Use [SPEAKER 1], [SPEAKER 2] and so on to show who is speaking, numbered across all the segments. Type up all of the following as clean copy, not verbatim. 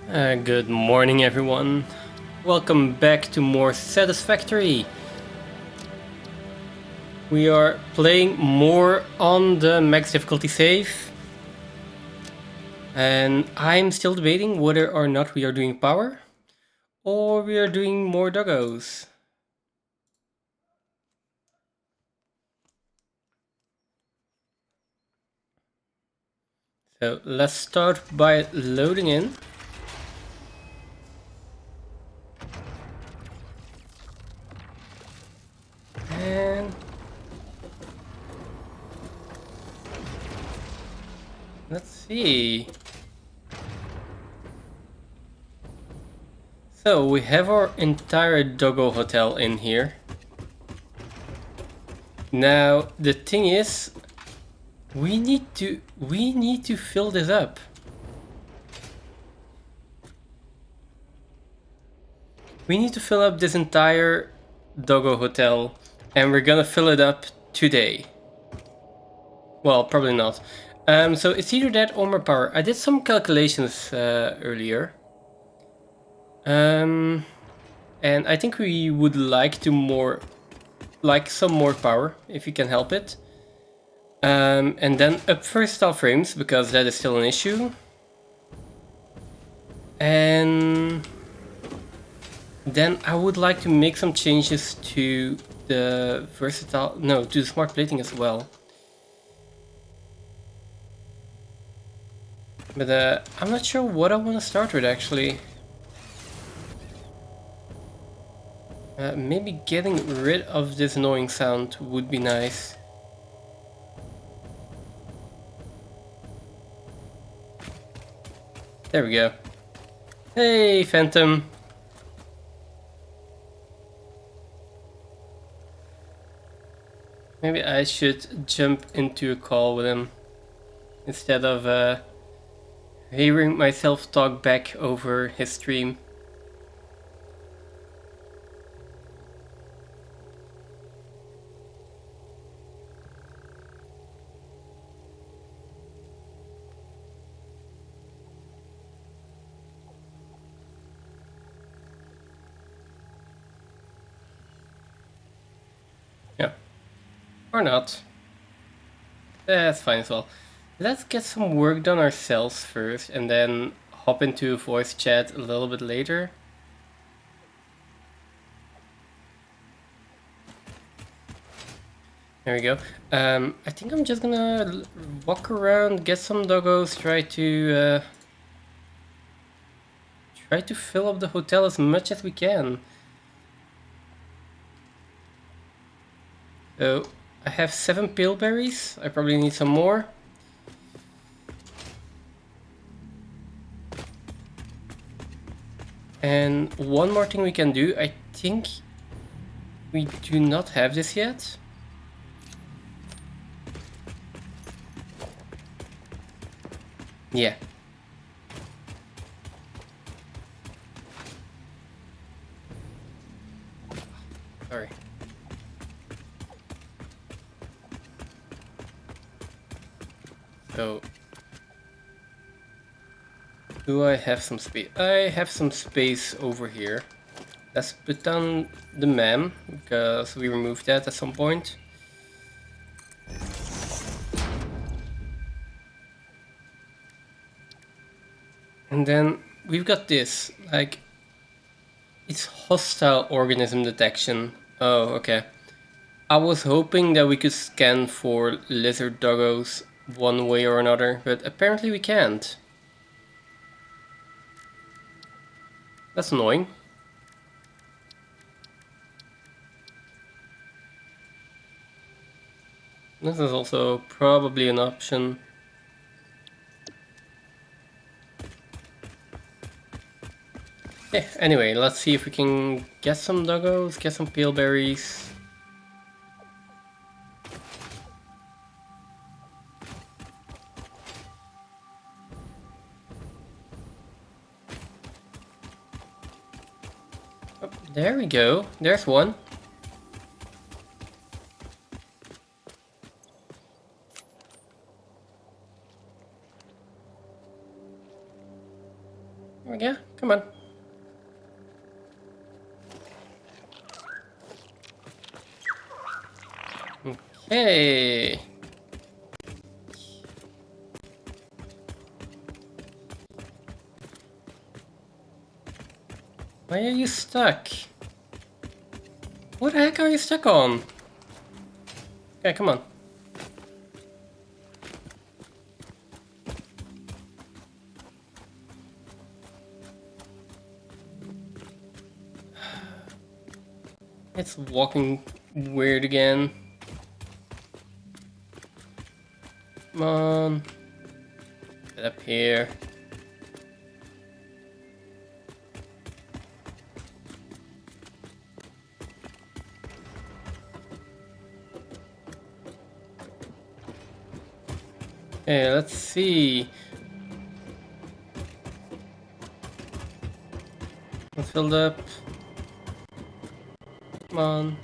[SPEAKER 1] Good morning, everyone. Welcome back to more Satisfactory. We are playing more on the max difficulty save. And I'm still debating whether or not we are doing power or we are doing more doggos. So let's start by loading in. And let's see. So we have our entire Doggo hotel in here. Now the thing is, we need to fill this up. We need to fill up this entire Doggo hotel, and we're gonna fill it up today. Well, probably not. So it's either that or more power. I did some calculations earlier. And I think we would like some more power, if you can help it. And then up first stall frames, because that is still an issue. And then I would like to make some changes to the to the smart plating as well. But I'm not sure what I want to start with actually. Maybe getting rid of this annoying sound would be nice. There we go. Hey, Phantom. Maybe I should jump into a call with him instead of hearing myself talk back over his stream. Yeah. Or not. That's fine as well. Let's get some work done ourselves first and then hop into voice chat a little bit later. There we go. I think I'm just gonna walk around, get some doggos, try to fill up the hotel as much as we can. So I have 7 pillberries. I probably need some more. And one more thing we can do. I think we do not have this yet. Yeah. Sorry. So, do I have some space? I have some space over here. Let's put down the ma'am, because we removed that at some point. And then we've got this, like, it's hostile organism detection. Oh, okay. I was hoping that we could scan for lizard doggos one way or another, but apparently we can't. That's annoying. This is also probably an option. Yeah, anyway, let's see if we can get some doggos, get some peelberries. Oh, there we go. There's one. There we go. Hey. Why are you stuck? What the heck are you stuck on? Okay, come on. It's walking weird again. Come on. Get up here. Okay, let's see. It's filled up. Come on.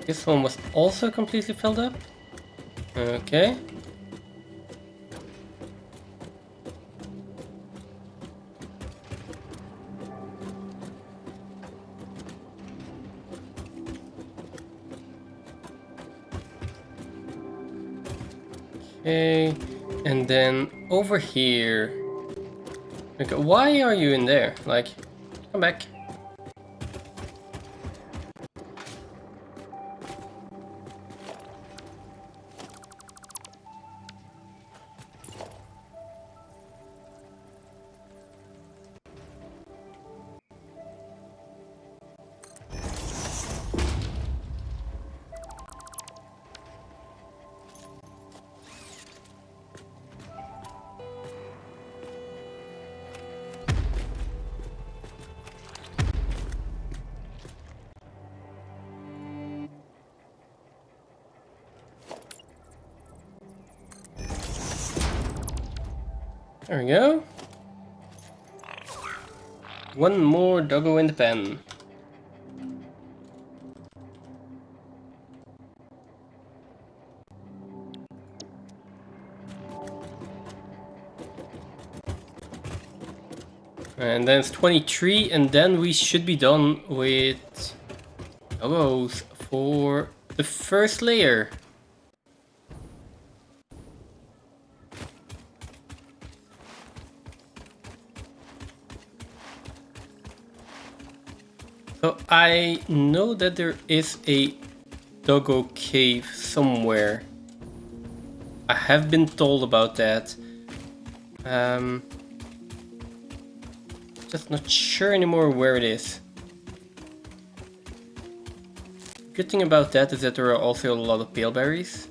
[SPEAKER 1] This one was also completely filled up. Okay. Okay. And then over here. Okay, why are you in there? Like, come back. There we go. One more doggo in the pen. And then it's 23, and then we should be done with doggos for the first layer. So I know that there is a doggo cave somewhere. I have been told about that. Just not sure anymore where it is. Good thing about that is that there are also a lot of pale berries.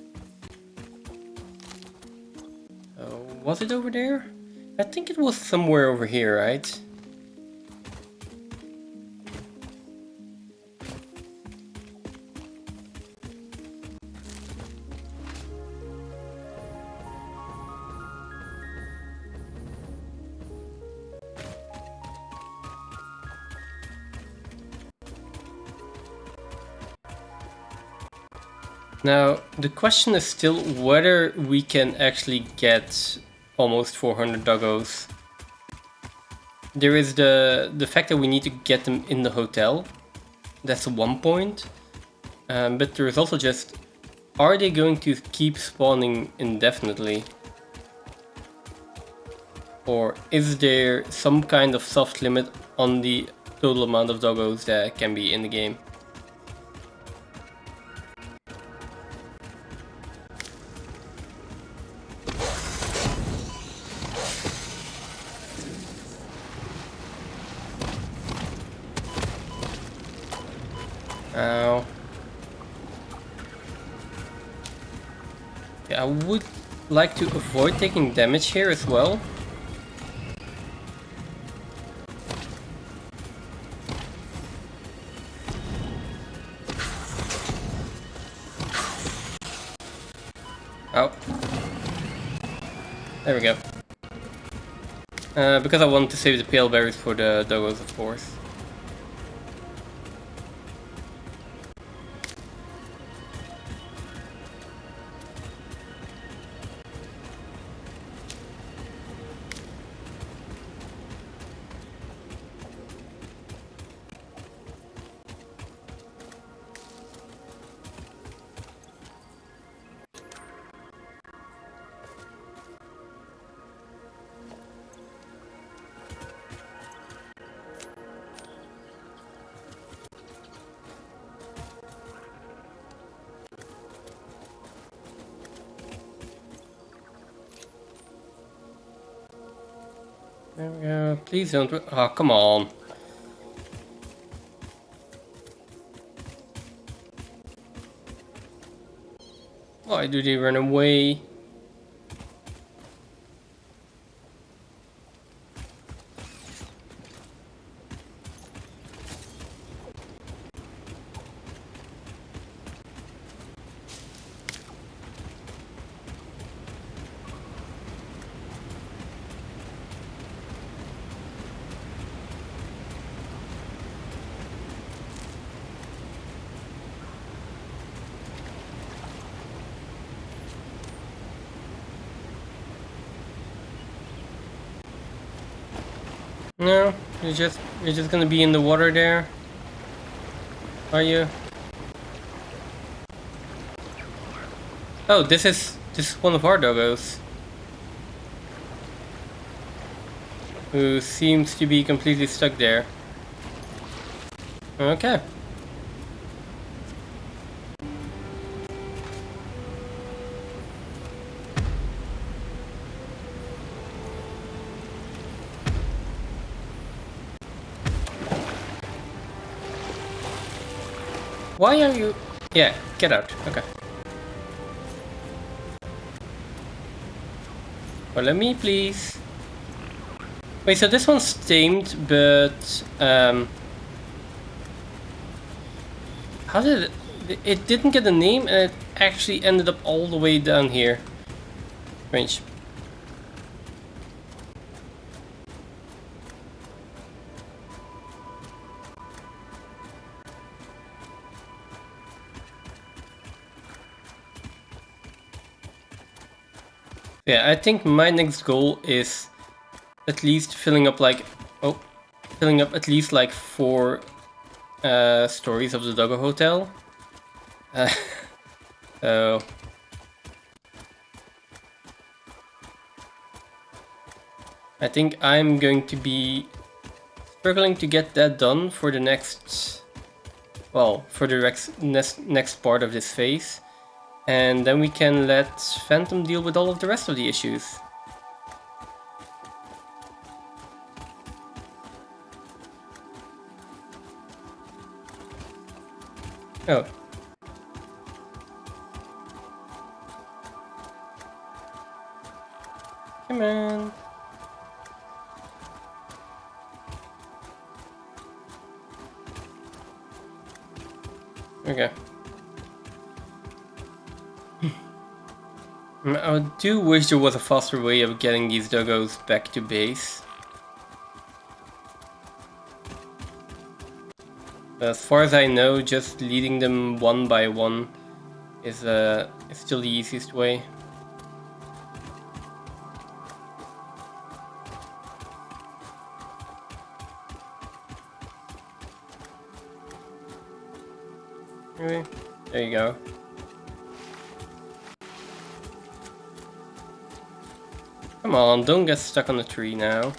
[SPEAKER 1] Was it over there? I think it was somewhere over here, right? Now, the question is still whether we can actually get almost 400 doggos. There is the fact that we need to get them in the hotel. That's one point. But there is also just, are they going to keep spawning indefinitely? Or is there some kind of soft limit on the total amount of doggos that can be in the game? Ow. Yeah, I would like to avoid taking damage here as well. Oh. There we go. Because I wanted to save the pale berries for the doggos, of course. There we go. Please don't. Oh, come on. Why do they run away? No, you're just gonna be in the water there. Are you? Oh, this is one of our doggos. Who seems to be completely stuck there. Okay. Why are you... Yeah, get out. Okay. Follow me, please. Wait, so this one's tamed, but... How did it... It didn't get a name, and it actually ended up all the way down here. Strange. Yeah, I think my next goal is at least filling up like... Oh. Filling up at least like 4 stories of the Doggo Hotel. So... I think I'm going to be struggling to get that done for the next... Well, for the next part of this phase. And then we can let Phantom deal with all of the rest of the issues. Oh. Come on. Okay. I do wish there was a faster way of getting these doggos back to base. As far as I know, just leading them one by one is still the easiest way. Okay, there you go. Come on, don't get stuck on the tree now.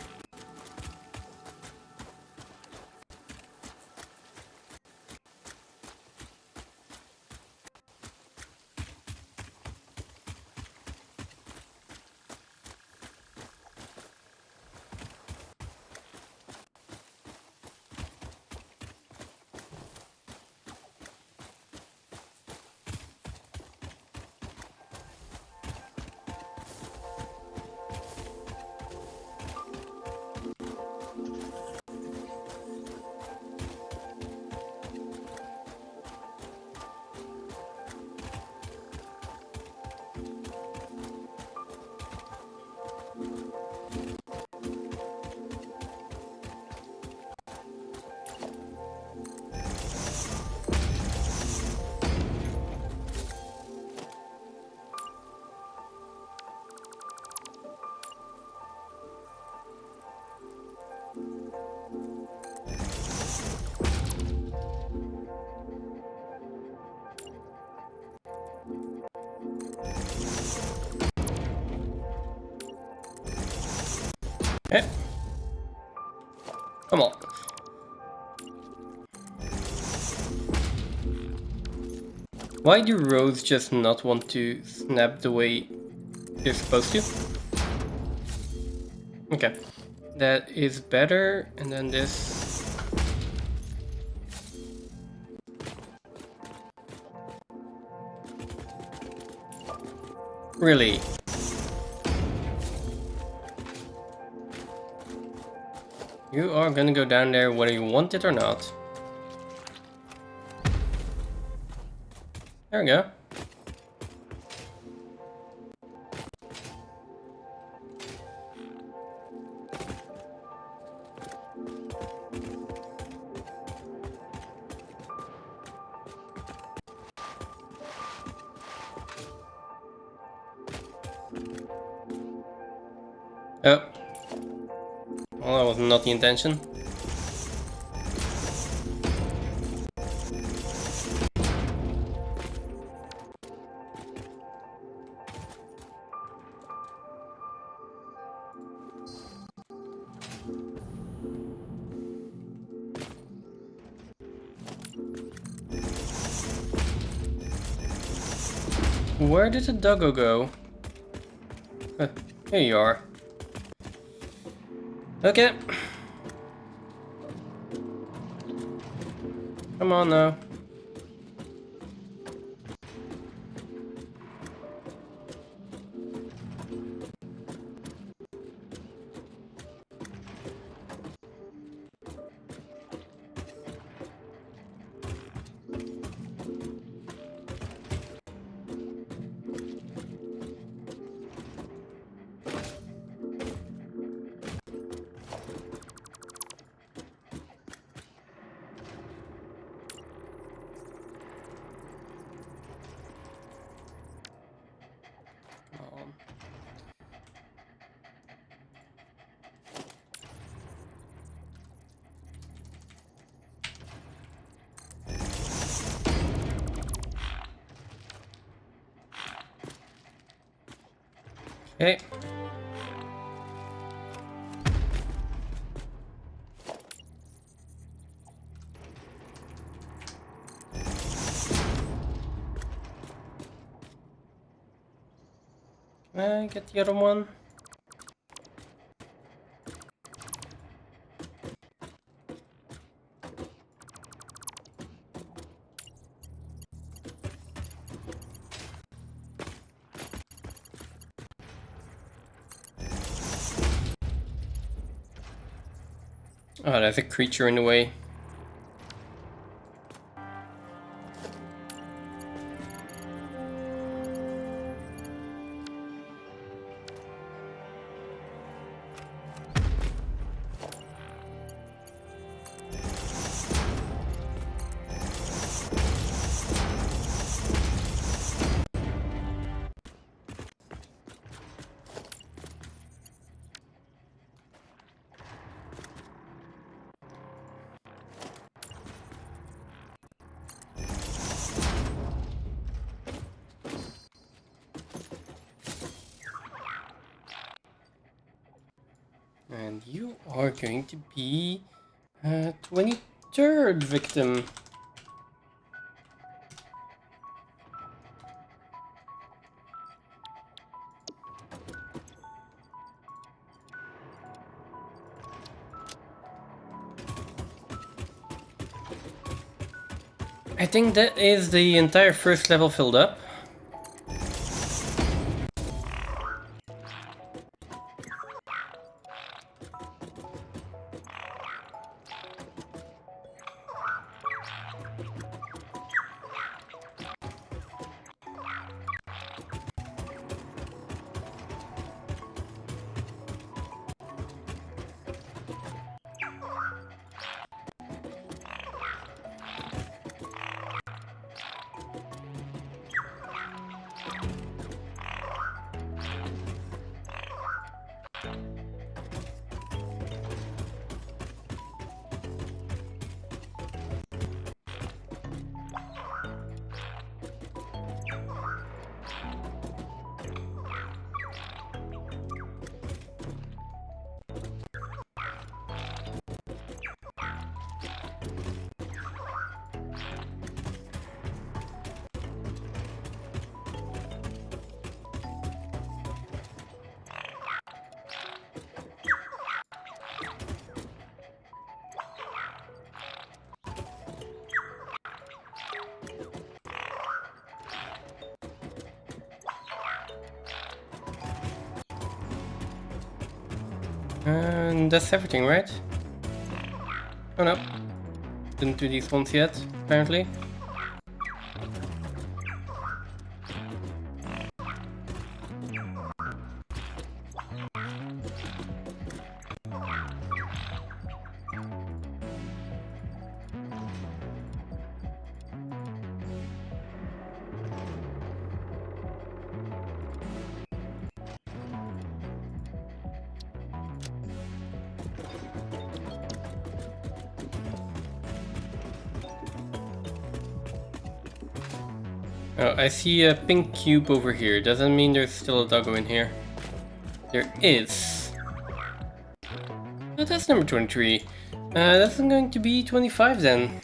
[SPEAKER 1] Okay. Come on. Why do roads just not want to snap the way they're supposed to? Okay. that is better, and then this. Really? You are gonna go down there whether you want it or not. There we go. Oh. Well, that was not the intention. Where did the Doggo go? Here you are. Okay. Come on now. Okay. Get the other one. Oh, there's a creature in the way. And you are going to be 23rd victim. I think that is the entire first level filled up. And that's everything, right? Oh no. Didn't do these ones yet, apparently. Oh, I see a pink cube over here. Doesn't mean there's still a doggo in here. There is. Oh, that's number 23. That's going to be 25 then.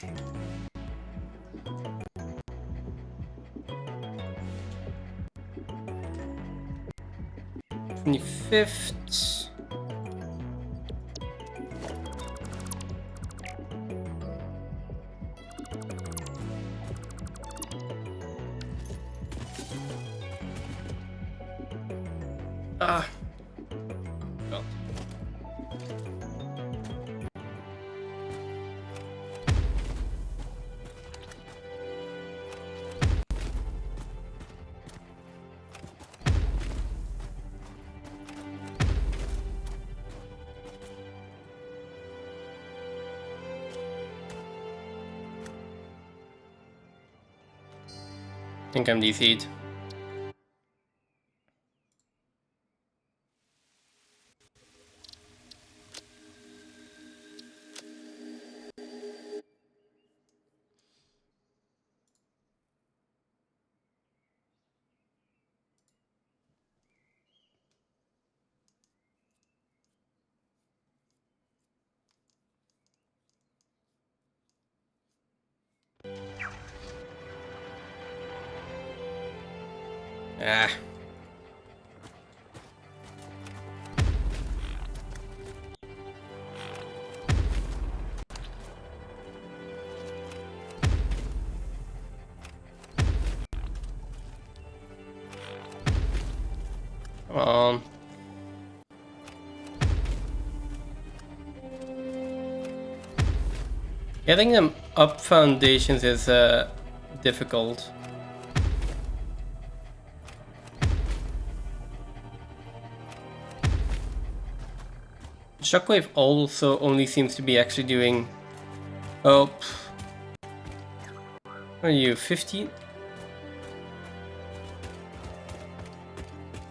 [SPEAKER 1] 25th. Ah. Well. I think I'm DC'd. Ah. Come on. Getting them up foundations is difficult. Shockwave also only seems to be actually doing... Oh... What are you, 15?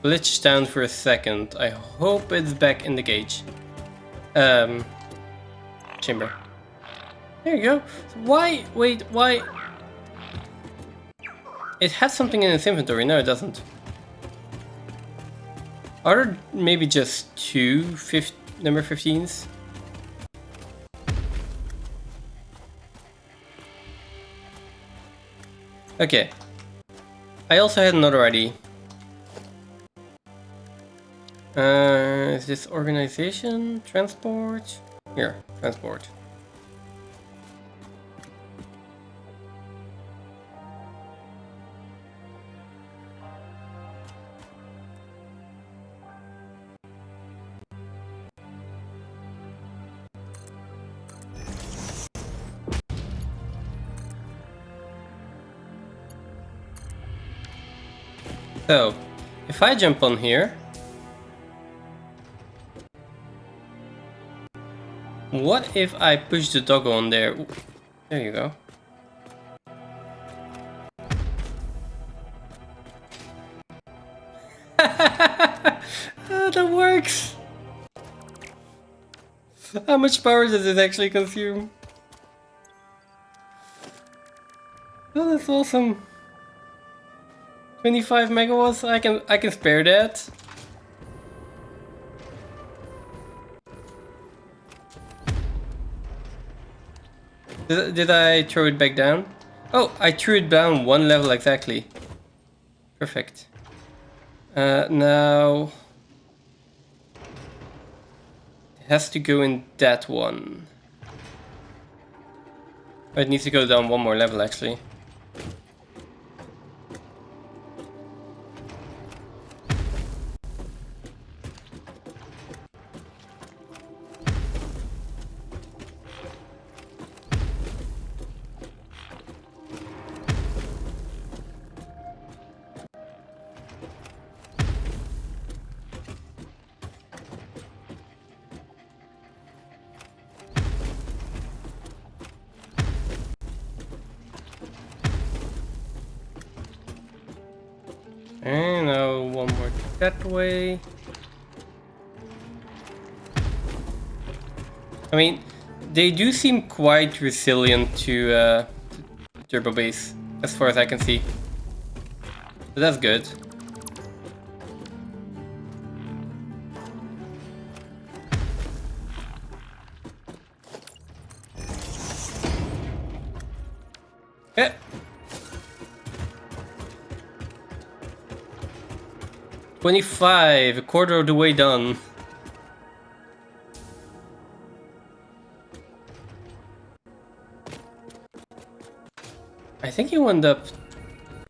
[SPEAKER 1] Glitched down for a second. I hope it's back in the gauge. Chamber. There you go. Why? Wait, why? It has something in its inventory. No, it doesn't. Are there maybe just two number 15s? Okay. I also had another ID. Is this organization? Transport? Here, transport. So, if I jump on here, what if I push the doggo on there? Ooh, there you go. Oh, that works! How much power does it actually consume? Oh, that's awesome. 25 megawatts, I can spare that. Did I throw it back down? Oh, I threw it down one level exactly. Perfect. Now it has to go in that one. Oh, it needs to go down one more level actually. Okay, now one more that way. I mean, they do seem quite resilient to turbo base, as far as I can see. So that's good. Yeah. 25, a quarter of the way done. I think you went up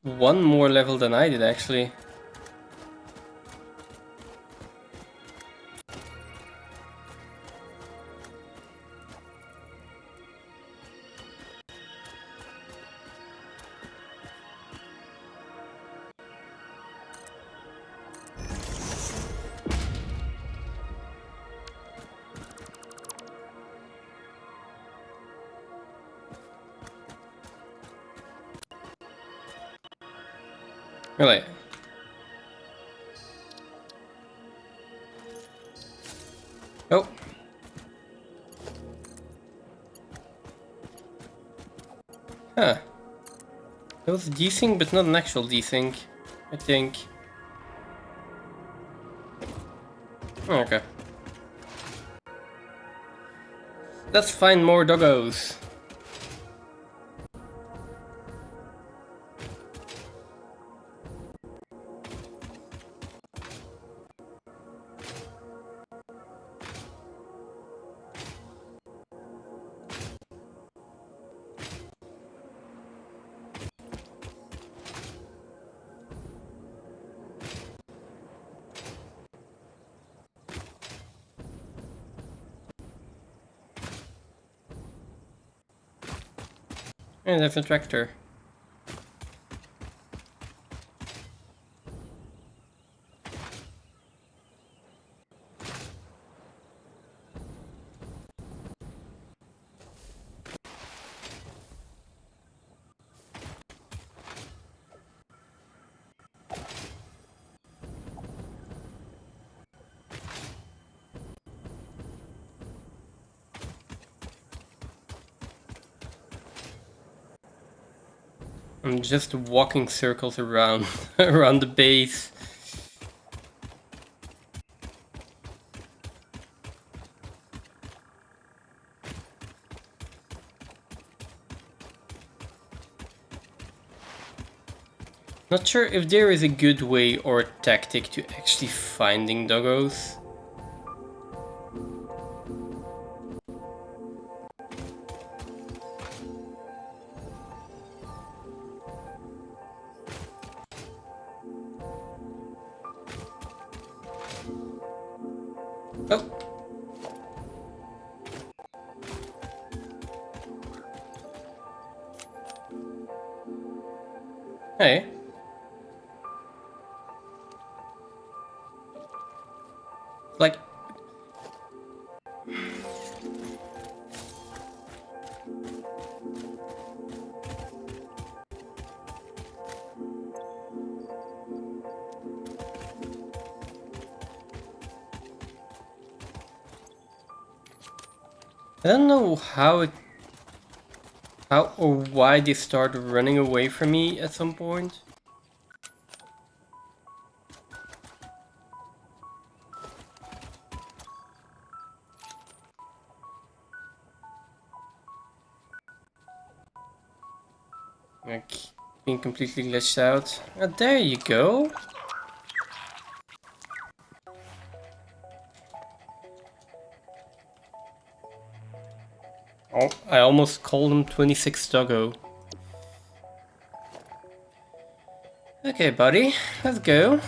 [SPEAKER 1] one more level than I did, actually. Really? Oh. Huh. It was desync, but not an actual desync, I think. Okay. Let's find more doggos. And that's a tractor. I'm just walking circles around around the base. Not sure if there is a good way or a tactic to actually finding doggos. Oh. Hey. Like... I don't know how or why they start running away from me at some point. Like, being completely glitched out. Oh, there you go. Oh, I almost called him 26 Doggo. Okay, buddy, let's go.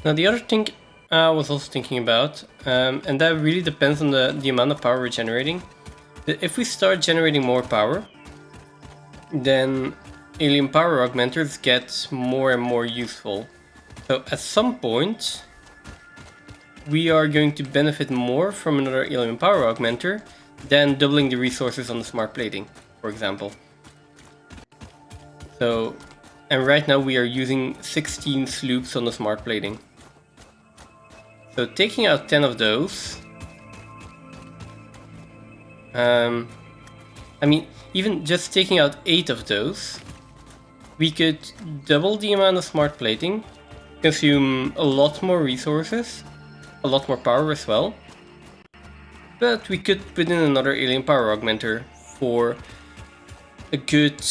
[SPEAKER 1] Now the other thing I was also thinking about, and that really depends on the amount of power we're generating. If we start generating more power, then alien power augmenters get more and more useful. So at some point, we are going to benefit more from another alien power augmenter than doubling the resources on the smart plating, for example. So, and right now we are using 16 sloops on the smart plating. So taking out 10 of those, I mean, even just taking out 8 of those, we could double the amount of smart plating, consume a lot more resources, a lot more power as well, but we could put in another alien power augmenter for a good,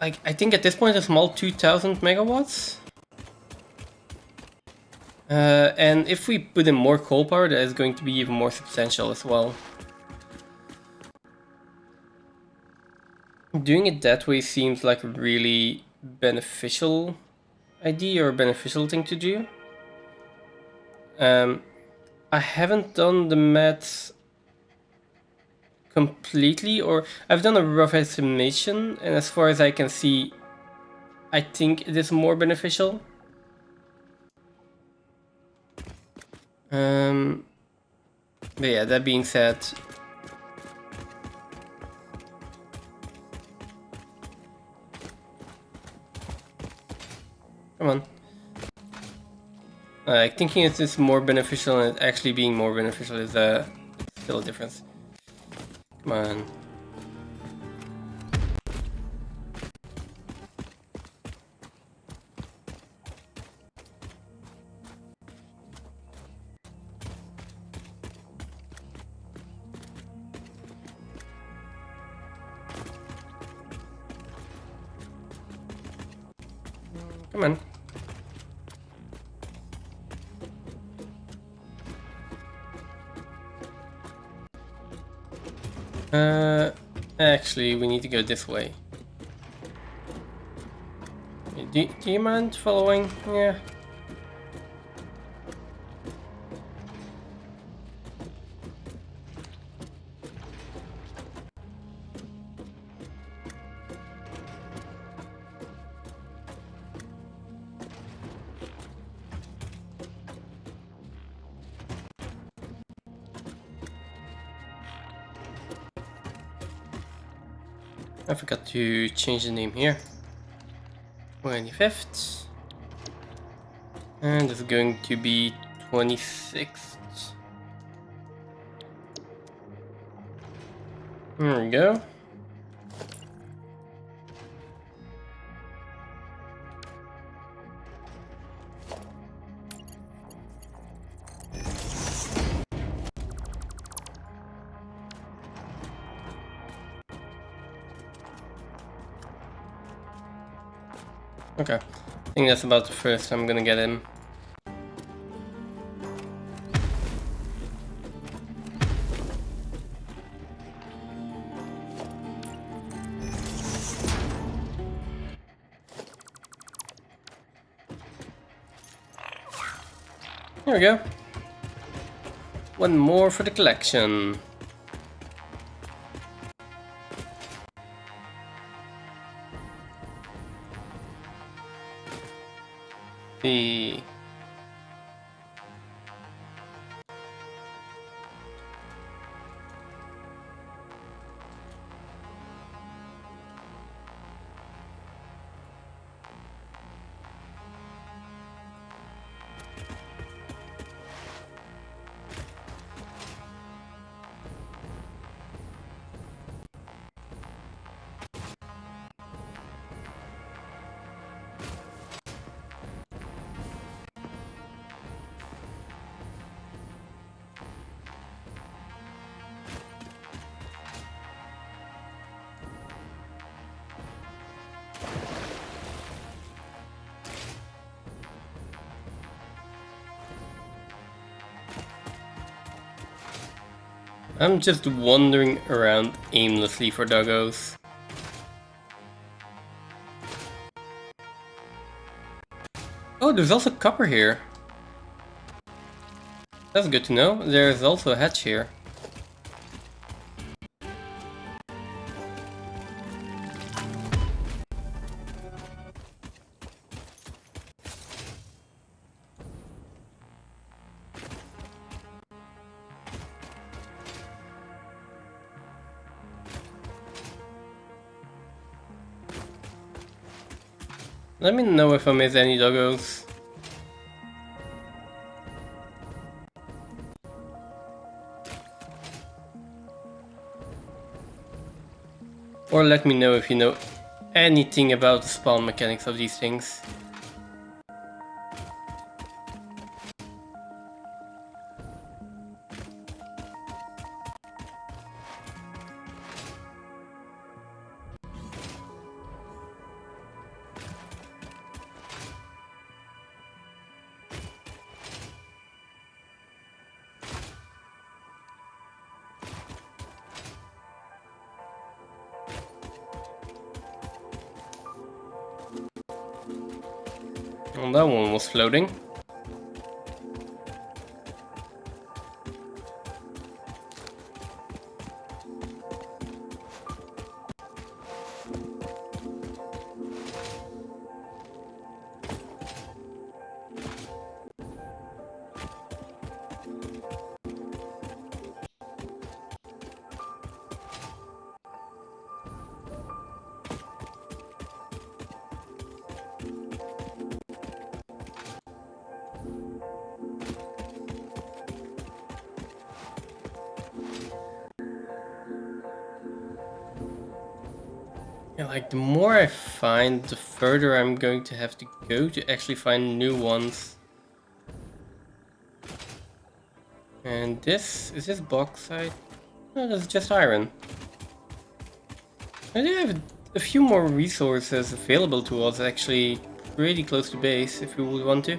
[SPEAKER 1] like, I think at this point a small 2000 megawatts. And if we put in more coal power, that is going to be even more substantial as well. Doing it that way seems like a really beneficial idea or beneficial thing to do. I haven't done the maths completely, or I've done a rough estimation, and as far as I can see, I think it is more beneficial. But yeah, that being said, come on. Thinking it is more beneficial and it actually being more beneficial is still a difference. Come on. Come on. Actually, we need to go this way. Do you mind following? Yeah. I forgot to change the name here. 25th. And it's going to be 26th. There we go. Okay, I think that's about the first I'm gonna get him. There we go. One more for the collection. See. I'm just wandering around aimlessly for doggos. Oh, there's also copper here. That's good to know. There's also a hatch here. Let me know if I miss any doggos. Or let me know if you know anything about the spawn mechanics of these things. Well, that one was floating. Yeah, like the more I find, the further I'm going to have to go to actually find new ones. And this, is this bauxite? No, that's just iron. I do have a few more resources available to us actually pretty close to base if we would want to.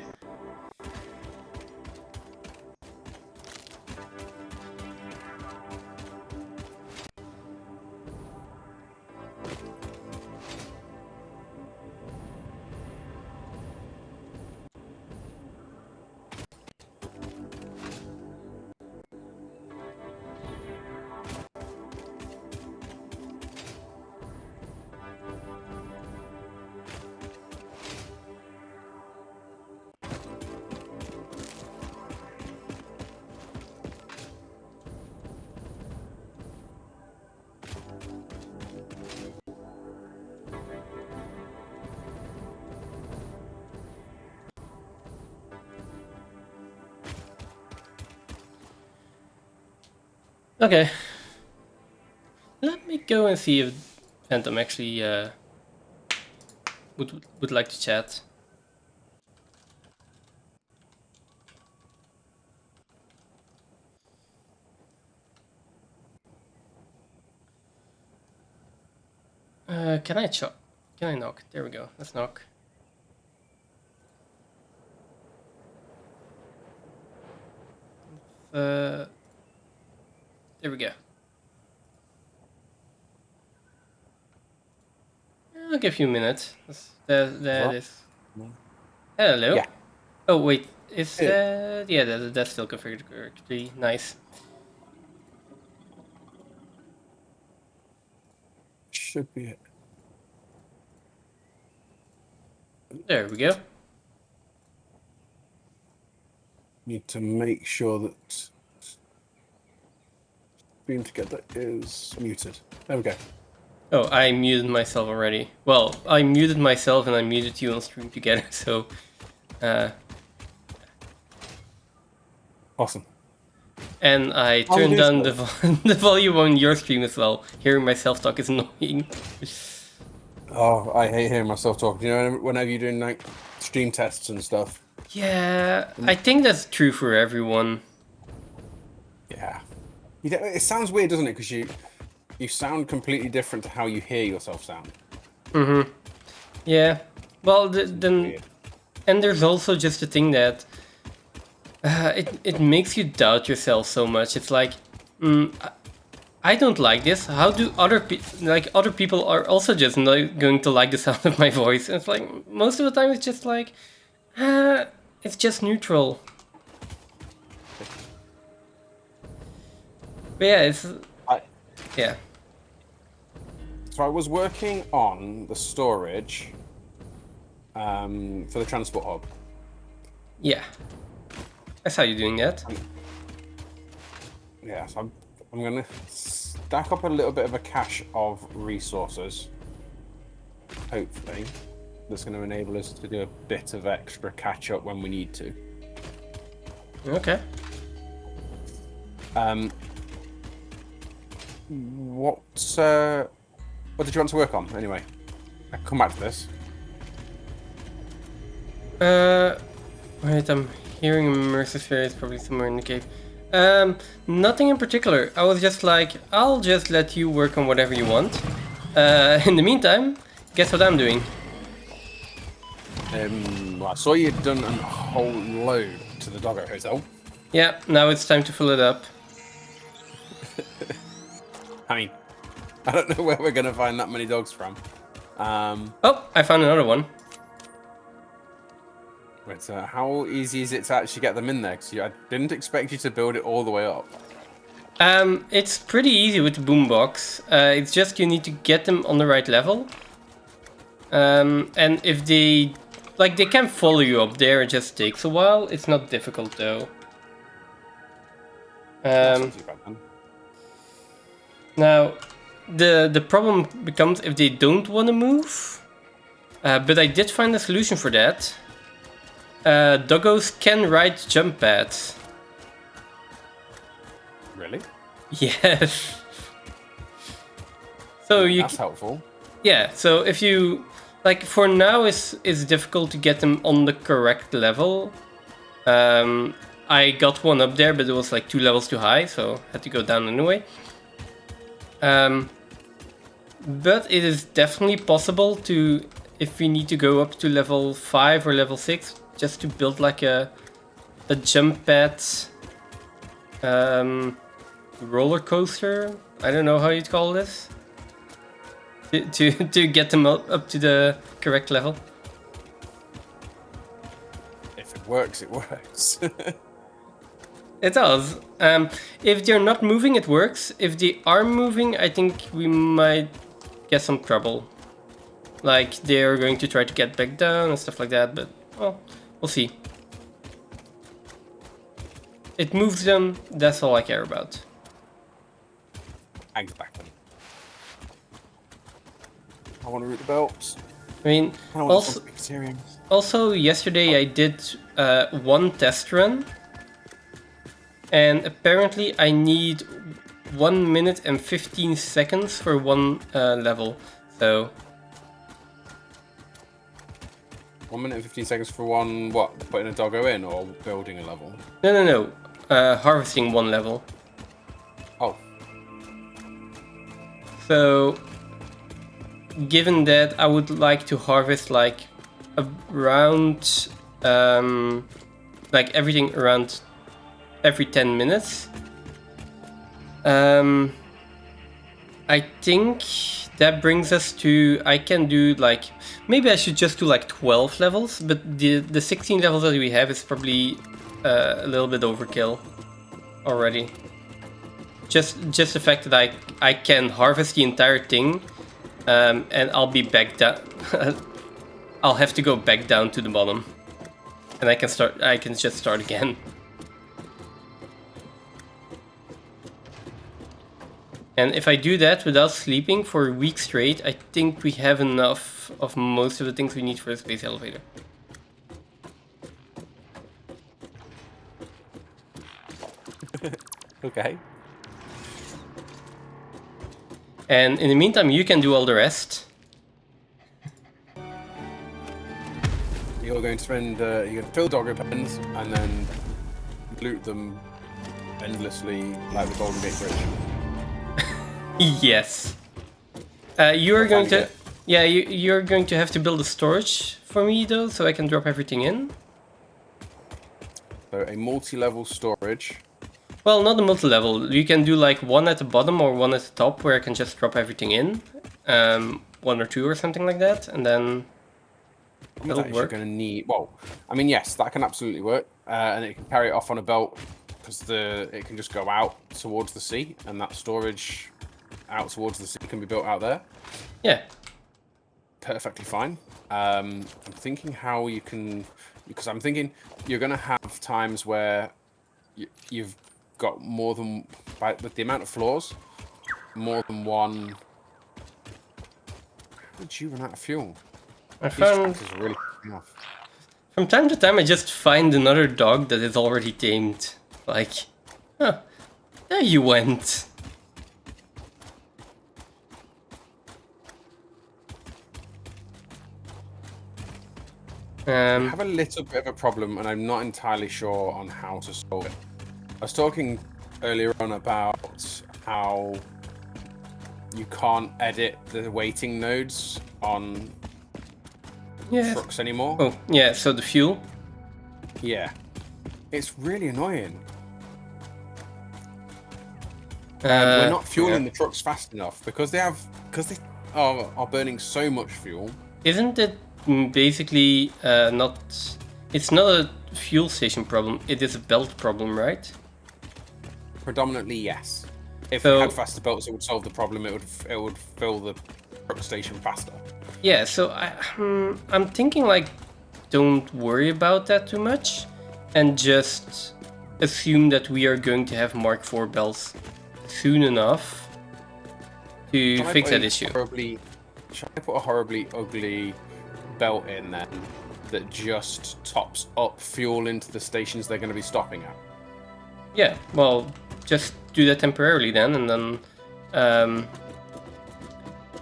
[SPEAKER 1] Okay. Let me go and see if Phantom actually would like to chat. Can I chop? Can I knock? There we go. Let's knock. There we go. I'll give you a minute. That is. Hello.
[SPEAKER 2] Yeah.
[SPEAKER 1] Oh wait, is yeah, that's still configured correctly. Nice.
[SPEAKER 2] Should be it.
[SPEAKER 1] There we go.
[SPEAKER 2] Need to make sure that being together is muted. There we go.
[SPEAKER 1] Oh, I muted myself already. Well, I muted myself and I muted you on stream together. So,
[SPEAKER 2] Awesome.
[SPEAKER 1] and I turned down the the volume on your stream as well. Hearing myself talk is annoying.
[SPEAKER 2] Oh, I hate hearing myself talk. You know, whenever you're doing like stream tests and stuff.
[SPEAKER 1] Yeah, I think that's true for everyone.
[SPEAKER 2] Yeah. It sounds weird, doesn't it? Because you sound completely different to how you hear yourself sound.
[SPEAKER 1] Mm-hmm. Yeah. Well, then, and there's also just the thing that it makes you doubt yourself so much. It's like, I don't like this. How do other people are also just not going to like the sound of my voice? And it's like most of the time it's just like, it's just neutral. But yeah, yeah.
[SPEAKER 2] So I was working on the storage for the transport hub.
[SPEAKER 1] Yeah. I saw you doing that.
[SPEAKER 2] Yeah, so I'm going to stack up a little bit of a cache of resources, hopefully. that's going to enable us to do a bit of extra catch up when we need to.
[SPEAKER 1] Okay.
[SPEAKER 2] What did you want to work on anyway? I'll come back to this.
[SPEAKER 1] Wait, I'm hearing a Mercer's Fairy is probably somewhere in the cave. Nothing in particular. I was just like, I'll just let you work on whatever you want. In the meantime, guess what I'm doing?
[SPEAKER 2] Well, I saw you'd done a whole load to the Doggo Hotel.
[SPEAKER 1] Yeah, now it's time to fill it up.
[SPEAKER 2] I mean, I don't know where we're going to find that many dogs from.
[SPEAKER 1] Oh, I found another one.
[SPEAKER 2] But how easy is it to actually get them in there? Because I didn't expect you to build it all the way up.
[SPEAKER 1] It's pretty easy with the boombox. It's just you need to get them on the right level. And if they... Like, they can follow you up there, it just takes a while. It's not difficult, though.
[SPEAKER 2] That's not too bad, then.
[SPEAKER 1] Now, the problem becomes if they don't want to move. But I did find a solution for that. Doggos can ride jump pads.
[SPEAKER 2] Really?
[SPEAKER 1] Yes. So you...
[SPEAKER 2] That's helpful.
[SPEAKER 1] Yeah, so if you... Like, for now, it's difficult to get them on the correct level. I got one up there, but it was like 2 levels too high, so had to go down anyway. But it is definitely possible to, if we need to go up to level 5 or level 6, just to build like a jump pad roller coaster. I don't know how you'd call this. To get them up to the correct level.
[SPEAKER 2] If it works, it works.
[SPEAKER 1] It does. If they're not moving, it works. If they are moving, I think we might get some trouble. Like, they're going to try to get back down and stuff like that, but, well, we'll see. It moves them, that's all I care about.
[SPEAKER 2] Exactly. I want to root the belts.
[SPEAKER 1] I mean, also yesterday I did one test run. And apparently I need 1 minute and 15 seconds for one level. So
[SPEAKER 2] 1 minute and 15 seconds for one, what? Putting a doggo in or building a level?
[SPEAKER 1] No. Harvesting one level.
[SPEAKER 2] Oh.
[SPEAKER 1] So, given that I would like to harvest like around, like everything around every 10 minutes. I think that brings us to, I can do like, maybe I should just do like 12 levels, but the 16 levels that we have is probably a little bit overkill already. Just the fact that I can harvest the entire thing, and I'll be back down. I'll have to go back down to the bottom, and I can just start again. And if I do that without sleeping for a week straight, I think we have enough of most of the things we need for a space elevator.
[SPEAKER 2] Okay.
[SPEAKER 1] And in the meantime, you can do all the rest.
[SPEAKER 2] You're going to spend, you're going to fill doggo pens and then loot them endlessly like the Golden Gate Bridge.
[SPEAKER 1] Yes. You're going to... Yeah, you're going to have to build a storage for me, though, so I can drop everything in.
[SPEAKER 2] So a multi-level storage.
[SPEAKER 1] Well, not a multi-level. You can do like one at the bottom or one at the top where I can just drop everything in. 1 or 2 or something like that, and then it'll work.
[SPEAKER 2] You're going to need... Well, I mean, yes, that can absolutely work. And it can carry it off on a belt because it can just go out towards the sea, and that storage out towards the sea can be built out there.
[SPEAKER 1] Yeah.
[SPEAKER 2] Perfectly fine. I'm thinking how you can... Because I'm thinking you're going to have times where you've got more than... With the amount of floors, more than one... How did you run out of fuel?
[SPEAKER 1] I
[SPEAKER 2] These
[SPEAKER 1] found
[SPEAKER 2] tractors are really pissing off.
[SPEAKER 1] from time to time I just find another dog that is already tamed. Like, huh, there you went.
[SPEAKER 2] I have a little bit of a problem, and I'm not entirely sure on how to solve it. I was talking earlier on about how you can't edit the waiting nodes on trucks anymore.
[SPEAKER 1] Oh, yeah, so the fuel?
[SPEAKER 2] Yeah. It's really annoying. We're not fueling the trucks fast enough because they are burning so much fuel.
[SPEAKER 1] Isn't it basically not... It's not a fuel station problem, it is a belt problem, right?
[SPEAKER 2] Predominantly, yes. If we had faster belts, it would solve the problem. It would fill the truck station faster.
[SPEAKER 1] Yeah, so I'm thinking like, don't worry about that too much, and just assume that we are going to have Mark IV belts soon enough to fix that issue.
[SPEAKER 2] Should I put a horribly ugly belt in then that just tops up fuel into the stations they're going to be stopping at?
[SPEAKER 1] Yeah, well, just do that temporarily then, and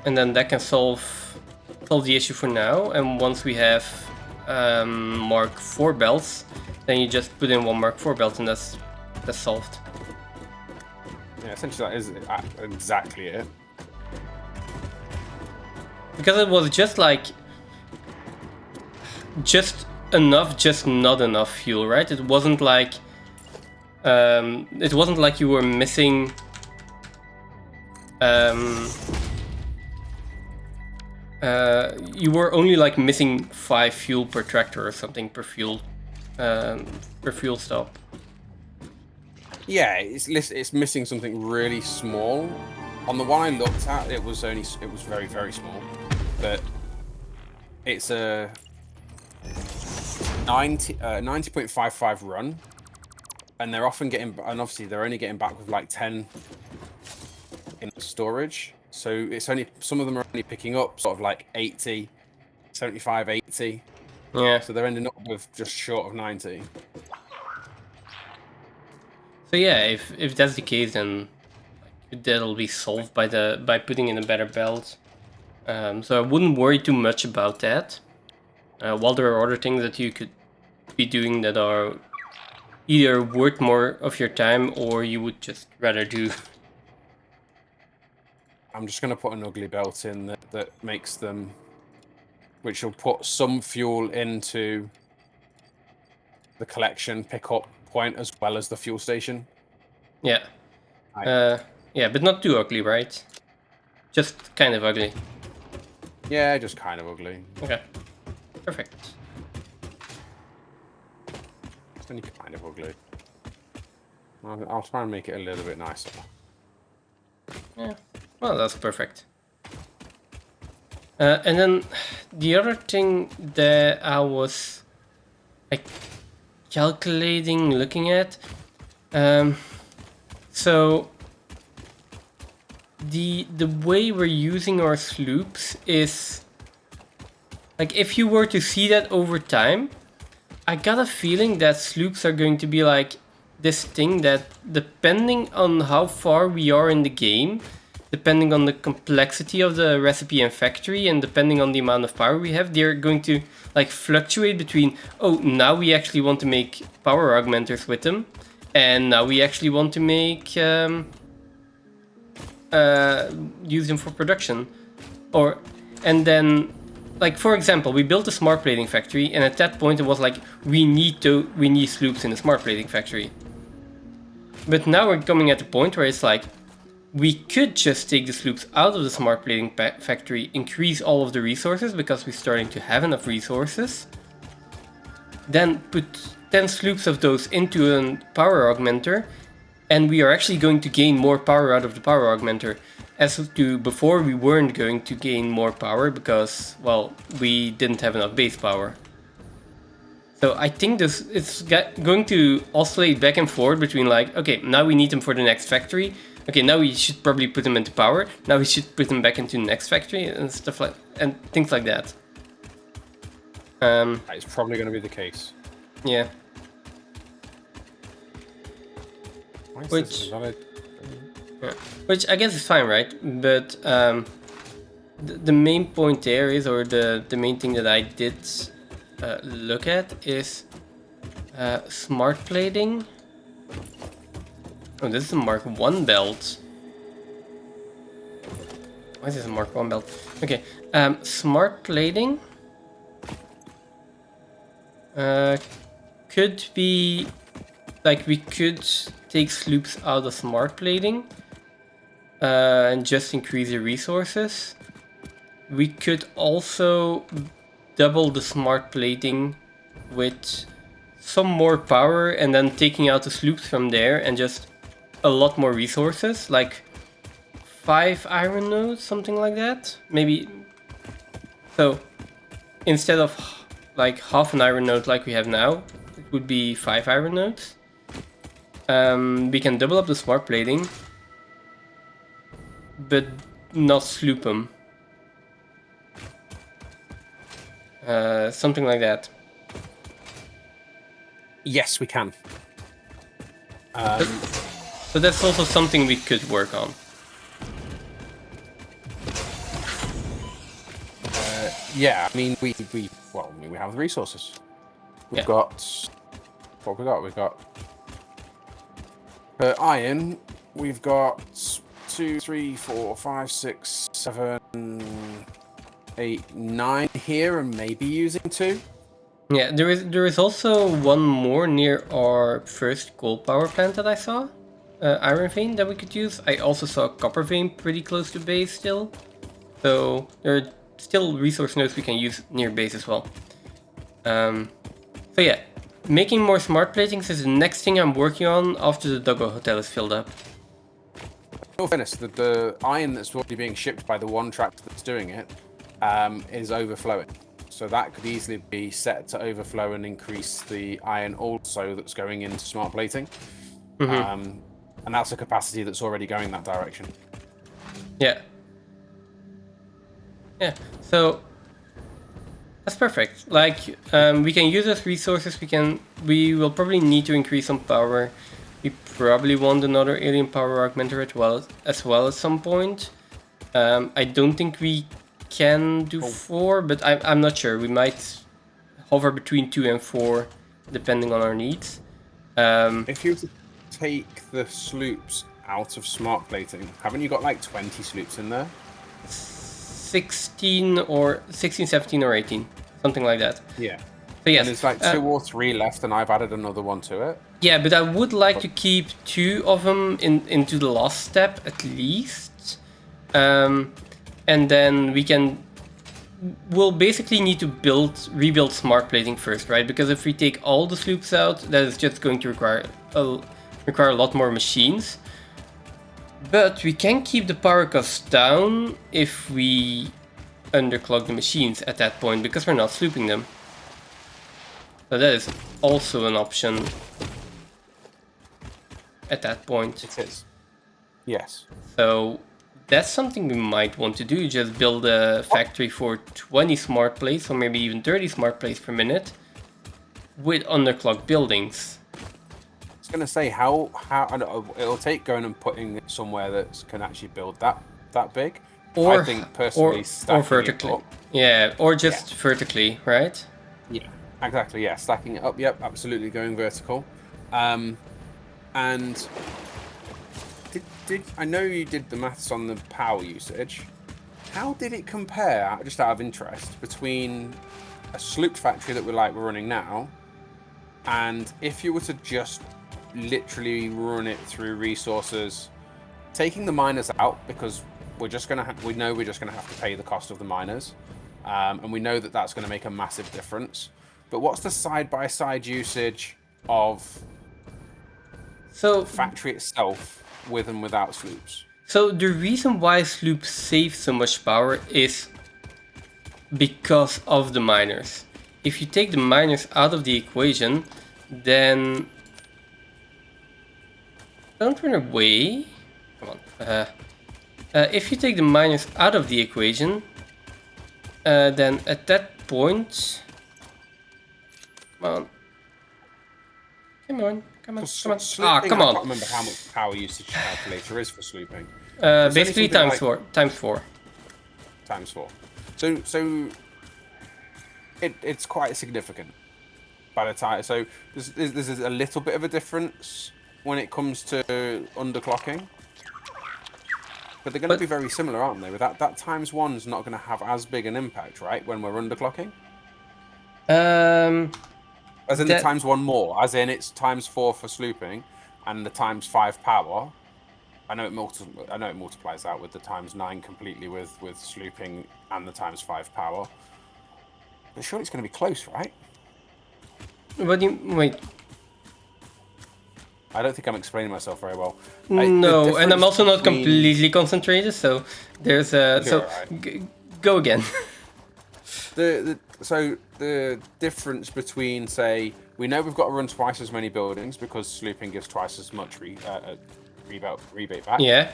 [SPEAKER 1] then that can solve the issue for now. And once we have Mark IV belts, then you just put in one Mark IV belt, and that's solved.
[SPEAKER 2] Yeah, essentially that is exactly it.
[SPEAKER 1] Because it was just like enough, just not enough fuel, right? It wasn't like you were missing you were only like missing 5 fuel per tractor or something per fuel stop.
[SPEAKER 2] Yeah, it's missing something really small. On the one I looked at, it was very, very small, but it's a 90.55 run, and they're often getting, and obviously they're only getting back with like 10 in storage. So it's only, some of them are only picking up sort of like 80, 75, 80.
[SPEAKER 1] Yeah.
[SPEAKER 2] So they're ending up with just short of 90.
[SPEAKER 1] So yeah, if that's the case, then that'll be solved by putting in a better belt. So I wouldn't worry too much about that. While there are other things that you could be doing that are either worth more of your time or you would just rather do.
[SPEAKER 2] I'm just going to put an ugly belt in that makes them, which will put some fuel into the collection pickup point as well as the fuel station.
[SPEAKER 1] Yeah. Yeah, but not too ugly, right? Just kind of ugly.
[SPEAKER 2] Yeah, just kind of ugly.
[SPEAKER 1] Okay. Perfect.
[SPEAKER 2] It's only kind of ugly. I'll try and make it a little bit nicer.
[SPEAKER 1] Yeah. Well, that's perfect. And then the other thing that I was like calculating, looking at, so the way we're using our sloops is like, if you were to see that over time, I got a feeling that sloops are going to be like this thing that, depending on how far we are in the game, depending on the complexity of the recipe and factory, and depending on the amount of power we have, they're going to like fluctuate between, oh, now we actually want to make power augmenters with them, and now we actually want to make use them for production. And then, like, for example, we built a smart plating factory, and at that point it was like, we need sloops in the smart plating factory. But now we're coming at the point where it's like, we could just take the sloops out of the smart plating factory, increase all of the resources because we're starting to have enough resources, then put 10 sloops of those into a power augmenter, and we are actually going to gain more power out of the power augmenter. As to before, we weren't going to gain more power because, well, we didn't have enough base power. So I think it's going to oscillate back and forth between like, okay, now we need them for the next factory. Okay, now we should probably put them into power. Now we should put them back into the next factory and stuff like, and things like that.
[SPEAKER 2] That is probably going to be the case.
[SPEAKER 1] Yeah.
[SPEAKER 2] Why is
[SPEAKER 1] Which-
[SPEAKER 2] this invalid?
[SPEAKER 1] Which I guess is fine, right? But the main point there is, or the main thing that I did look at is smart plating. Oh, this is a Mark 1 belt. Why is this a Mark 1 belt? Okay, smart plating could be like we could take sloops out of smart plating and just increase the resources. We could also double the smart plating with some more power and then taking out the sloops from there and just a lot more resources, like 5 iron nodes, something like that. Maybe. So instead of like half an iron node like we have now, it would be 5 iron nodes. We can double up the smart plating, but not sloop them. Something like that.
[SPEAKER 2] Yes, we can.
[SPEAKER 1] So that's also something we could work on.
[SPEAKER 2] Yeah, I mean, we have the resources. We've got what we got. We've got iron. We've got 2, 3, 4, 5, 6, 7, 8, 9 here, and maybe using 2.
[SPEAKER 1] Yeah, there is also one more near our first coal power plant that I saw. Iron vein that we could use. I also saw a copper vein pretty close to base still. So there are still resource nodes we can use near base as well. So yeah, making more smart platings is the next thing I'm working on after the Doggo hotel is filled up.
[SPEAKER 2] In all fairness, the iron that's already being shipped by the one tractor that's doing it is overflowing. So that could easily be set to overflow and increase the iron also that's going into smart plating. And that's a capacity that's already going that direction.
[SPEAKER 1] Yeah. Yeah, so that's perfect. Like, we can use those resources. We will probably need to increase some power. We probably want another alien power augmenter as well at some point. I don't think we can do 4, but I'm not sure. We might hover between 2 and 4, depending on our needs.
[SPEAKER 2] If you were to take the sloops out of smart plating, haven't you got like 20 sloops in there?
[SPEAKER 1] 16, 17, or 18, something like that.
[SPEAKER 2] Yeah.
[SPEAKER 1] So yes,
[SPEAKER 2] and there's like 2 or 3 left, and I've added another one to it.
[SPEAKER 1] Yeah, but I would like to keep 2 of them into the last step at least, and then we'll basically need to rebuild smart plating first, right? Because if we take all the sloops out, that is just going to require a lot more machines. But we can keep the power cost down if we underclock the machines at that point, because we're not slooping them. So that is also an option at that point.
[SPEAKER 2] It is. Yes.
[SPEAKER 1] So that's something we might want to do, just build a factory for 20 smart plates, or maybe even 30 smart plates per minute, with underclocked buildings.
[SPEAKER 2] I was going to say, how I don't know, it'll take going and putting it somewhere that can actually build that big.
[SPEAKER 1] Or,
[SPEAKER 2] I think personally
[SPEAKER 1] or vertically. Yeah, or just vertically, right?
[SPEAKER 2] Yeah, exactly. Yeah, stacking it up. Yep, absolutely going vertical. And did I know you did the maths on the power usage? How did it compare, just out of interest, between a sloop factory that we're running now, and if you were to just literally run it through resources, taking the miners out, because we know we're just gonna have to pay the cost of the miners, and we know that that's going to make a massive difference. But what's the side-by-side usage of the factory itself with and without sloops?
[SPEAKER 1] So the reason why sloops save so much power is because of the miners. If you take the miners out of the equation, then don't run away. Come on. If you take the miners out of the equation, then at that point, on. Come on. Come on.
[SPEAKER 2] Because
[SPEAKER 1] Come on.
[SPEAKER 2] slooping,
[SPEAKER 1] Come
[SPEAKER 2] I
[SPEAKER 1] on.
[SPEAKER 2] can't remember how much power usage calculator is for slooping. It's
[SPEAKER 1] Basically
[SPEAKER 2] only
[SPEAKER 1] times
[SPEAKER 2] like
[SPEAKER 1] 4. Times 4.
[SPEAKER 2] times 4. So it's quite significant by the time. So there's a little bit of a difference when it comes to underclocking. But they're going to be very similar, aren't they? With that times 1's not going to have as big an impact, right? When we're underclocking. As in the times 1 more, as in it's times 4 for slooping, and the times 5 power. I know it multiplies out with the times 9 completely with slooping and the times 5 power. But surely it's going to be close, right?
[SPEAKER 1] What do you wait?
[SPEAKER 2] I don't think I'm explaining myself very well.
[SPEAKER 1] No, and I'm also not completely concentrated, so there's a go again.
[SPEAKER 2] So the difference between, say, we know we've got to run twice as many buildings because slooping gives twice as much rebate back.
[SPEAKER 1] Yeah.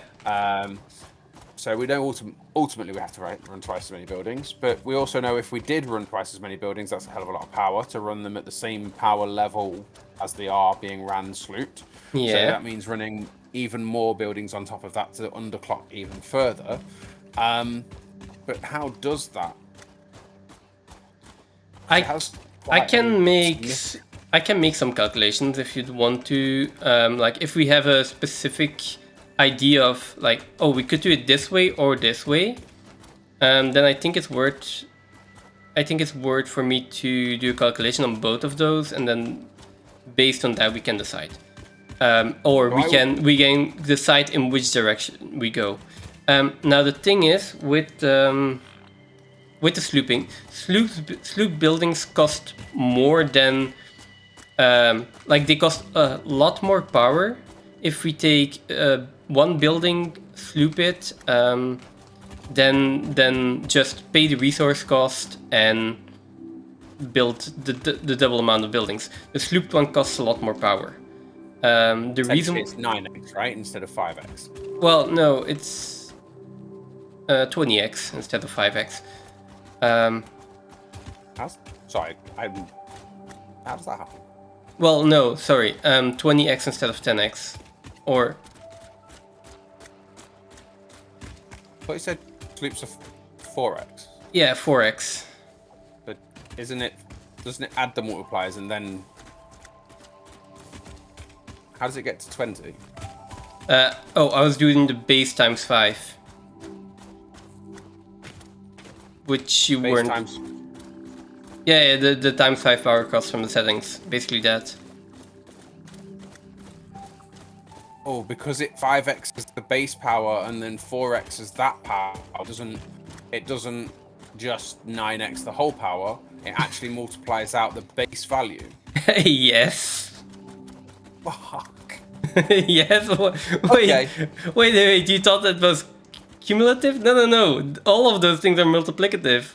[SPEAKER 2] So we know ultimately we have to run twice as many buildings, but we also know if we did run twice as many buildings, that's a hell of a lot of power to run them at the same power level as they are being ran slooped.
[SPEAKER 1] Yeah.
[SPEAKER 2] So that means running even more buildings on top of that to underclock even further. But how does that?
[SPEAKER 1] I can make some calculations if you'd want to. Like if we have a specific idea of like, oh, we could do it this way or this way, then I think it's worth. I think it's worth for me to do a calculation on both of those, and then based on that we can decide, or we can decide in which direction we go. Now the thing is with the slooping, sloop buildings cost more than like they cost a lot more power if we take one building, sloop it, then just pay the resource cost and build the double amount of buildings. The slooped one costs a lot more power. The reason
[SPEAKER 2] it's 9x, right, instead of 5x.
[SPEAKER 1] Well, no, it's 20x instead of 5x.
[SPEAKER 2] Sorry, how does that happen?
[SPEAKER 1] Well, no, sorry, 20x instead of 10x, or.
[SPEAKER 2] I thought you said sloops are 4x.
[SPEAKER 1] Yeah, 4x.
[SPEAKER 2] But doesn't it add the multipliers and then how does it get to 20?
[SPEAKER 1] I was doing the base times 5. Which you
[SPEAKER 2] base
[SPEAKER 1] weren't.
[SPEAKER 2] Times...
[SPEAKER 1] Yeah, the times 5 power cost from the settings. Basically that.
[SPEAKER 2] Oh, because 5x is the base power and then 4x is that power. It doesn't just 9x the whole power. It actually multiplies out the base value.
[SPEAKER 1] Yes.
[SPEAKER 2] Fuck.
[SPEAKER 1] Yes.
[SPEAKER 2] Okay.
[SPEAKER 1] Wait. You thought that was cumulative? No. All of those things are multiplicative.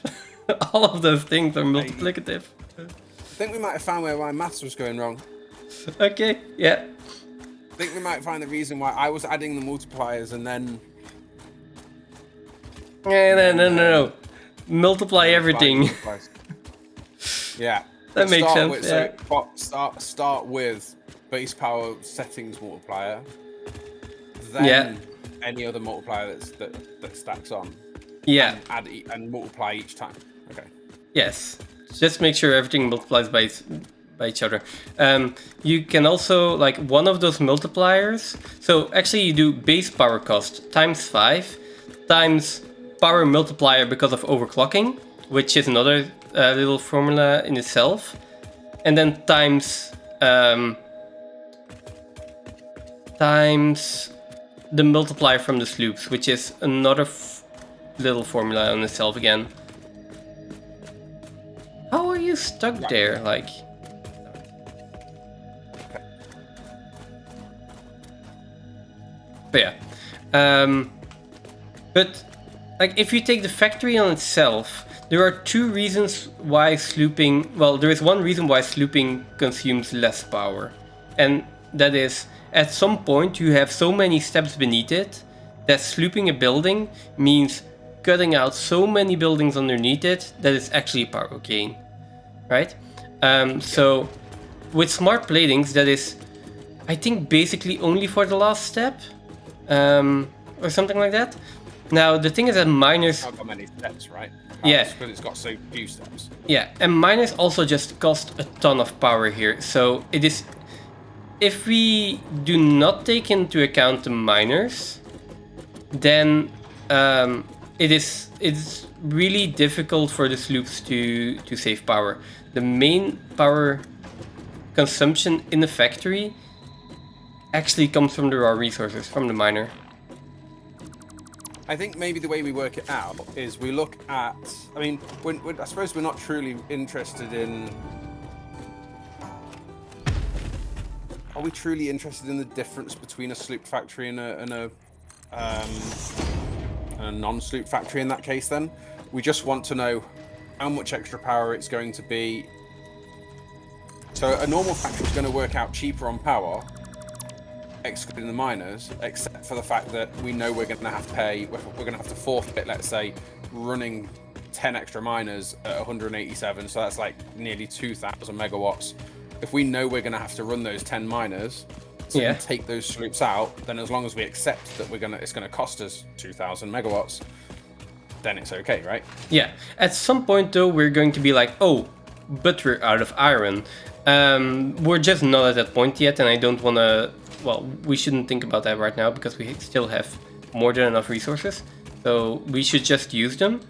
[SPEAKER 1] All of those things are multiplicative.
[SPEAKER 2] I think we might have found where my maths was going wrong.
[SPEAKER 1] Okay. Yeah.
[SPEAKER 2] I think we might find the reason why I was adding the multipliers and then.
[SPEAKER 1] No. Multiply everything.
[SPEAKER 2] Yeah.
[SPEAKER 1] That makes sense.
[SPEAKER 2] With,
[SPEAKER 1] yeah.
[SPEAKER 2] So start with base power settings multiplier. Then any other multiplier that stacks on.
[SPEAKER 1] Yeah.
[SPEAKER 2] And and multiply each time. Okay.
[SPEAKER 1] Yes. Just make sure everything multiplies by each other. You can also, like, one of those multipliers. So actually you do base power cost times 5 times power multiplier because of overclocking, which is another little formula in itself. And then times the multiplier from the sloops, which is another little formula on itself again. How are you stuck there? Like. But yeah. But like if you take the factory on itself, there are two reasons why slooping. Well, there is one reason why slooping consumes less power, and that is at some point you have so many steps beneath it that slooping a building means cutting out so many buildings underneath it that it's actually a power gain, right? So with smart platings, that is, I think, basically only for the last step, or something like that. Now the thing is that miners,
[SPEAKER 2] Not got many steps, right?
[SPEAKER 1] yeah,
[SPEAKER 2] Because it's got so few steps.
[SPEAKER 1] yeah, and miners also just cost a ton of power here. So it is, if we do not take into account the miners, then it's really difficult for the sloops to save power. The main power consumption in the factory actually comes from the raw resources, from the miner.
[SPEAKER 2] I think maybe the way we work it out is we look at. I mean, I suppose we're not truly interested in. Are we truly interested in the difference between a sloop factory and a non-sloop factory in that case? Then we just want to know how much extra power it's going to be. So a normal factory is going to work out cheaper on power, excluding the miners, except for the fact that we know we're going to have to pay. We're going to have to forfeit, let's say, running 10 extra miners at 187. So that's like nearly 2,000 megawatts. If we know we're going to have to run those 10 miners to take those sloops out, then as long as we accept that it's going to cost us 2,000 megawatts, then it's okay, right?
[SPEAKER 1] Yeah. At some point, though, we're going to be like, oh, but we're out of iron. We're just not at that point yet, and I don't want to. Well, we shouldn't think about that right now because we still have more than enough resources. So we should just use them.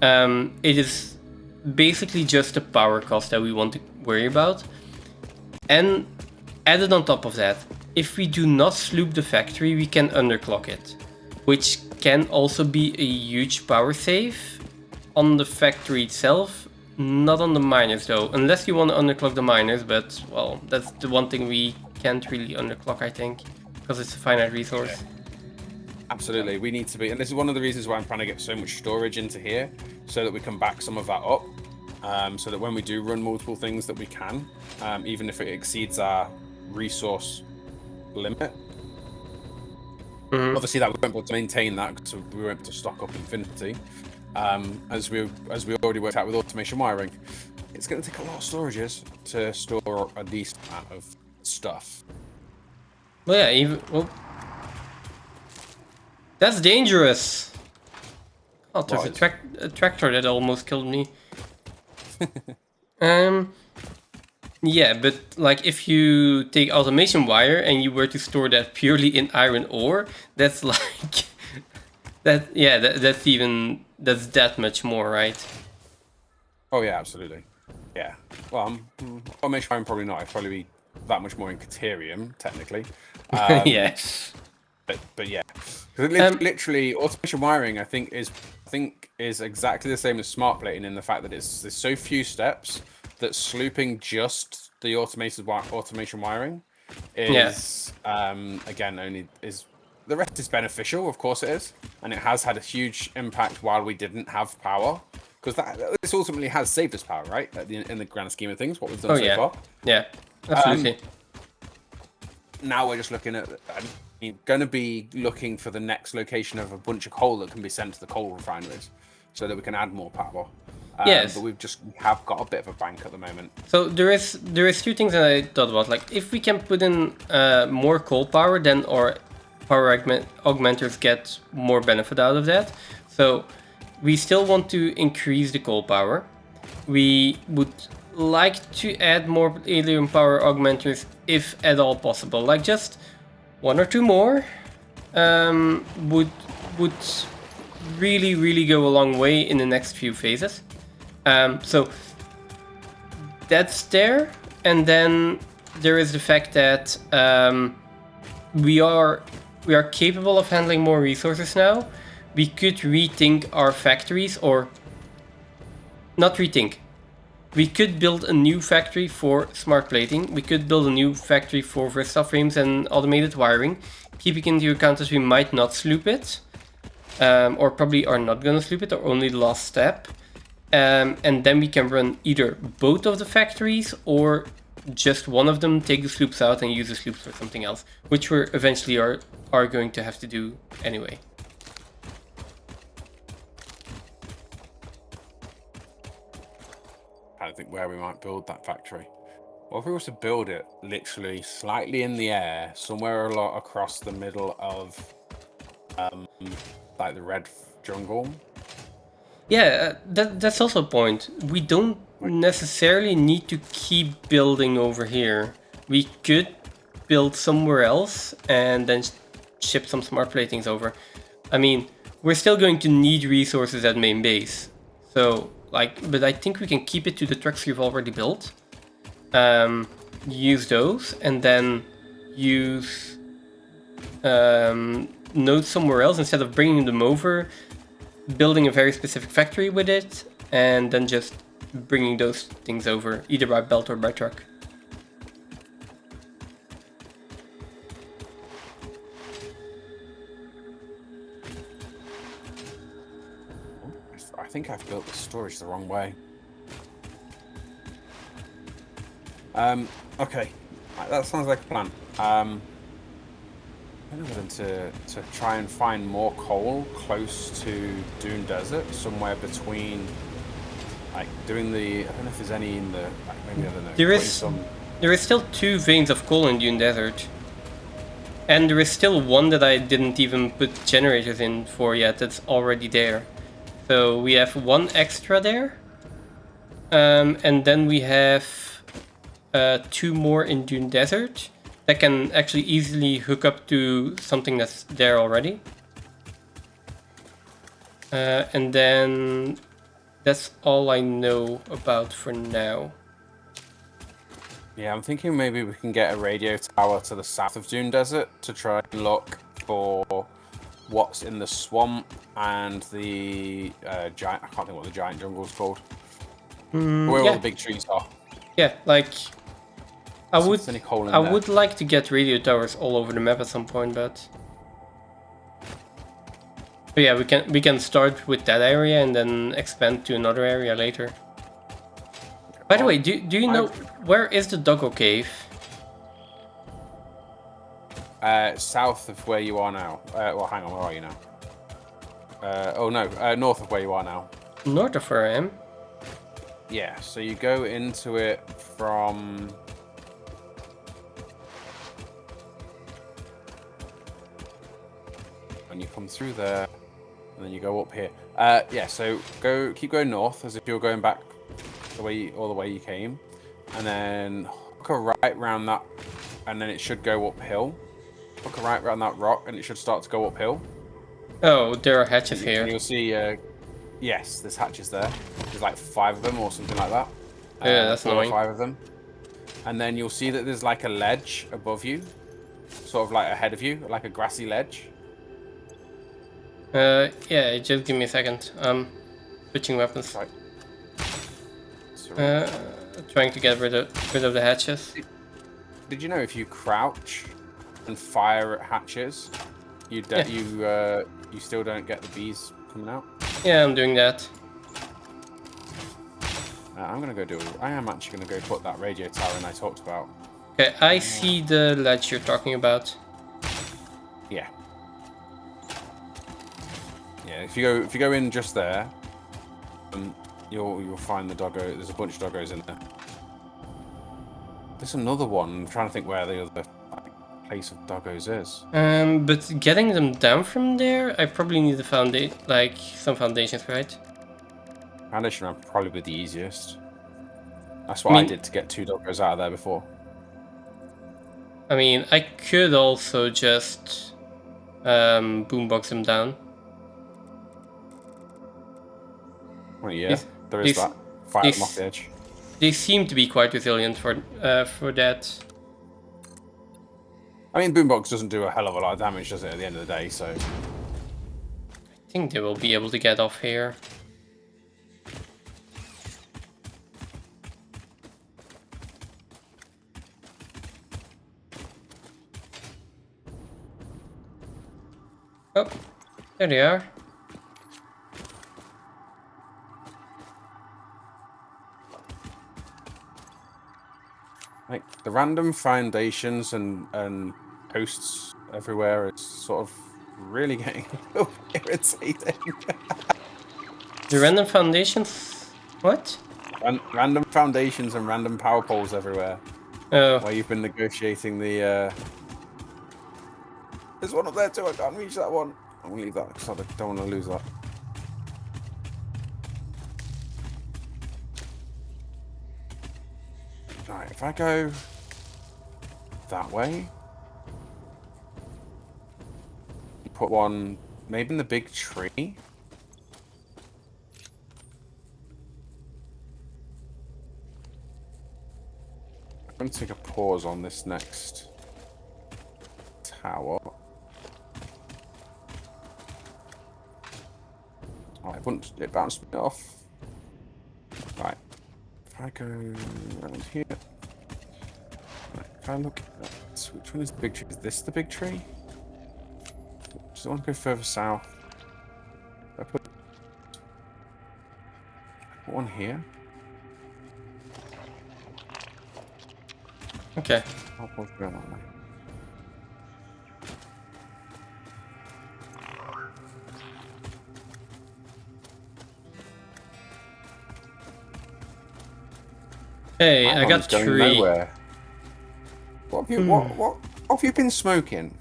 [SPEAKER 1] It is basically just the power cost that we want to worry about. And added on top of that, if we do not sloop the factory, we can underclock it, which can also be a huge power save on the factory itself, not on the miners though, unless you want to underclock the miners, but well, that's the one thing we can't really underclock, I think, because it's a finite resource.
[SPEAKER 2] Yeah. Absolutely, we need to be, and this is one of the reasons why I'm trying to get so much storage into here, so that we can back some of that up. So that when we do run multiple things that we can, even if it exceeds our resource limit. Obviously that we won't be able to maintain that because we won't be able to stock up infinity. As we already worked out with automation wiring, it's going to take a lot of storages to store a decent amount of stuff.
[SPEAKER 1] Well, yeah, that's dangerous. Oh, there's a tractor that almost killed me. Yeah, but like if you take automation wire and you were to store that purely in iron ore, that's like that. Yeah, that's that much more, right?
[SPEAKER 2] Oh yeah, absolutely. Yeah. Well, automation wiring probably not. It'd probably be that much more in Caterium, technically.
[SPEAKER 1] Yes.
[SPEAKER 2] But yeah, literally automation wiring, I think is exactly the same as smart plating in the fact that there's so few steps that slooping just the automation wiring is again only is the rest is beneficial, of course it is, and it has had a huge impact while we didn't have power, because this ultimately has saved us power, right? In the grand scheme of things, what we've done so far.
[SPEAKER 1] Yeah, absolutely.
[SPEAKER 2] Now we're just looking at. Going to be looking for the next location of a bunch of coal that can be sent to the coal refineries, so that we can add more power.
[SPEAKER 1] Yes,
[SPEAKER 2] but we have got a bit of a bank at the moment.
[SPEAKER 1] So there is two things that I thought about. Like if we can put in more coal power, then our power augmenters get more benefit out of that. So we still want to increase the coal power. We would like to add more helium power augmenters if at all possible. Like just one or two more would really go a long way in the next few phases. So that's there, and then there is the fact that we are capable of handling more resources now. We could rethink our factories, or not rethink. We could build a new factory for smart plating. We could build a new factory for Versa frames and automated wiring, keeping into account that we might not sloop it, or probably are not going to sloop it, or only the last step. And then we can run either both of the factories or just one of them, take the sloops out and use the sloops for something else, which we eventually are going to have to do anyway.
[SPEAKER 2] trying to think where we might build that factory. What if we were to build it literally slightly in the air, somewhere a lot across the middle of, like the red jungle?
[SPEAKER 1] Yeah, that's also a point. We don't necessarily need to keep building over here. We could build somewhere else and then ship some smart platings over. I mean, we're still going to need resources at main base. So, like, but I think we can keep it to the trucks we've already built. Use those and then use nodes somewhere else instead of bringing them over, building a very specific factory with it, and then just bringing those things over, either by belt or by truck.
[SPEAKER 2] I think I've built the storage the wrong way. Okay, that sounds like a plan. I'm going to try and find more coal close to Dune Desert, somewhere between, like, doing the, I don't know if there's any in the, like, maybe, I don't know.
[SPEAKER 1] There is still 2 veins of coal in Dune Desert. And there is still one that I didn't even put generators in for yet, that's already there. So we have 1 extra there. And then we have 2 more in Dune Desert that can actually easily hook up to something that's there already. And then that's all I know about for now.
[SPEAKER 2] Yeah, I'm thinking maybe we can get a radio tower to the south of Dune Desert to try and look for what's in the swamp and the giant, I can't think what the giant jungle is called. Where all the big trees are.
[SPEAKER 1] Yeah, like I would like to get radio towers all over the map at some point, but yeah, we can start with that area and then expand to another area later. By the way, do you know where is the Doggo cave?
[SPEAKER 2] South of where you are now. Well, hang on, where are you now? Oh no, north of where you are now.
[SPEAKER 1] North of where I am?
[SPEAKER 2] Yeah, so you go into it from... and you come through there, and then you go up here. Yeah, so keep going north as if you're going back all the way you came, and then hook a right round that, and then it should go uphill. Hook a right round that rock, and it should start to go uphill.
[SPEAKER 1] Oh, there are hatches here.
[SPEAKER 2] And you'll see, yes, there's hatches there. There's like 5 of them or something like that.
[SPEAKER 1] Yeah, that's annoying.
[SPEAKER 2] 5 of them. And then you'll see that there's like a ledge above you, sort of like ahead of you, like a grassy ledge.
[SPEAKER 1] Yeah, just give me a second. Switching weapons.
[SPEAKER 2] Right.
[SPEAKER 1] Trying to get rid of the hatches.
[SPEAKER 2] Did you know if you crouch and fire at hatches, you still don't get the bees coming out?
[SPEAKER 1] Yeah, I'm doing that.
[SPEAKER 2] I am actually gonna go put that radio tower in I talked about.
[SPEAKER 1] Okay, I see the ledge you're talking about.
[SPEAKER 2] Yeah. Yeah, if you go in just there, you'll find the doggo. There's a bunch of doggos in there. There's another one. I'm trying to think where the other place of doggos is.
[SPEAKER 1] But getting them down from there, I probably need some foundations, right?
[SPEAKER 2] Foundation round probably be the easiest. That's what I did to get 2 doggos out of there before.
[SPEAKER 1] I mean, I could also just boombox them down.
[SPEAKER 2] Well, yeah, there is that. Fire them off the edge.
[SPEAKER 1] They seem to be quite resilient for that.
[SPEAKER 2] I mean, boombox doesn't do a hell of a lot of damage, does it, at the end of the day, so...
[SPEAKER 1] I think they will be able to get off here. Oh, there they are.
[SPEAKER 2] Like, the random foundations and posts everywhere, it's sort of really getting a little irritating.
[SPEAKER 1] The random foundations? What?
[SPEAKER 2] Random foundations and random power poles everywhere.
[SPEAKER 1] Oh.
[SPEAKER 2] Where you've been negotiating the. There's one up there too. I can't reach that one. I'm gonna leave that because I don't want to lose that. Alright, if I go that way, put one maybe in the big tree. I'm going to take a pause on this next tower. Oh, it bounced me off. Right. If I go around here. Right, if I look at which one is the big tree? Is this the big tree? Does it want to go further south? I put one here.
[SPEAKER 1] Okay.
[SPEAKER 2] I'll put it that way.
[SPEAKER 1] Hey, I got
[SPEAKER 2] going
[SPEAKER 1] 3.
[SPEAKER 2] Nowhere. What have you what have you been smoking?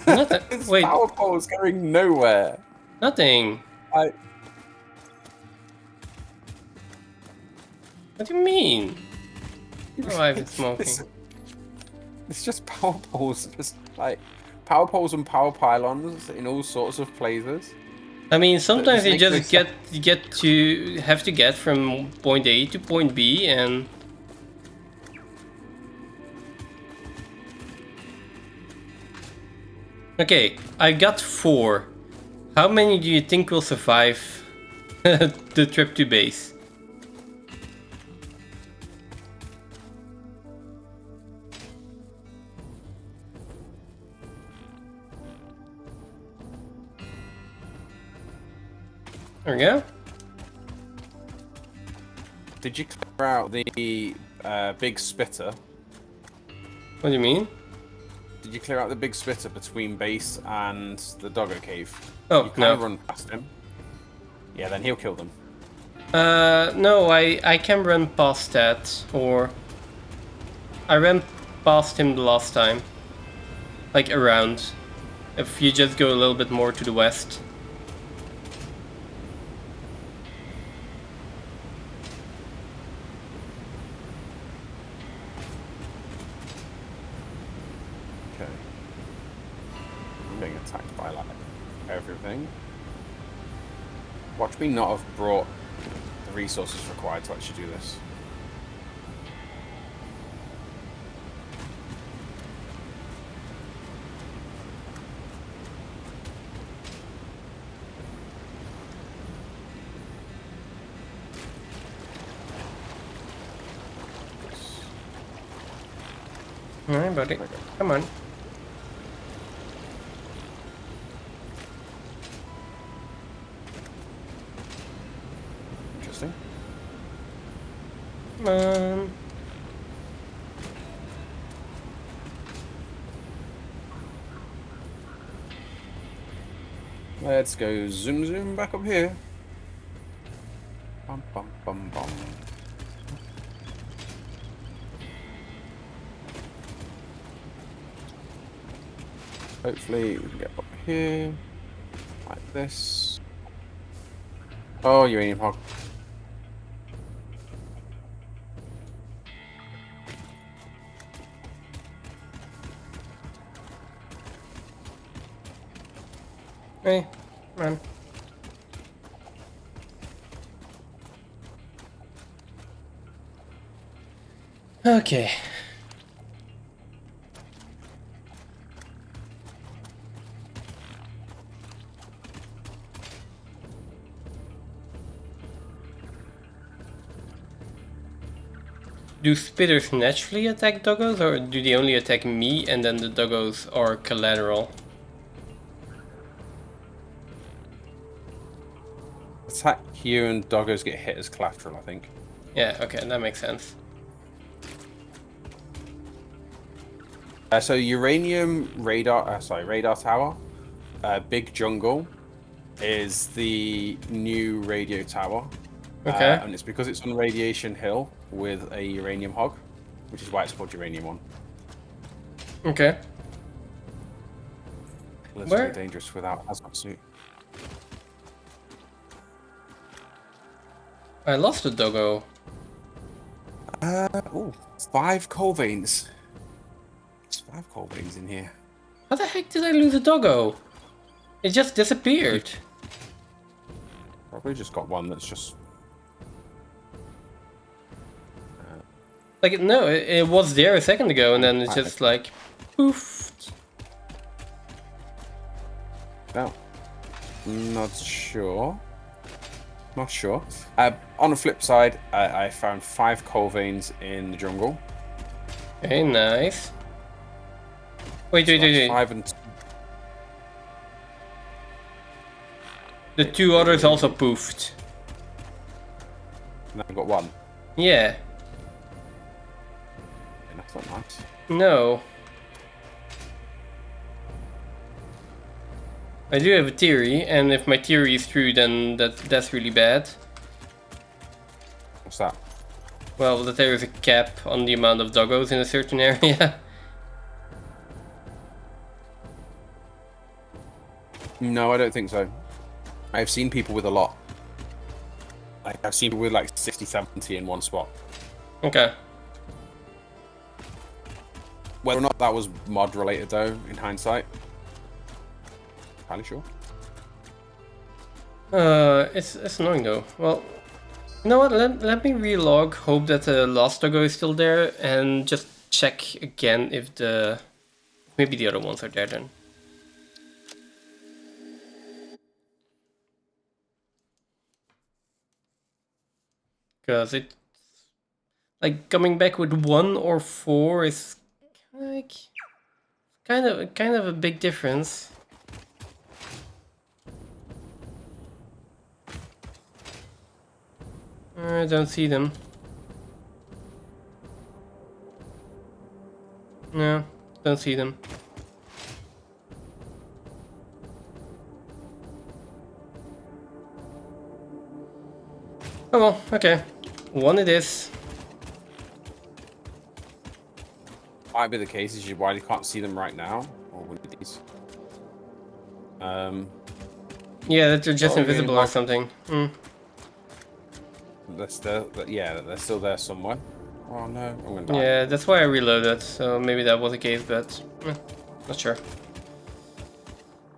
[SPEAKER 1] Nothing.
[SPEAKER 2] This
[SPEAKER 1] Wait.
[SPEAKER 2] power pole's going nowhere.
[SPEAKER 1] Nothing.
[SPEAKER 2] What
[SPEAKER 1] do you mean? Oh, I've been smoking.
[SPEAKER 2] It's just power poles, just like power poles and power pylons in all sorts of places.
[SPEAKER 1] I mean, sometimes you
[SPEAKER 2] just
[SPEAKER 1] just have to get from point A to point B, and okay, I got 4. How many do you think will survive the trip to base? There we go.
[SPEAKER 2] Did you clear out the big spitter?
[SPEAKER 1] What do you mean?
[SPEAKER 2] Did you clear out the big spitter between base and the Doggo cave?
[SPEAKER 1] Oh,
[SPEAKER 2] You kind
[SPEAKER 1] no.
[SPEAKER 2] of run past him. Yeah, then he'll kill them.
[SPEAKER 1] No, I can run past that, or I ran past him the last time. Like around. If you just go a little bit more to the west.
[SPEAKER 2] Okay. I'm being attacked by like everything. Watch me not have brought the resources required to actually do this.
[SPEAKER 1] Alright, buddy. Come on.
[SPEAKER 2] Interesting.
[SPEAKER 1] Come on.
[SPEAKER 2] Let's go zoom zoom back up here. Bum bum bum bum. Hopefully we can get up here. Like this. Oh, uranium hog.
[SPEAKER 1] Hey, man. Okay. Do spitters naturally attack doggos, or do they only attack me and then the doggos are collateral?
[SPEAKER 2] Attack you and doggos get hit as collateral, I think.
[SPEAKER 1] Yeah, okay, that makes sense.
[SPEAKER 2] So uranium radar, radar tower, big jungle is the new radio tower.
[SPEAKER 1] Okay.
[SPEAKER 2] And it's because it's on Radiation Hill with a uranium hog, which is why it's called Uranium 1.
[SPEAKER 1] Okay.
[SPEAKER 2] It's
[SPEAKER 1] Where?
[SPEAKER 2] very dangerous without hazmat suit.
[SPEAKER 1] I lost the doggo.
[SPEAKER 2] Oh, 5 coal veins. There's 5 coal veins in here.
[SPEAKER 1] How the heck did I lose the doggo? It just disappeared.
[SPEAKER 2] Probably just got one that's just...
[SPEAKER 1] Like, no, it was there a second ago, and then it's just like, poof.
[SPEAKER 2] No. Not sure. Not sure. On the flip side, I found 5 coal veins in the jungle.
[SPEAKER 1] Okay, nice. Wait.
[SPEAKER 2] 5 and...
[SPEAKER 1] The 2 others also poofed.
[SPEAKER 2] And I've got 1.
[SPEAKER 1] Yeah.
[SPEAKER 2] And that's not nice.
[SPEAKER 1] No. I do have a theory, and if my theory is true, then that's really bad.
[SPEAKER 2] What's that?
[SPEAKER 1] Well, that there is a cap on the amount of doggos in a certain area.
[SPEAKER 2] No, I don't think so. I've seen people with a lot. Like, I've seen people with like 60, 70 in one spot.
[SPEAKER 1] Okay.
[SPEAKER 2] Whether or not that was mod related though, in hindsight, entirely sure.
[SPEAKER 1] It's annoying though. Well, you know what? Let me relog. Hope that the last doggo is still there, and just check again if maybe the other ones are there then. Because it, like, coming back with 1 or 4 is like kind of a big difference. I don't see them. No, don't see them. Oh well, okay. 1 it is.
[SPEAKER 2] Might be the case is why you can't see them right now, or one of these.
[SPEAKER 1] Yeah, that they're just
[SPEAKER 2] Oh,
[SPEAKER 1] invisible
[SPEAKER 2] yeah,
[SPEAKER 1] or something.
[SPEAKER 2] they're still, yeah, they're still there somewhere. Oh no, I'm gonna die.
[SPEAKER 1] Yeah, that's why I reloaded, so maybe that was the case, but not sure.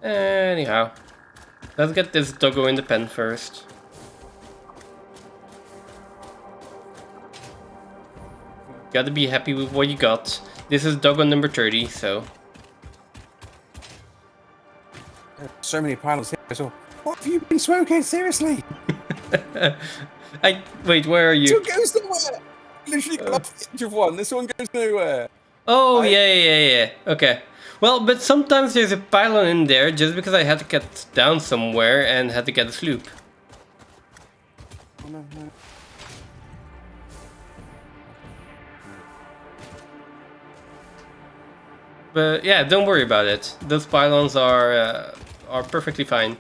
[SPEAKER 1] Anyhow, let's get this doggo in the pen first. Gotta be happy with what you got. This is doggo number 30, so...
[SPEAKER 2] So many pylons here. So, what have you been smoking? Seriously?
[SPEAKER 1] Wait, where are you?
[SPEAKER 2] This one goes nowhere. Literally got off the edge of one. This one goes nowhere.
[SPEAKER 1] Oh, yeah. Okay. Well, but sometimes there's a pylon in there just because I had to get down somewhere and had to get a sloop.
[SPEAKER 2] Oh, no.
[SPEAKER 1] But yeah, don't worry about it. Those pylons are perfectly fine.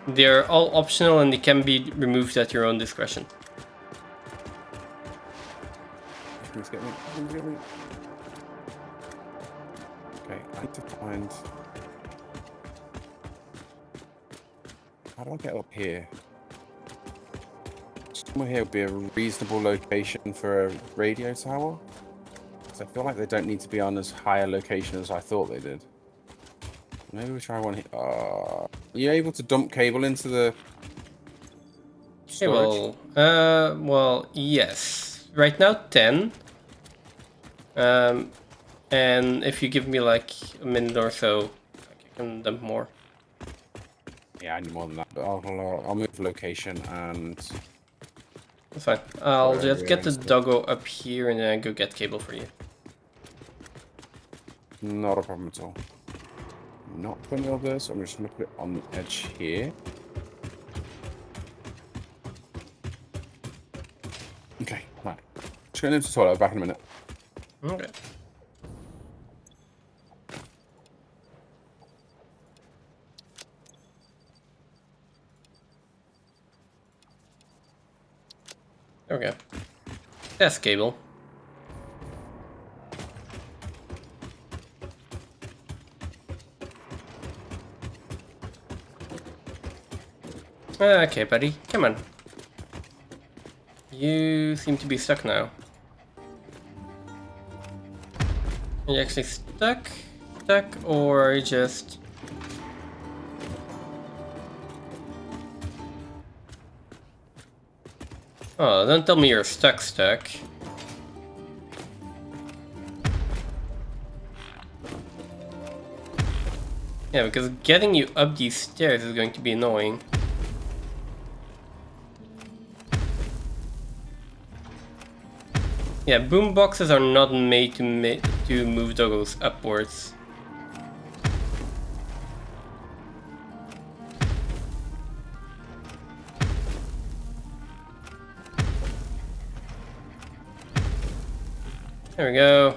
[SPEAKER 1] They're all optional and they can be removed at your own discretion.
[SPEAKER 2] Please get me. Please get me. Okay, I need to find... How do I get up here? Somewhere here would be a reasonable location for a radio tower. Because I feel like they don't need to be on as high a location as I thought they did. Maybe we try one here. Are you able to dump cable into the storage?
[SPEAKER 1] Well, yes. Right now, 10. And if you give me like a minute or so, I can dump more.
[SPEAKER 2] Yeah, I need more than that, but I'll move location and...
[SPEAKER 1] That's fine. I'll just get the doggo up here and then go get cable for you.
[SPEAKER 2] Not a problem at all. Not putting all this, I'm just going to put it on the edge here. Okay, right. Just going into the toilet, I'll be back in a minute.
[SPEAKER 1] Okay. There we go. That's cable. Okay, buddy, come on. You seem to be stuck now. Are you actually stuck? Stuck, or are you just... Oh, don't tell me you're stuck. Yeah, because getting you up these stairs is going to be annoying. Yeah, boom boxes are not made to move doggos upwards. There we go.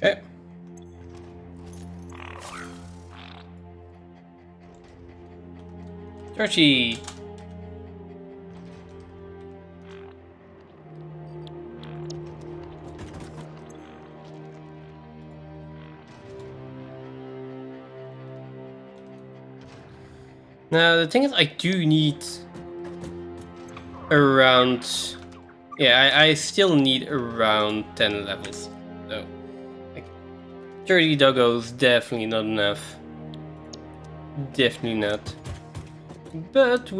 [SPEAKER 1] Okay. Georgie. Now the thing is, I do need around... Yeah, I still need around 10 levels. So, like, 30 doggos, definitely not enough. Definitely not. But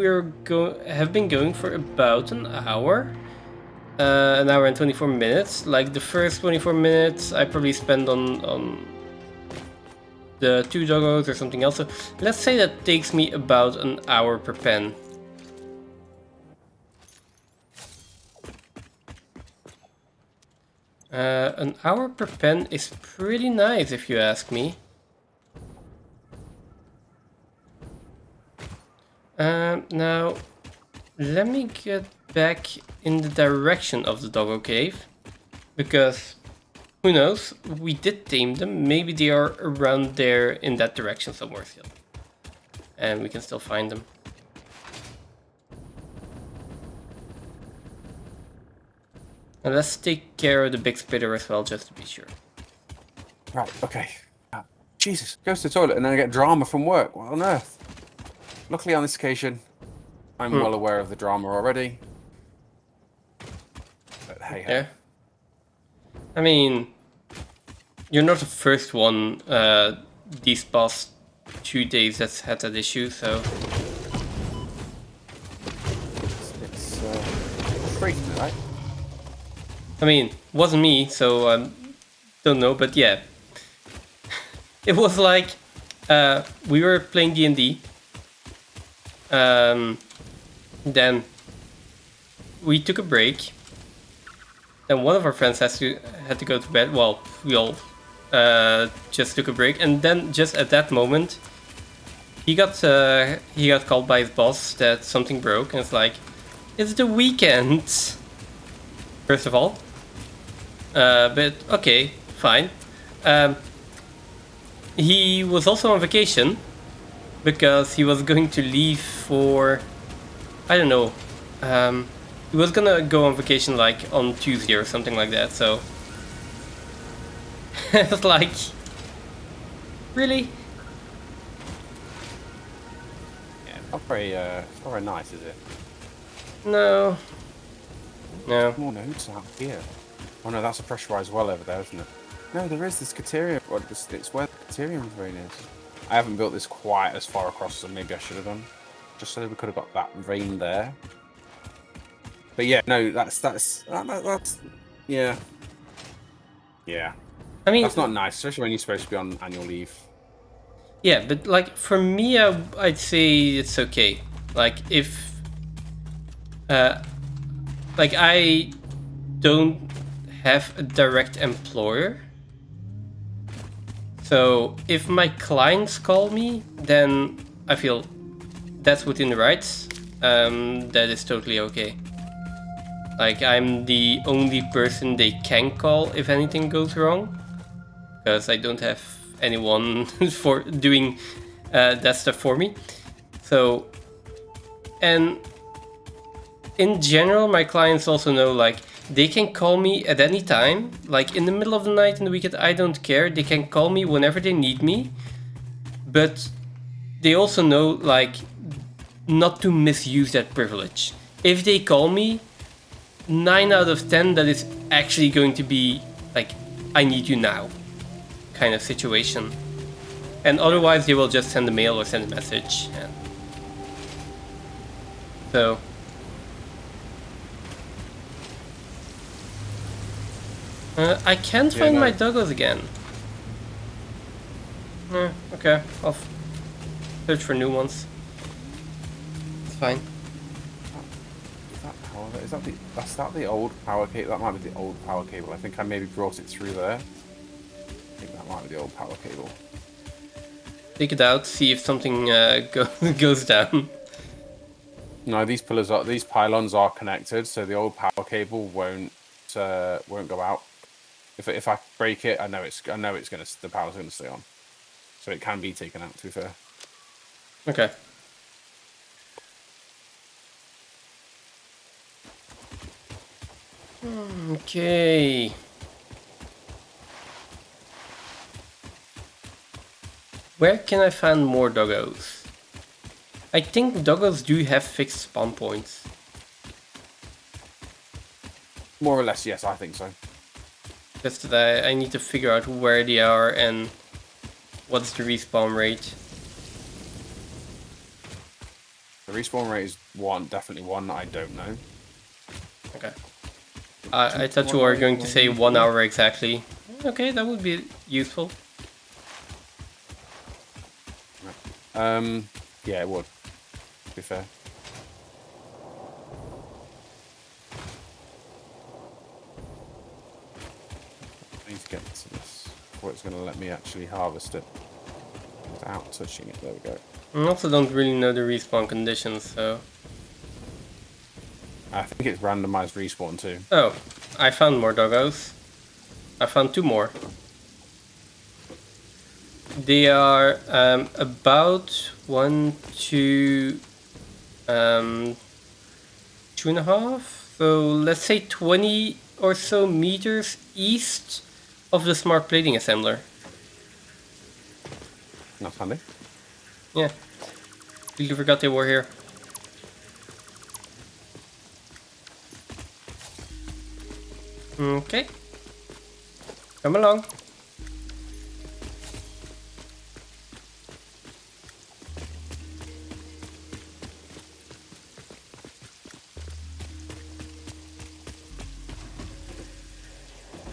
[SPEAKER 1] have been going for about an hour. An hour and 24 minutes. Like, the first 24 minutes I probably spend on the 2 doggos or something else. So let's say that takes me about an hour per pen. An hour per pen is pretty nice if you ask me. Now, let me get back in the direction of the doggo cave. Because, who knows, we did tame them. Maybe they are around there in that direction somewhere still. And we can still find them. And let's take care of the big spitter as well, just to be sure.
[SPEAKER 2] Right, okay. Jesus, goes to the toilet and then I get drama from work. What on earth? Luckily on this occasion, I'm well aware of the drama already. But hey, hey.
[SPEAKER 1] Yeah. I mean, you're not the first one these past 2 days that's had that issue, so...
[SPEAKER 2] It's freaking, right?
[SPEAKER 1] I mean, wasn't me, so don't know, but yeah. It was like, we were playing D&D. Then we took a break. Then one of our friends had to go to bed. Well, we all just took a break, and then just at that moment, he got called by his boss that something broke, and it's like, it's the weekend. First of all, but okay, fine. He was also on vacation because he was going to leave for, I don't know. He was gonna go on vacation like on Tuesday or something like that, so it's like, really?
[SPEAKER 2] Yeah, not very nice, is it?
[SPEAKER 1] No. No.
[SPEAKER 2] More notes out here. Oh no, that's a pressurized well over there, isn't it? No, there is this Caterium. Well, it's where the Caterium vein is. I haven't built this quite as far across as maybe I should have done. Just so we could have got that vein there. But yeah, no, that's yeah. Yeah.
[SPEAKER 1] I mean,
[SPEAKER 2] That's not nice, especially when you're supposed to be on annual leave.
[SPEAKER 1] yeah, but like for me, I'd say it's okay. Like if, like I don't have a direct employer, so if my clients call me, then I feel that's within the rights. That is totally okay. Like I'm the only person they can call if anything goes wrong, because I don't have anyone for doing that stuff for me. So, and in general, my clients also know like they can call me at any time, like in the middle of the night, in the weekend. I don't care. They can call me whenever they need me, but they also know like not to misuse that privilege. If they call me, 9 out of 10 that is actually going to be like I need you now kind of situation, and otherwise they will just send a mail or send a message. And so I can't find my doggos again. Okay, I'll search for new ones. It's fine.
[SPEAKER 2] That's the old power cable? That might be the old power cable. I think I maybe brought it through there. I think that might be the old power cable.
[SPEAKER 1] Take it out, see if something goes down.
[SPEAKER 2] No, these pylons are connected, so the old power cable won't go out. If I break it, I know the power's gonna stay on, so it can be taken out. To be fair.
[SPEAKER 1] Okay. Okay. Where can I find more doggos? I think doggos do have fixed spawn points.
[SPEAKER 2] More or less, yes, I think so.
[SPEAKER 1] Just that I need to figure out where they are and what's the respawn rate.
[SPEAKER 2] The respawn rate is definitely one I don't know.
[SPEAKER 1] Okay. I thought you were going to say 1 hour exactly. Okay, that would be useful.
[SPEAKER 2] Yeah, it would. To be fair. I need to get to this before it's going to let me actually harvest it without touching it. There we go.
[SPEAKER 1] I also don't really know the respawn conditions, so...
[SPEAKER 2] I think it's randomized respawn too.
[SPEAKER 1] Oh, I found more doggos. I found 2 more. They are about 1 to 2.5. So let's say 20 or so meters east of the smart plating assembler.
[SPEAKER 2] That's handy.
[SPEAKER 1] Yeah. Completely forgot they were here. Okay. Come along.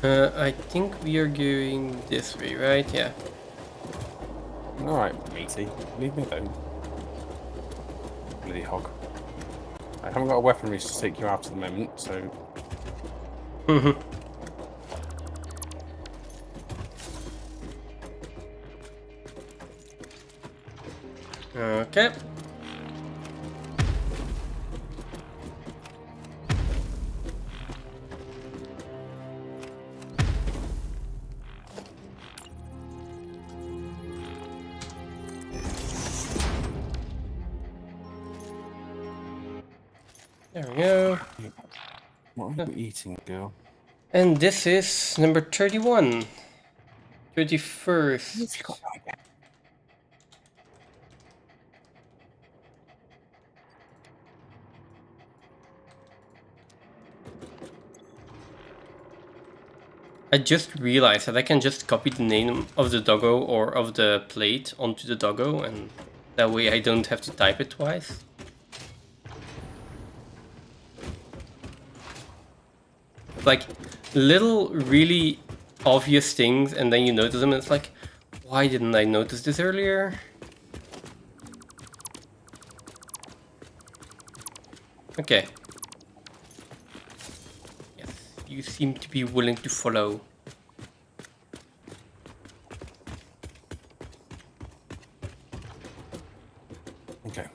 [SPEAKER 1] I think we are going this way, right? Yeah.
[SPEAKER 2] Alright, matey. Leave me alone. Bloody hog. I haven't got a weaponry to take you out at the moment, so...
[SPEAKER 1] Okay. There we go.
[SPEAKER 2] What are we eating, girl?
[SPEAKER 1] And this is number 31. 31st. I just realized that I can just copy the name of the doggo or of the plate onto the doggo, and that way I don't have to type it twice. Like, little really obvious things, and then you notice them, and it's like, why didn't I notice this earlier? Okay. Yes, you seem to be willing to follow.
[SPEAKER 2] Okay.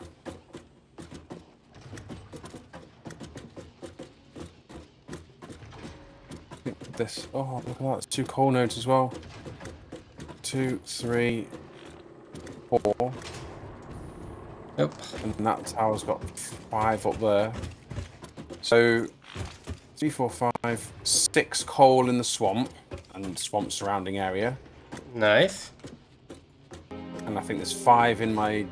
[SPEAKER 2] This. Oh, look at that. It's 2 coal nodes as well. 2, 3, 4.
[SPEAKER 1] Nope.
[SPEAKER 2] And that tower's got 5 up there. So 3, 4, 5, 6 coal in the swamp and swamp surrounding area.
[SPEAKER 1] Nice.
[SPEAKER 2] And I think there's 5 in my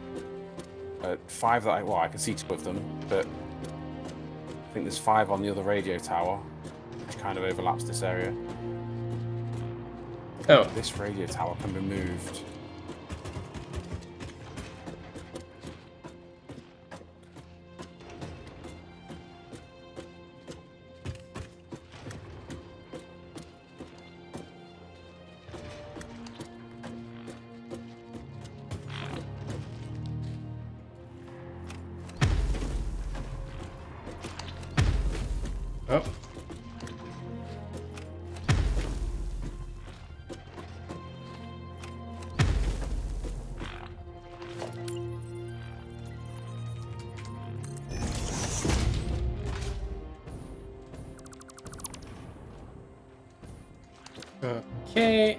[SPEAKER 2] 5 that I can see 2 of them, but I think there's 5 on the other radio tower, which kind of overlaps this area.
[SPEAKER 1] Oh.
[SPEAKER 2] This radio tower can be moved.
[SPEAKER 1] Oh. Okay.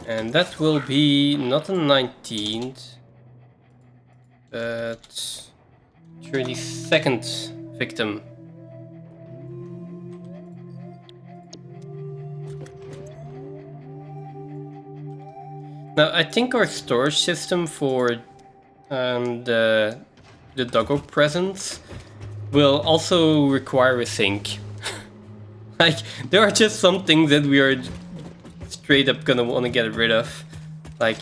[SPEAKER 1] And that will be not the 19th, but 32nd victim. Now, I think our storage system for the Doggo presence will also require a sink. Like, there are just some things that we are straight up gonna want to get rid of. Like,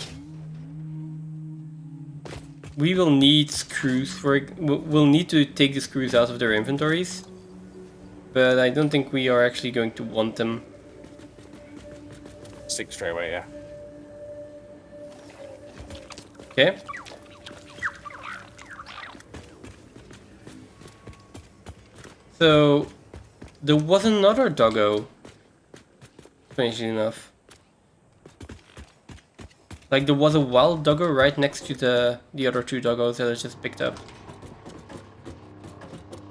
[SPEAKER 1] we will need screws for it. We'll need to take the screws out of their inventories, but I don't think we are actually going to want them.
[SPEAKER 2] 6 straight away, yeah.
[SPEAKER 1] Okay. So there was another doggo, strangely enough. Like, there was a wild doggo right next to the other 2 doggos that I just picked up.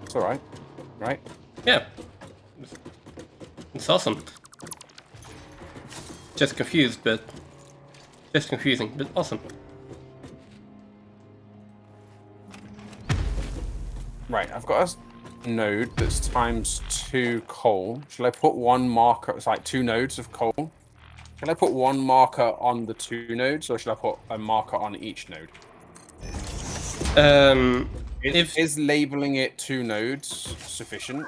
[SPEAKER 2] It's alright. Right?
[SPEAKER 1] Yeah. It's awesome. Just confused, but... Just confusing, but awesome.
[SPEAKER 2] Right, I've got a node that's times 2 coal. Shall I put 1 marker? It's like 2 nodes of coal. Shall I put 1 marker on the 2 nodes, or should I put a marker on each node? Is labeling it 2 nodes sufficient?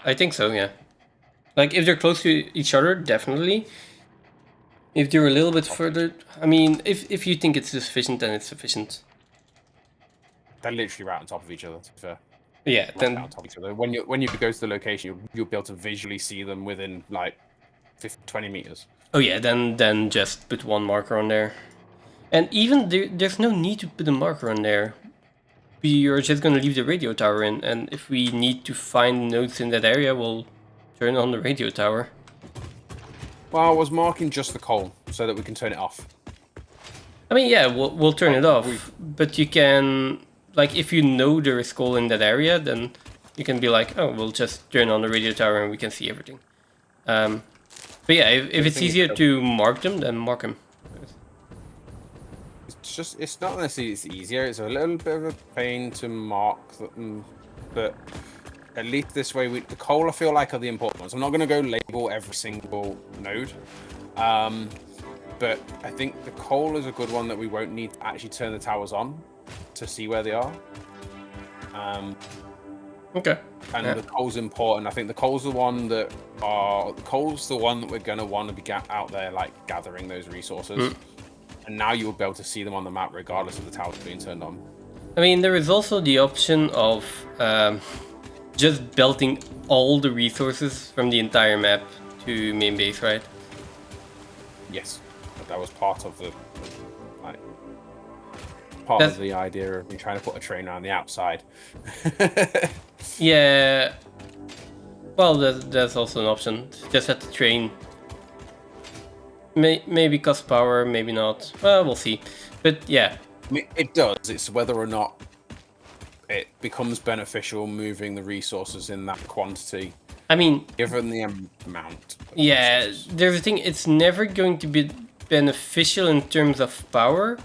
[SPEAKER 1] I think so, yeah. Like, if they're close to each other, definitely. If they're a little bit further... I mean, if you think it's sufficient, then it's sufficient.
[SPEAKER 2] They're literally right on top of each other, to be fair.
[SPEAKER 1] Yeah, then...
[SPEAKER 2] On top of each other. When you go to the location, you'll be able to visually see them within, like, 20 meters.
[SPEAKER 1] Oh yeah, then just put 1 marker on there. And even there's no need to put a marker on there. We are just gonna leave the radio tower in, and if we need to find nodes in that area, we'll turn on the radio tower.
[SPEAKER 2] Well, I was marking just the coal, so that we can turn it off.
[SPEAKER 1] I mean, yeah, we'll turn it off, but you can... Like, if you know there is coal in that area, then you can be like, oh, we'll just turn on the radio tower and we can see everything. But yeah, if it's easier to mark them, then mark them.
[SPEAKER 2] It's not necessarily it's easier. It's a little bit of a pain to mark them, but at least this way, the coal I feel like are the important ones. I'm not going to go label every single node, but I think the coal is a good one that we won't need to actually turn the towers on to see where they are.
[SPEAKER 1] Okay.
[SPEAKER 2] And the coal's important. I think the coal's the one that we're gonna want to be out there, like, gathering those resources. And now you'll be able to see them on the map regardless of the towers being turned on.
[SPEAKER 1] I mean, there is also the option of just belting all the resources from the entire map to main base, right?
[SPEAKER 2] Yes, but that was part of the idea of me trying to put a train around the outside.
[SPEAKER 1] Yeah. Well, that's also an option. Just at the train. Maybe cost power, maybe not. Well, we'll see. But yeah.
[SPEAKER 2] I mean, it does. It's whether or not it becomes beneficial moving the resources in that quantity.
[SPEAKER 1] I mean,
[SPEAKER 2] given the amount.
[SPEAKER 1] Yeah, there's a thing. It's never going to be beneficial in terms of power,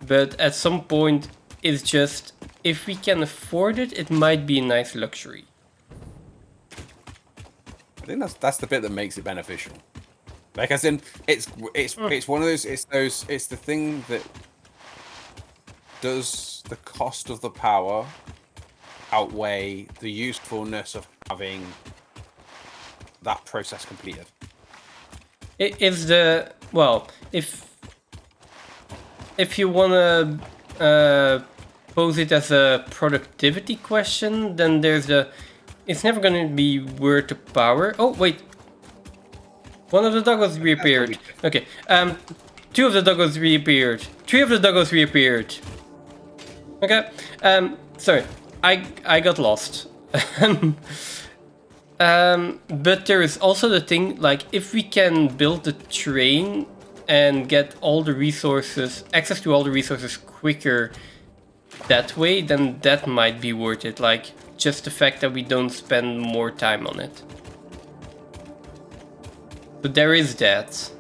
[SPEAKER 1] but at some point, it's just if we can afford it, it might be a nice luxury.
[SPEAKER 2] I think that's the bit that makes it beneficial. Like, as in, it's one of those. It's the thing that does the cost of the power outweigh the usefulness of having that process completed.
[SPEAKER 1] It is the well, if you wanna pose it as a productivity question, then there's the it's never gonna be worth the power. Oh wait, one of the doggos reappeared. Okay, 2 of the doggos reappeared. 3 of the doggos reappeared. Okay, sorry, I got lost. But there is also the thing, like, if we can build the train and get all the resources, access to all the resources quicker that way, then that might be worth it. Like, just the fact that we don't spend more time on it. But there is that.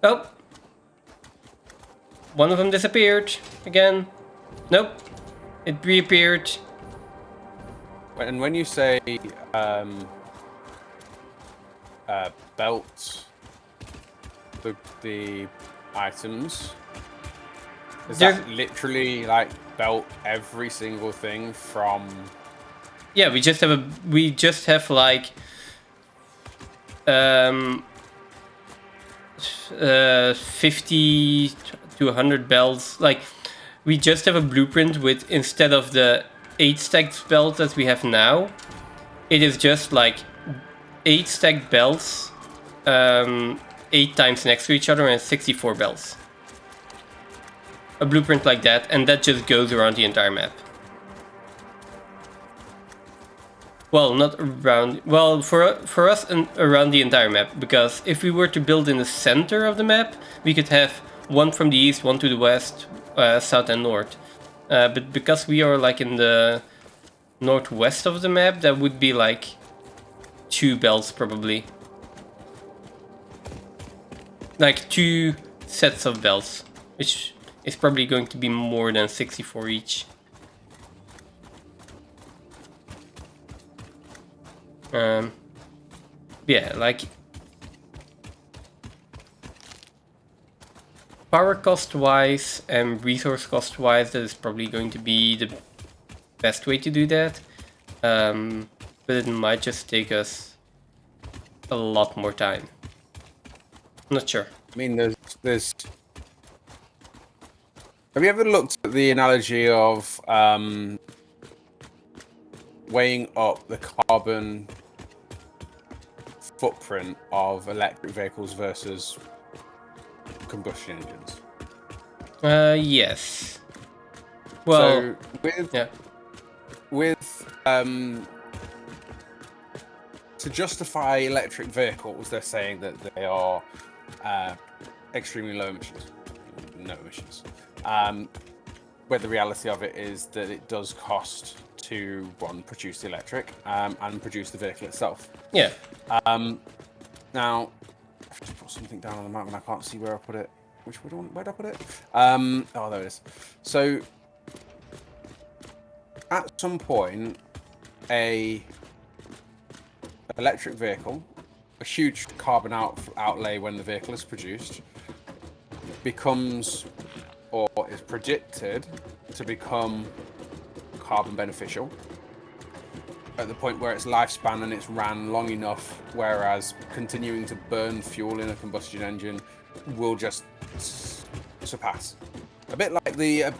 [SPEAKER 1] Oh! One of them disappeared again. Nope. It reappeared.
[SPEAKER 2] And when you say belt the items, is that literally like belt every single thing from?
[SPEAKER 1] Yeah, we just have like 50 to 100 belts. Like, we just have a blueprint with, instead of the 8 stacked belts that we have now, it is just like 8 stacked belts, 8 times next to each other, and 64 belts. A blueprint like that, and that just goes around the entire map. Well, not around. Well, for us, around the entire map, because if we were to build in the center of the map, we could have one from the east, one to the west, south, and north. But because we are like in the northwest of the map, that would be like 2 belts probably. Like 2 sets of belts, which is probably going to be more than 64 each. Yeah, like power cost wise and resource cost wise, that is probably going to be the best way to do that. But it might just take us a lot more time. I'm not sure.
[SPEAKER 2] I mean, there's. Have you ever looked at the analogy of weighing up the carbon footprint of electric vehicles versus combustion engines?
[SPEAKER 1] Yes. Well,
[SPEAKER 2] so with to justify electric vehicles, they're saying that they are extremely low emissions, no emissions. Where the reality of it is that it does cost to produce the electric and produce the vehicle itself.
[SPEAKER 1] Yeah.
[SPEAKER 2] Now, I've just put something down on the map and I can't see where I put it. Where did I put it? Oh, there it is. So, at some point, a electric vehicle, a huge carbon outlay when the vehicle is produced, becomes or is predicted to become carbon beneficial at the point where its lifespan and it's ran long enough, whereas continuing to burn fuel in a combustion engine will just surpass. A bit like the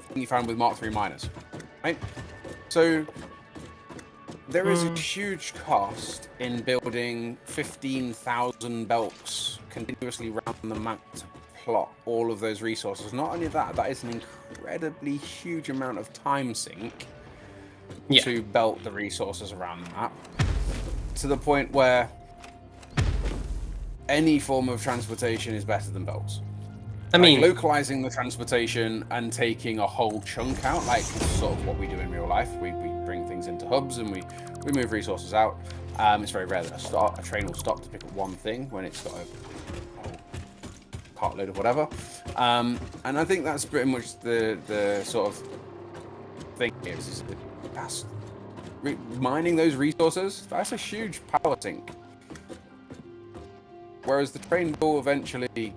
[SPEAKER 2] thing you found with Mark III miners, right? So there is a huge cost in building 15,000 belts continuously around the map to plot all of those resources. Not only that, that is an incredibly huge amount of time sink to belt the resources around the map, to the point where any form of transportation is better than belts.
[SPEAKER 1] I mean,
[SPEAKER 2] localizing the transportation and taking a whole chunk out, like sort of what we do in real life. We bring things into hubs and we move resources out. It's very rare that a train will stop to pick up one thing when it's got a whole cartload of whatever. And I think that's pretty much the sort of thing is that's mining those resources. That's a huge power sink. Whereas the train will eventually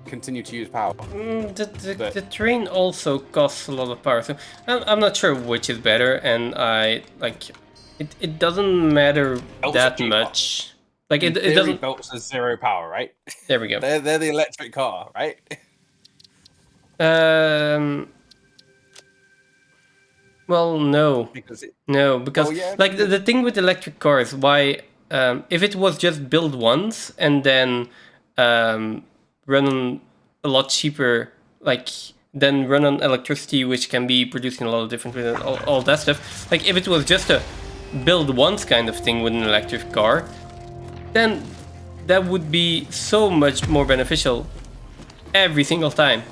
[SPEAKER 2] continue to use power.
[SPEAKER 1] The train also costs a lot of power, so I'm not sure which is better, and it doesn't matter that much. Like it doesn't.
[SPEAKER 2] Belts has zero power, right?
[SPEAKER 1] There we go.
[SPEAKER 2] They're the electric car, right?
[SPEAKER 1] Well, no.
[SPEAKER 2] Because
[SPEAKER 1] like the thing with electric cars, why if it was just build once and then run a lot cheaper, like then run on electricity, which can be produced in a lot of different ways, and all that stuff. Like if it was just a build once kind of thing with an electric car, then that would be so much more beneficial every single time.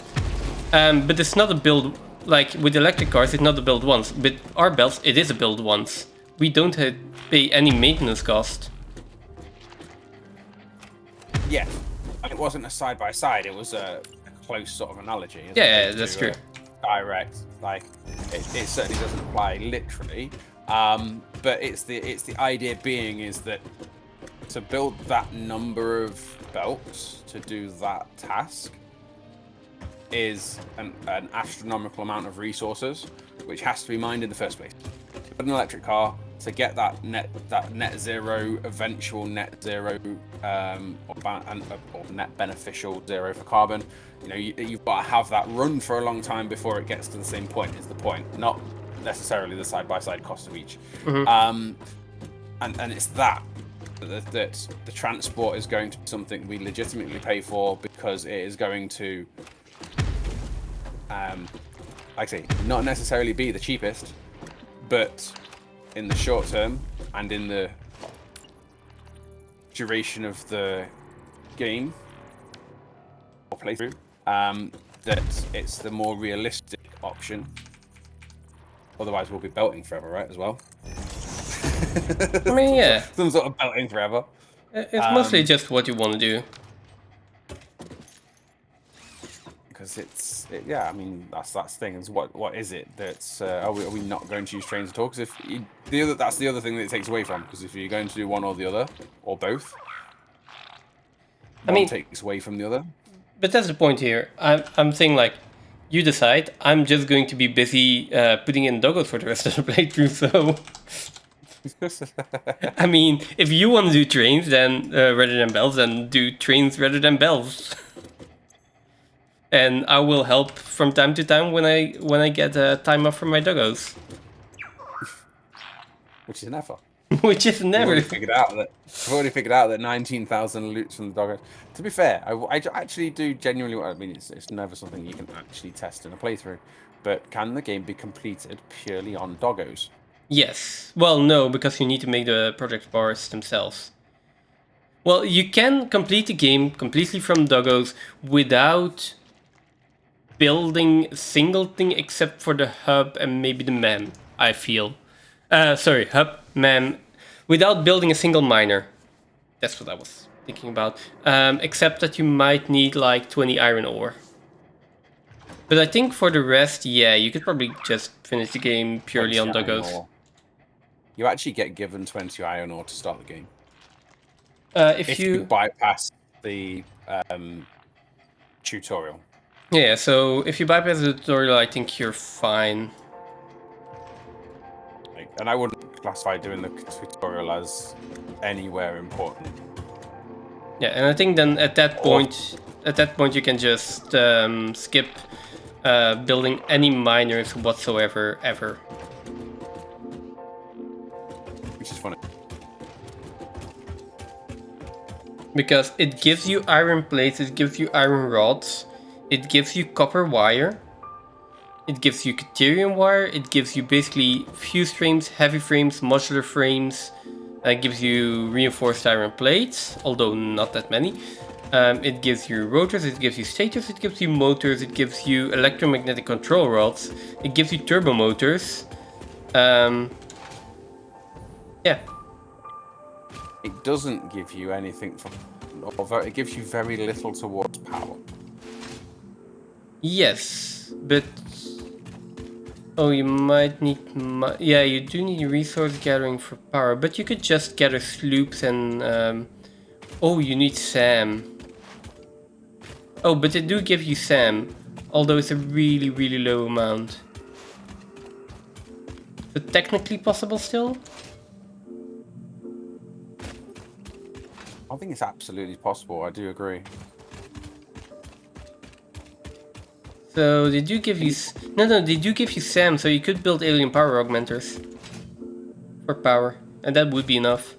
[SPEAKER 1] But it's not a build, like with electric cars, it's not a build once. With our belts, it is a build once. We don't pay any maintenance cost.
[SPEAKER 2] Yeah, it wasn't a side-by-side, it was a close sort of analogy.
[SPEAKER 1] Yeah, that's true.
[SPEAKER 2] Direct, like, it certainly doesn't apply literally. But it's the idea being is that to build that number of belts to do that task is an astronomical amount of resources, which has to be mined in the first place. To build an electric car, to get that net zero, eventual net zero, or net beneficial zero for carbon, you know, you've got to have that run for a long time before it gets to the same point. Is the point, not necessarily the side-by-side cost of each. And it's that the transport is going to be something we legitimately pay for, because it is going to, like I say, not necessarily be the cheapest, but in the short term and in the duration of the game or playthrough, that it's the more realistic option. Otherwise, we'll be belting forever, right? As well.
[SPEAKER 1] I mean, yeah.
[SPEAKER 2] Some sort of belting forever.
[SPEAKER 1] It's mostly just what you want to do.
[SPEAKER 2] Because yeah, I mean, that's the thing. Is what is it that's are we not going to use trains at all? Because that's the other thing that it takes away from. Because if you're going to do one or the other or both, one takes away from the other.
[SPEAKER 1] But that's the point here. I'm saying, like, you decide. I'm just going to be busy putting in Doggos for the rest of the playthrough. So, I mean, if you want to do trains, then rather than bells, then do trains rather than bells. And I will help from time to time when I get time off from my Doggos.
[SPEAKER 2] Which is never.
[SPEAKER 1] Which is never.
[SPEAKER 2] We've already figured out that 19,000 loots from the Doggo. To be fair, I actually do genuinely. I mean, it's never something you can actually test in a playthrough. But can the game be completed purely on Doggos?
[SPEAKER 1] Yes. Well, no, because you need to make the project bars themselves. Well, you can complete the game completely from Doggos without building a single thing except for the hub and maybe the mem, I feel. Sorry, hub, mem, without building a single miner. That's what I was thinking about. Except that you might need like 20 iron ore. But I think for the rest, yeah, you could probably just finish the game purely on Doggos.
[SPEAKER 2] You actually get given 20 iron ore to start the game.
[SPEAKER 1] If you
[SPEAKER 2] bypass the tutorial.
[SPEAKER 1] Yeah, so if you bypass the tutorial, I think you're fine.
[SPEAKER 2] And I wouldn't classify doing the tutorial as anywhere important.
[SPEAKER 1] Yeah, and I think then at that point, at that point you can just skip building any miners whatsoever ever.
[SPEAKER 2] Which is funny.
[SPEAKER 1] Because it gives you iron plates, it gives you iron rods, it gives you copper wire, it gives you Caterium wire, it gives you basically fused frames, heavy frames, modular frames, it gives you reinforced iron plates, although not that many. It gives you rotors, it gives you stators, it gives you motors, it gives you electromagnetic control rods, it gives you turbo motors. Yeah.
[SPEAKER 2] It doesn't give you anything from, although it gives you very little towards power.
[SPEAKER 1] Yes, but oh, you might need. Yeah, you do need resource gathering for power, but you could just gather sloops and. Oh, you need SAM. Oh, but they do give you SAM, although it's a really, really low amount. But technically possible still?
[SPEAKER 2] I think it's absolutely possible. I do agree.
[SPEAKER 1] So they do give you... No, they do give you SAM, so you could build alien power augmenters. For power. And that would be enough.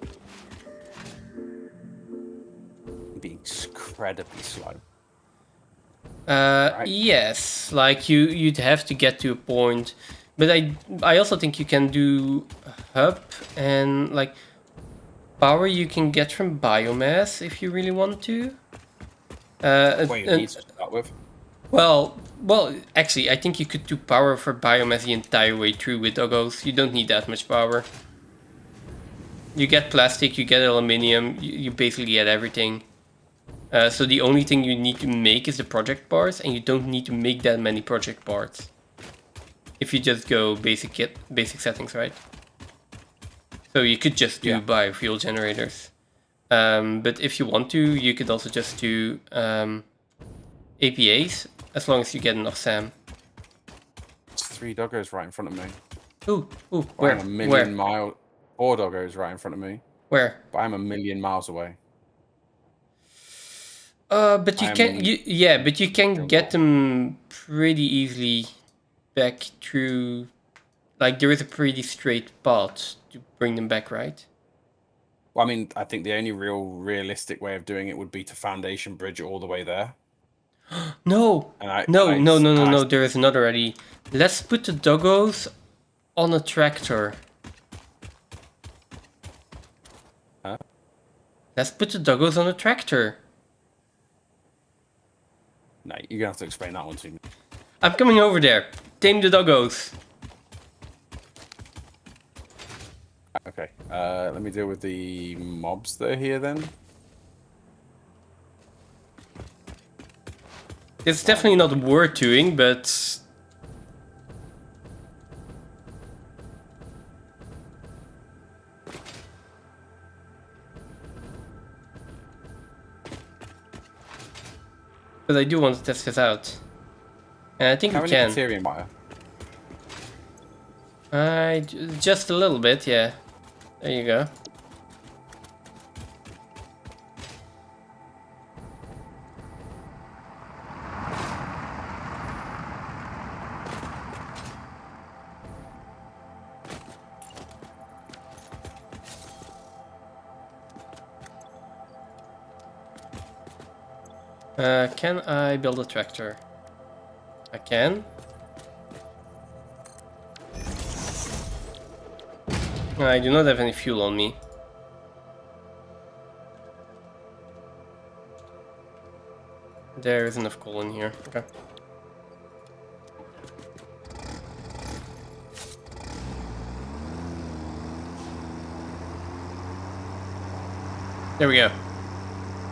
[SPEAKER 2] Being incredibly slow.
[SPEAKER 1] Right. Yes, like you'd have to get to a point. But I also think you can do hub and like... Power you can get from biomass if you really want to.
[SPEAKER 2] What you need to start with.
[SPEAKER 1] Well, actually, I think you could do power for biomass the entire way through with Doggos. You don't need that much power. You get plastic, you get aluminium, you basically get everything. So the only thing you need to make is the project parts, and you don't need to make that many project parts. If you just go basic settings, right? So you could just do biofuel generators. But if you want to, you could also just do APAs, as long as you get enough SAM.
[SPEAKER 2] It's 3 Doggos right in front of me.
[SPEAKER 1] Ooh, where?
[SPEAKER 2] I'm a million miles. 4 Doggos right in front of me.
[SPEAKER 1] Where?
[SPEAKER 2] But I'm a million miles away.
[SPEAKER 1] But you can get them pretty easily back through. Like there is a pretty straight path to bring them back, right?
[SPEAKER 2] Well, I mean, I think the only realistic way of doing it would be to foundation bridge all the way there.
[SPEAKER 1] No, no. There is another already. Let's put the Doggos on a tractor.
[SPEAKER 2] Huh?
[SPEAKER 1] Let's put the Doggos on a tractor.
[SPEAKER 2] No, you're gonna have to explain that one to me.
[SPEAKER 1] I'm coming over there. Tame the Doggos.
[SPEAKER 2] Okay, let me deal with the mobs that are here then.
[SPEAKER 1] It's definitely not worth doing, but... But I do want to test this out. And I think we can.
[SPEAKER 2] How many Caterium wire?
[SPEAKER 1] Just a little bit, yeah. There you go. Can I build a tractor? I can. I do not have any fuel on me. There is enough coal in here. Okay. There we go.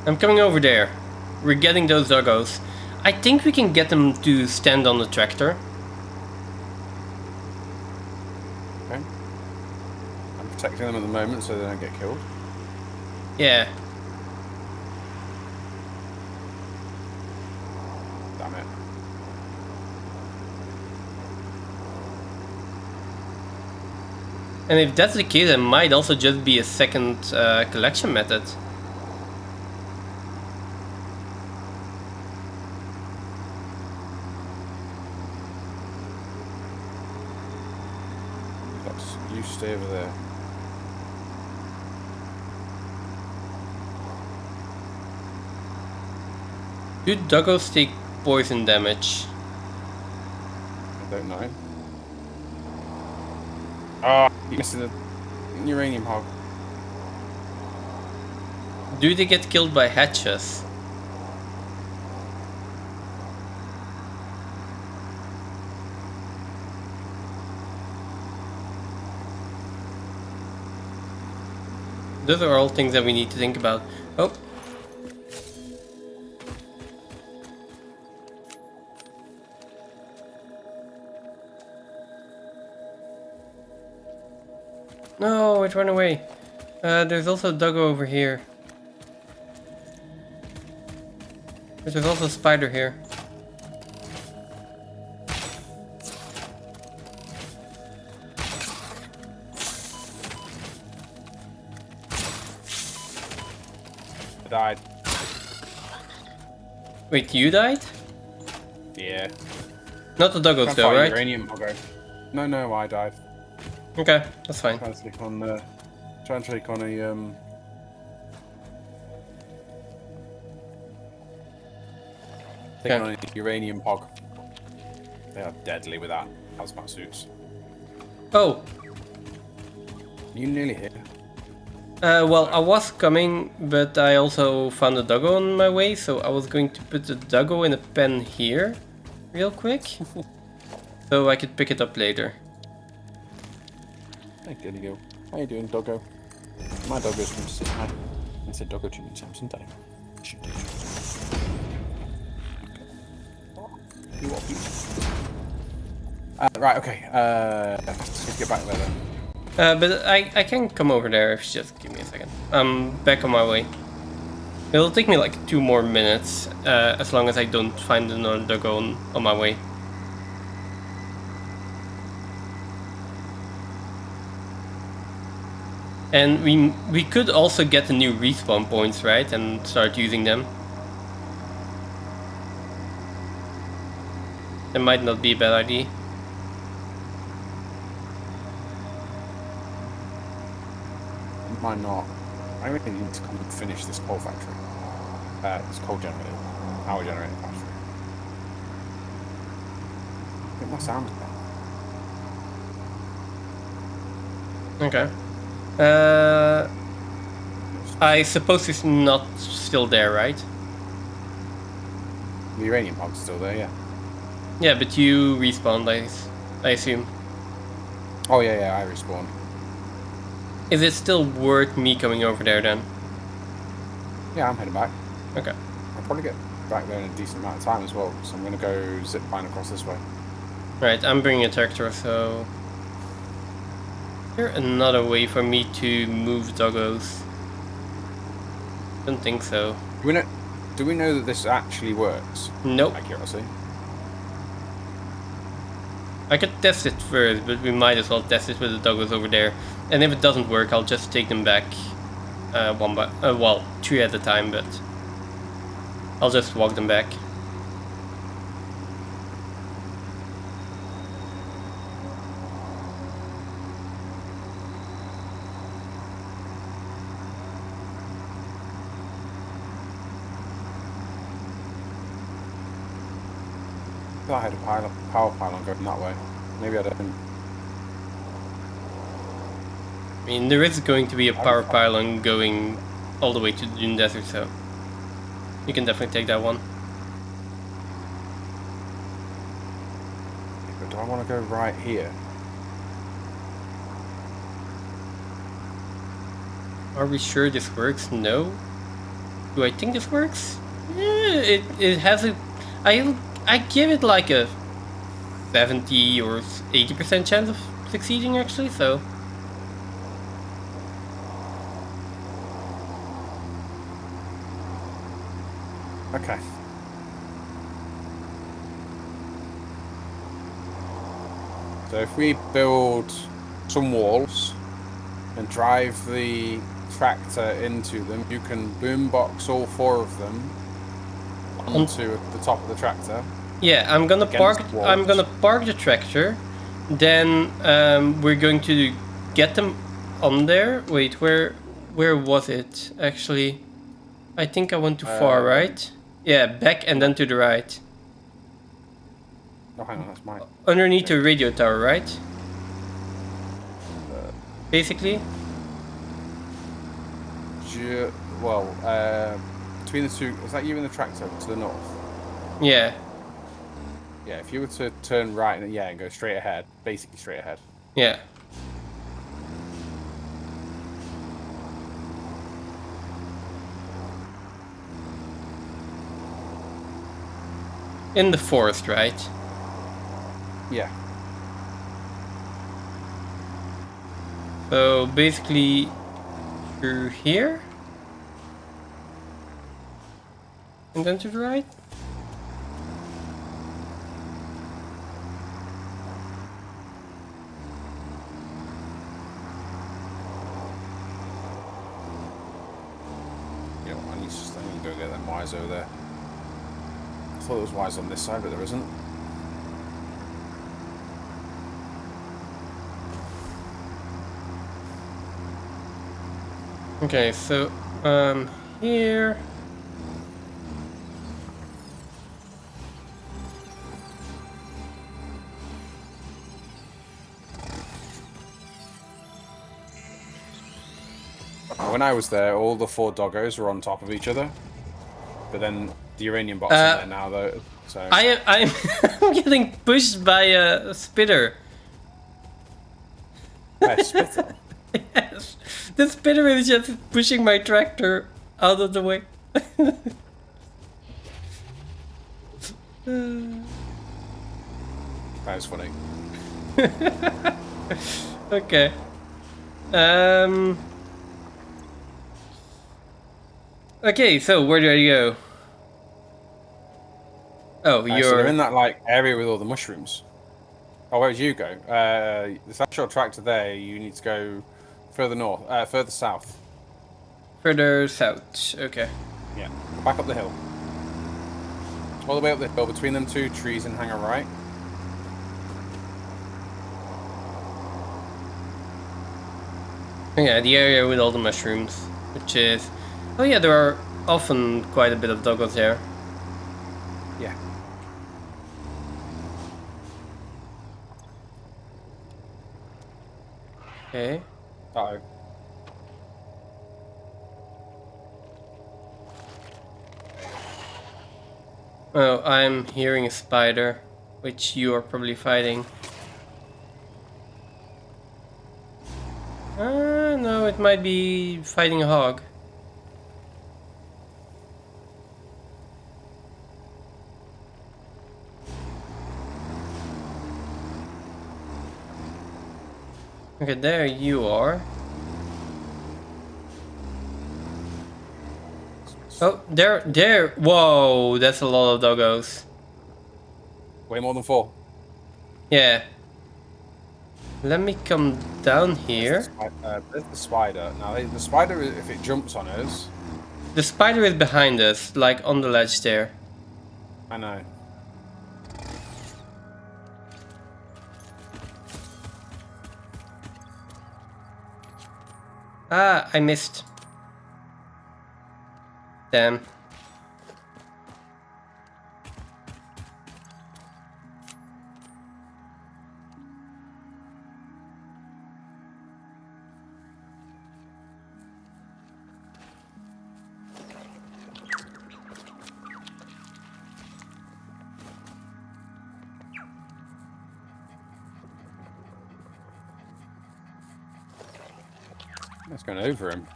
[SPEAKER 1] I'm coming over there. We're getting those Doggos. I think we can get them to stand on the tractor.
[SPEAKER 2] Okay. I'm protecting them at the moment so they don't get killed.
[SPEAKER 1] Yeah.
[SPEAKER 2] Damn it.
[SPEAKER 1] And if that's the case, it might also just be a second collection method.
[SPEAKER 2] stay over there.
[SPEAKER 1] Do doggos take poison damage?
[SPEAKER 2] I don't know. Oh, you're missing the uranium hog.
[SPEAKER 1] Do they get killed by hatches? Those are all things that we need to think about. Oh. No, it ran away. There's also a Doggo over here. But there's also a spider here.
[SPEAKER 2] I died.
[SPEAKER 1] Wait, you died?
[SPEAKER 2] Yeah.
[SPEAKER 1] Not the Doggos though, right?
[SPEAKER 2] Uranium hog. No, I died.
[SPEAKER 1] Okay, that's fine.
[SPEAKER 2] Trying to click on a Taking on a uranium hog. They are deadly with that hazmat suits.
[SPEAKER 1] Oh.
[SPEAKER 2] You nearly here.
[SPEAKER 1] Well, I was coming, but I also found a Doggo on my way, so I was going to put the Doggo in a pen here, real quick, so I could pick it up later.
[SPEAKER 2] Hey, Gilly. How you doing, Doggo? My Doggo's from to say hi. I said Doggo to me Samson Day. Right, okay. Let's get back there then.
[SPEAKER 1] But I can come over there if you just give me a second. I'm back on my way. It'll take me like 2 more minutes, as long as I don't find another Doggo on my way. And we could also get the new respawn points, right? And start using them. That might not be a bad idea.
[SPEAKER 2] Might not. I really need to come and finish this coal factory. This coal generator. Power generator factory. I think my sound's down.
[SPEAKER 1] Okay. I suppose it's not still there, right?
[SPEAKER 2] The uranium hog's still there, yeah.
[SPEAKER 1] Yeah, but you respawned, I assume.
[SPEAKER 2] Oh yeah, I respawned.
[SPEAKER 1] Is it still worth me coming over there then?
[SPEAKER 2] Yeah, I'm heading back.
[SPEAKER 1] Okay.
[SPEAKER 2] I'll probably get back there in a decent amount of time as well, so I'm gonna go zip line across this way.
[SPEAKER 1] Right, I'm bringing a tractor, so... Is there another way for me to move doggos? Don't think so.
[SPEAKER 2] Do we know that this actually works?
[SPEAKER 1] Nope.
[SPEAKER 2] Accuracy.
[SPEAKER 1] I could test it first, but we might as well test it with the doggos over there. And if it doesn't work, I'll just take them back one by... well, 3 at a time, but... I'll just walk them back.
[SPEAKER 2] I thought I had a power pylon going that way. Maybe I didn't.
[SPEAKER 1] I mean, there is going to be a power pylon going all the way to the Dune Desert, so... You can definitely take that one.
[SPEAKER 2] But do I want to go right here?
[SPEAKER 1] Are we sure this works? No. Do I think this works? Yeah, it has a... I give it like a 70 or 80% chance of succeeding actually, so...
[SPEAKER 2] Okay. So if we build some walls and drive the tractor into them, you can boombox all 4 of them onto the top of the tractor.
[SPEAKER 1] Yeah, I'm gonna park the tractor. Then we're going to get them on there? Wait, where was it actually? I think I went too far, right? Yeah, back and then to the right.
[SPEAKER 2] Oh, hang on, that's mine.
[SPEAKER 1] Underneath the radio tower, right? Basically.
[SPEAKER 2] Well, between the two, is that you in the tractor to the north?
[SPEAKER 1] Yeah.
[SPEAKER 2] Yeah, if you were to turn right and go straight ahead, basically straight ahead.
[SPEAKER 1] Yeah. In the forest, right?
[SPEAKER 2] Yeah.
[SPEAKER 1] So basically through here? And then to the right?
[SPEAKER 2] Yeah, I need to go get them wires over there. I thought there was wires on this side, but there isn't.
[SPEAKER 1] Okay, so here.
[SPEAKER 2] When I was there, all the 4 doggos were on top of each other, but then the uranium box is there now, though. So
[SPEAKER 1] I'm I'm getting pushed by a spitter.
[SPEAKER 2] a spitter.
[SPEAKER 1] Yes, the spitter is just pushing my tractor out of the way.
[SPEAKER 2] That is funny.
[SPEAKER 1] Okay. Okay, so where do I go? Oh,
[SPEAKER 2] So
[SPEAKER 1] you're
[SPEAKER 2] they're in that like area with all the mushrooms. Oh, where did you go? There's actual tractor there. You need to go further north, further south.
[SPEAKER 1] further south. Okay.
[SPEAKER 2] Yeah, back up the hill. All the way up the hill between them 2 trees and hang a right.
[SPEAKER 1] Yeah, the area with all the mushrooms, which is... Oh yeah, there are often quite a bit of doggos there.
[SPEAKER 2] Yeah.
[SPEAKER 1] Okay.
[SPEAKER 2] Uh-oh.
[SPEAKER 1] Oh, I'm hearing a spider, which you are probably fighting. No, it might be fighting a hog. Okay, there you are. Oh, there. Whoa, that's a lot of doggos.
[SPEAKER 2] Way more than 4.
[SPEAKER 1] Yeah. Let me come down here.
[SPEAKER 2] There's the spider. Now, the spider, if it jumps on us...
[SPEAKER 1] The spider is behind us, like on the ledge there.
[SPEAKER 2] I know.
[SPEAKER 1] Ah, I missed. Damn.
[SPEAKER 2] It's going over him.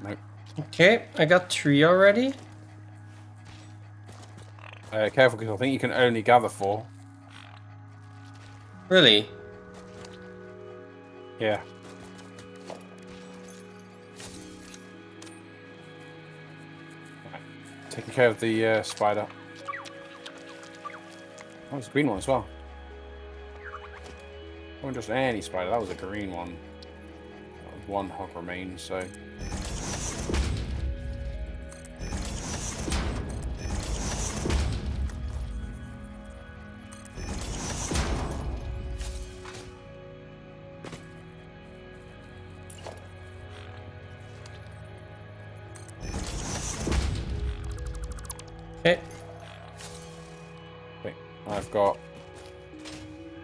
[SPEAKER 2] Nope.
[SPEAKER 1] Okay, I got 3 already.
[SPEAKER 2] Careful, because I think you can only gather 4.
[SPEAKER 1] Really?
[SPEAKER 2] Yeah. Right. Taking care of the spider. Oh, it's a green one as well. It wasn't just any spider, that was a green one. That was 1 hog remains, so... got.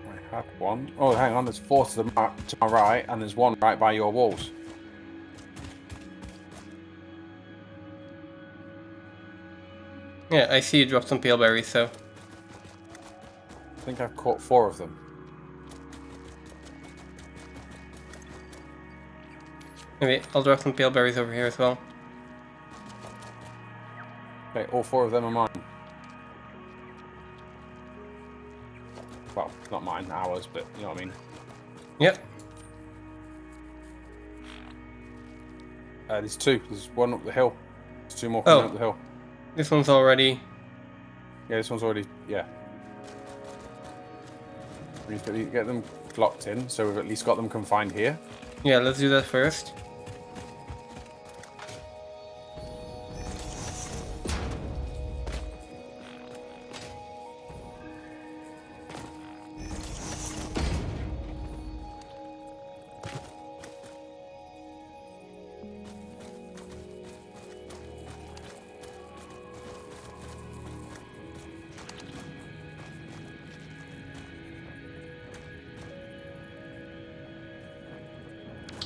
[SPEAKER 2] I had one. Oh, hang on. There's 4 to my right, and there's 1 right by your walls.
[SPEAKER 1] Yeah, I see you dropped some pale berries, so.
[SPEAKER 2] I think I've caught 4 of them.
[SPEAKER 1] Maybe I'll drop some pale berries over here as well.
[SPEAKER 2] Okay, all 4 of them are mine. Well, not mine, ours, but you know what I mean.
[SPEAKER 1] Yep.
[SPEAKER 2] There's 2. There's 1 up the hill. There's 2 more coming up the hill.
[SPEAKER 1] This one's already.
[SPEAKER 2] Yeah, this one's already. Yeah. We need to get them locked in, so we've at least got them confined here.
[SPEAKER 1] Yeah, let's do that first.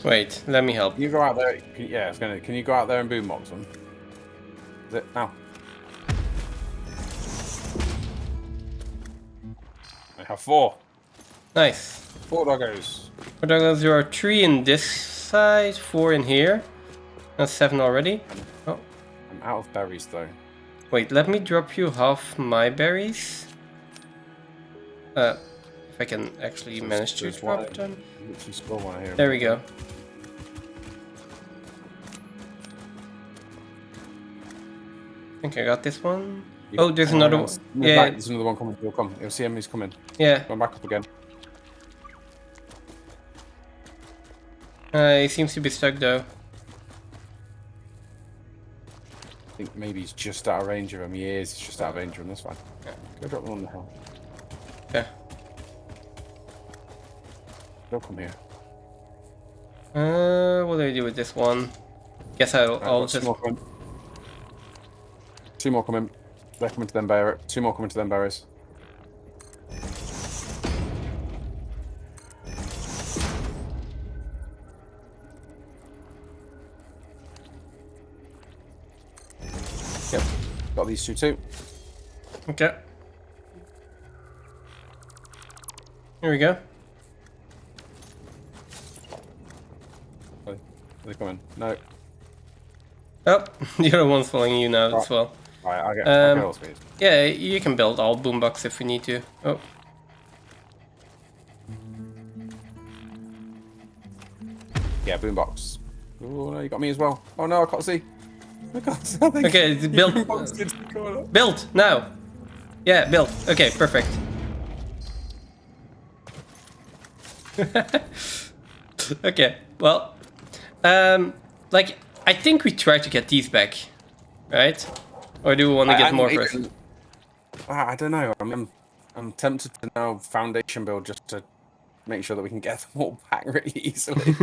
[SPEAKER 1] Wait, let me help.
[SPEAKER 2] Can you go out there? Yeah, it's gonna. Can you go out there and boombox them? Is it now? I have 4.
[SPEAKER 1] Nice.
[SPEAKER 2] 4 doggos.
[SPEAKER 1] 4 doggos, there are 3 in this side, 4 in here. That's 7 already. Oh.
[SPEAKER 2] I'm out of berries though.
[SPEAKER 1] Wait, let me drop you half my berries. If I can actually manage to drop them. There we go. I think I got this one. Oh, there's another one. Yeah,
[SPEAKER 2] there's another one coming. He'll come. You'll see him. He's coming.
[SPEAKER 1] Yeah.
[SPEAKER 2] Going back up again.
[SPEAKER 1] He seems to be stuck though.
[SPEAKER 2] I think maybe he's just out of range of him. He is. He's just out of range of him. That's fine.
[SPEAKER 1] Yeah.
[SPEAKER 2] Go drop them on the hill.
[SPEAKER 1] Okay.
[SPEAKER 2] They'll come here.
[SPEAKER 1] What do I do with this one? Guess I'll just.
[SPEAKER 2] 2 more coming. They're coming to them berries. 2 more coming to them berries. Yep. Got these 2 too.
[SPEAKER 1] Okay. Here we go.
[SPEAKER 2] Are they coming? No.
[SPEAKER 1] Oh, the other one's following you now as well.
[SPEAKER 2] Right, I'll get all speed.
[SPEAKER 1] Yeah, you can build all boombox if we need to. Oh.
[SPEAKER 2] Yeah, boombox. Oh no, you got me as well. Oh no, I can't see. I can't see.
[SPEAKER 1] Okay, it's built. Built now. Yeah, built. Okay, perfect. Okay, well, like I think we try to get these back, right? Or do we want to get more first?
[SPEAKER 2] I don't know. I'm tempted to now foundation build just to make sure that we can get them all back really easily.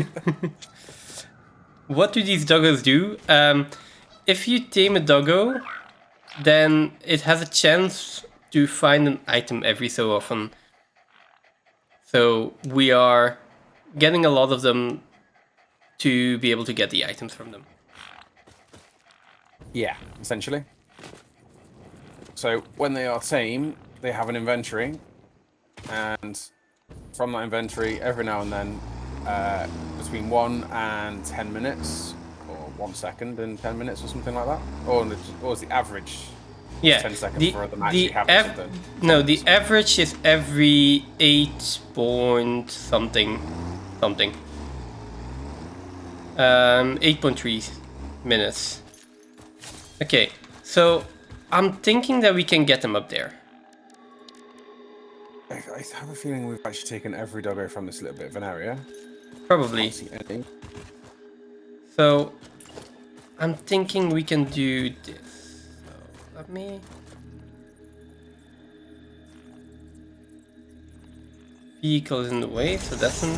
[SPEAKER 1] What do these doggos do? If you tame a doggo, then it has a chance to find an item every so often. So we are getting a lot of them to be able to get the items from them.
[SPEAKER 2] Yeah, essentially. So when they are tame, they have an inventory, and from that inventory, every now and then, between 1 and 10 minutes, or 1 second and 10 minutes, or something like that, or is the average?
[SPEAKER 1] Yeah,
[SPEAKER 2] 10 seconds for them actually having
[SPEAKER 1] no, the average is every 8 point something. 8.3 minutes. Okay, so I'm thinking that we can get them up there.
[SPEAKER 2] I have a feeling we've actually taken every doggo from this little bit of an area.
[SPEAKER 1] Probably. So I'm thinking we can do this. So let me. Vehicle is in the way, so that's an.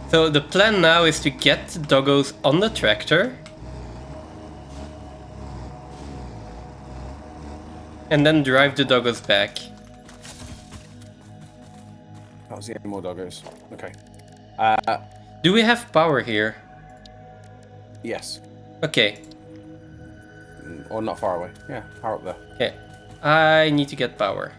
[SPEAKER 1] So the plan now is to get the doggos on the tractor. And then drive the doggos back.
[SPEAKER 2] I don't see any more doggos. Okay.
[SPEAKER 1] Do we have power here?
[SPEAKER 2] Yes.
[SPEAKER 1] Okay.
[SPEAKER 2] Or not far away. Yeah, power up there.
[SPEAKER 1] Okay. I need to get power.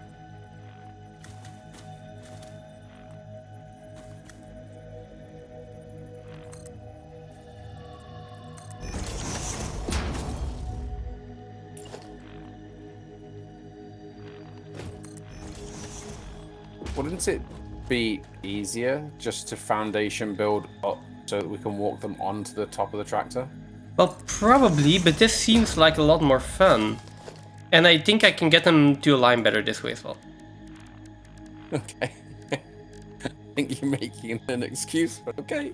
[SPEAKER 2] Wouldn't it be easier just to foundation build up so that we can walk them onto the top of the tractor?
[SPEAKER 1] Well, probably, but this seems like a lot more fun. And I think I can get them to align better this way as well.
[SPEAKER 2] Okay. I think you're making an excuse, but okay.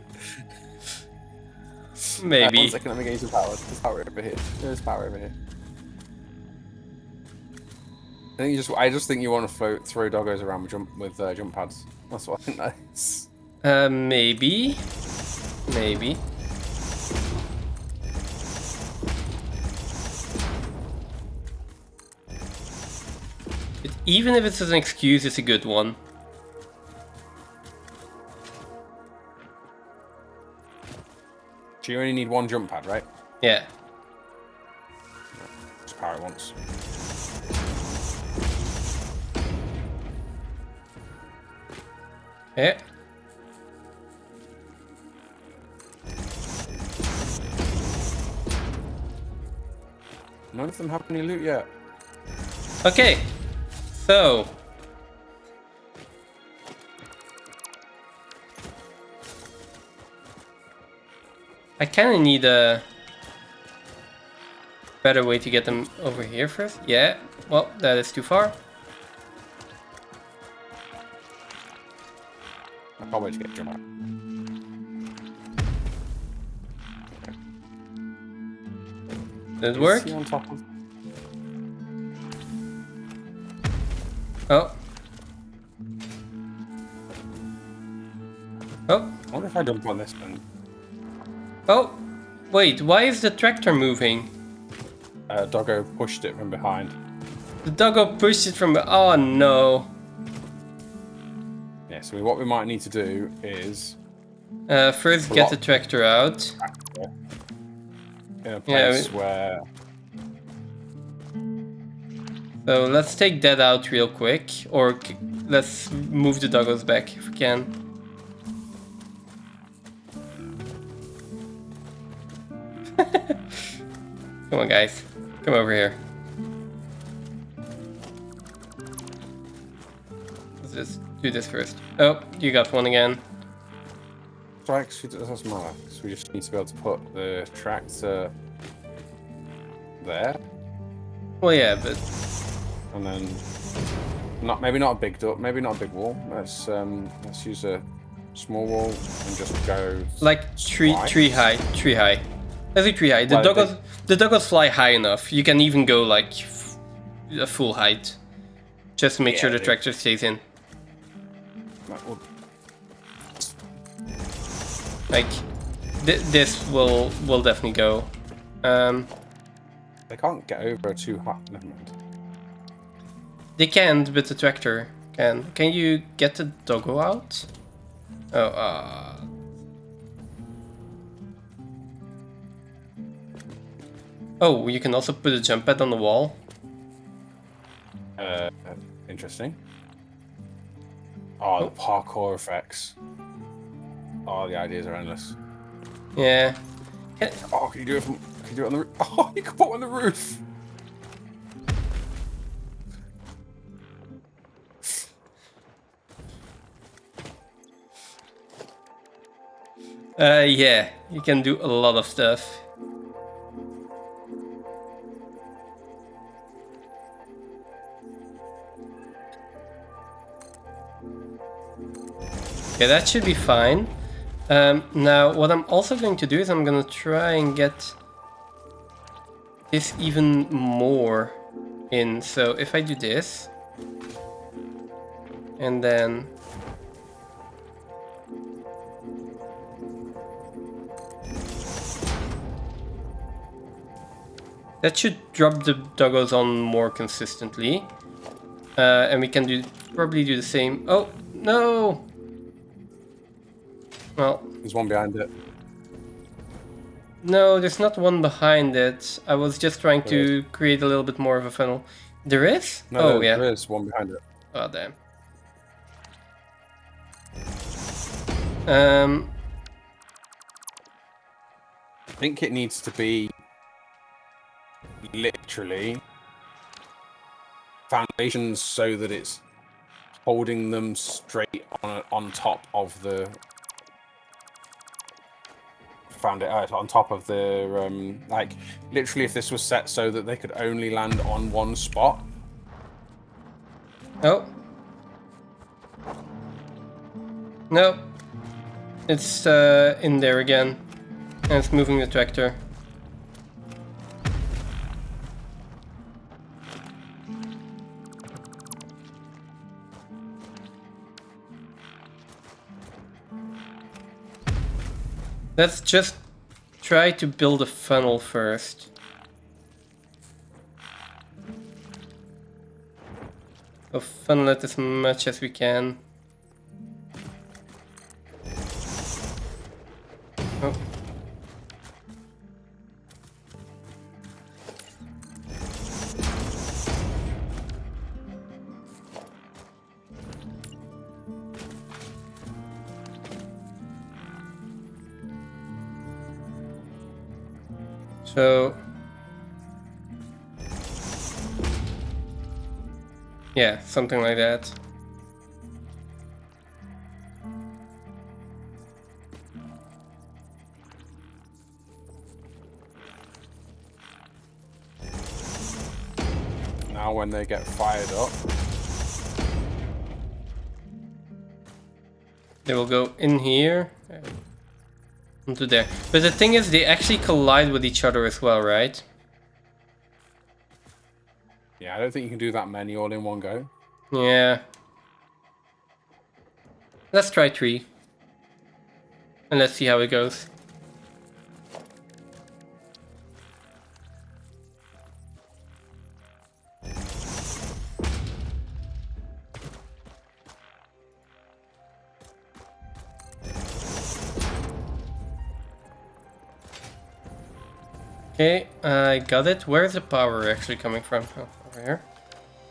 [SPEAKER 1] Maybe.
[SPEAKER 2] 1 second, let me get you some power. There's power over here. There's power over here. I just think you want to throw doggos around with jump pads. That's what I think that is.
[SPEAKER 1] Maybe. Maybe. But even if it's an excuse, it's a good one.
[SPEAKER 2] So you only need 1 jump pad, right?
[SPEAKER 1] Yeah.
[SPEAKER 2] Just power it once.
[SPEAKER 1] Yeah.
[SPEAKER 2] None of them have any loot yet.
[SPEAKER 1] Okay. So. I kind of need a better way to get them over here first. Yeah. Well, that is too far.
[SPEAKER 2] I can't wait to get jump pad.
[SPEAKER 1] Did it work?
[SPEAKER 2] Is he on top of...
[SPEAKER 1] Oh. Oh.
[SPEAKER 2] I wonder if I jump on this one.
[SPEAKER 1] Oh. Wait, why is the tractor moving?
[SPEAKER 2] Doggo pushed it from behind.
[SPEAKER 1] The doggo pushed it from... Oh no.
[SPEAKER 2] Yeah, so what we might need to do is...
[SPEAKER 1] First get the tractor out.
[SPEAKER 2] In a place where...
[SPEAKER 1] So let's take that out real quick. Or let's move the doggos back if we can. Come on guys. Come over here. Let's just do this first. Oh, you got one again.
[SPEAKER 2] Strikes, it doesn't matter. So we just need to be able to put the tractor there.
[SPEAKER 1] Well, yeah, but
[SPEAKER 2] And then... maybe not a big door, maybe not a big wall. Let's use a small wall and just go...
[SPEAKER 1] like tree high. Let's do tree high. The doggos fly high enough. You can even go like a full height. Just to make sure the tractor stays in. Like, this will definitely go.
[SPEAKER 2] They can't get over too high. Never mind.
[SPEAKER 1] They can't, but the tractor can. Can you get the doggo out? Oh, Oh, you can also put a jump pad on the wall.
[SPEAKER 2] Interesting. Oh, the parkour effects. Oh, the ideas are endless.
[SPEAKER 1] Yeah.
[SPEAKER 2] Oh, can you do it from... Can you do it on the roof? Oh, you can put it on the roof!
[SPEAKER 1] Yeah, you can do a lot of stuff. Okay, that should be fine. Now, what I'm also going to do is I'm gonna try and get this even more in. So if I do this, and then That should drop the doggos on more consistently. And we can probably do the same. Oh, no! Well...
[SPEAKER 2] There's one behind it.
[SPEAKER 1] No, there's not one behind it. I was just trying to create a little bit more of a funnel. There is?
[SPEAKER 2] No, there is one behind it.
[SPEAKER 1] Oh, damn.
[SPEAKER 2] I think it needs to be literally foundations so that it's holding them straight on top of the on top of the like literally if this was set so that they could only land on one spot.
[SPEAKER 1] Oh. No. It's in there again. And it's moving the tractor. Let's just try to build a funnel first. So funnel it as much as we can. Oh. So, yeah, something like that.
[SPEAKER 2] Now when they get fired up,
[SPEAKER 1] they will go in here. Onto there. But the thing is, they actually collide with each other as well, right?
[SPEAKER 2] yeah, I don't think you can do that many all in one go.
[SPEAKER 1] Yeah. Let's try 3. And let's see how it goes. Okay, I got it. Where's the power actually coming from? Oh, over here.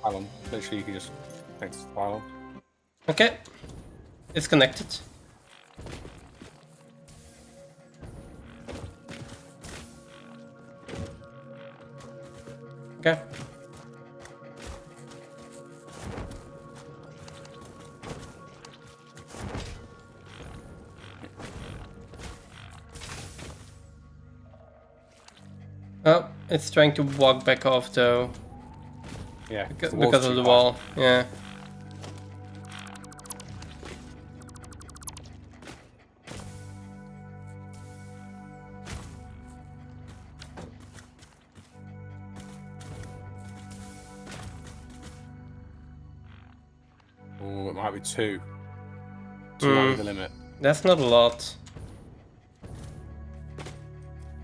[SPEAKER 2] Pylon. Literally, you can just connect to the pylon.
[SPEAKER 1] Okay, it's connected. Okay. Oh, it's trying to walk back off though.
[SPEAKER 2] Yeah,
[SPEAKER 1] Because of the wall. Yeah.
[SPEAKER 2] Oh, it might be 2. 2 might be the limit.
[SPEAKER 1] That's not a lot.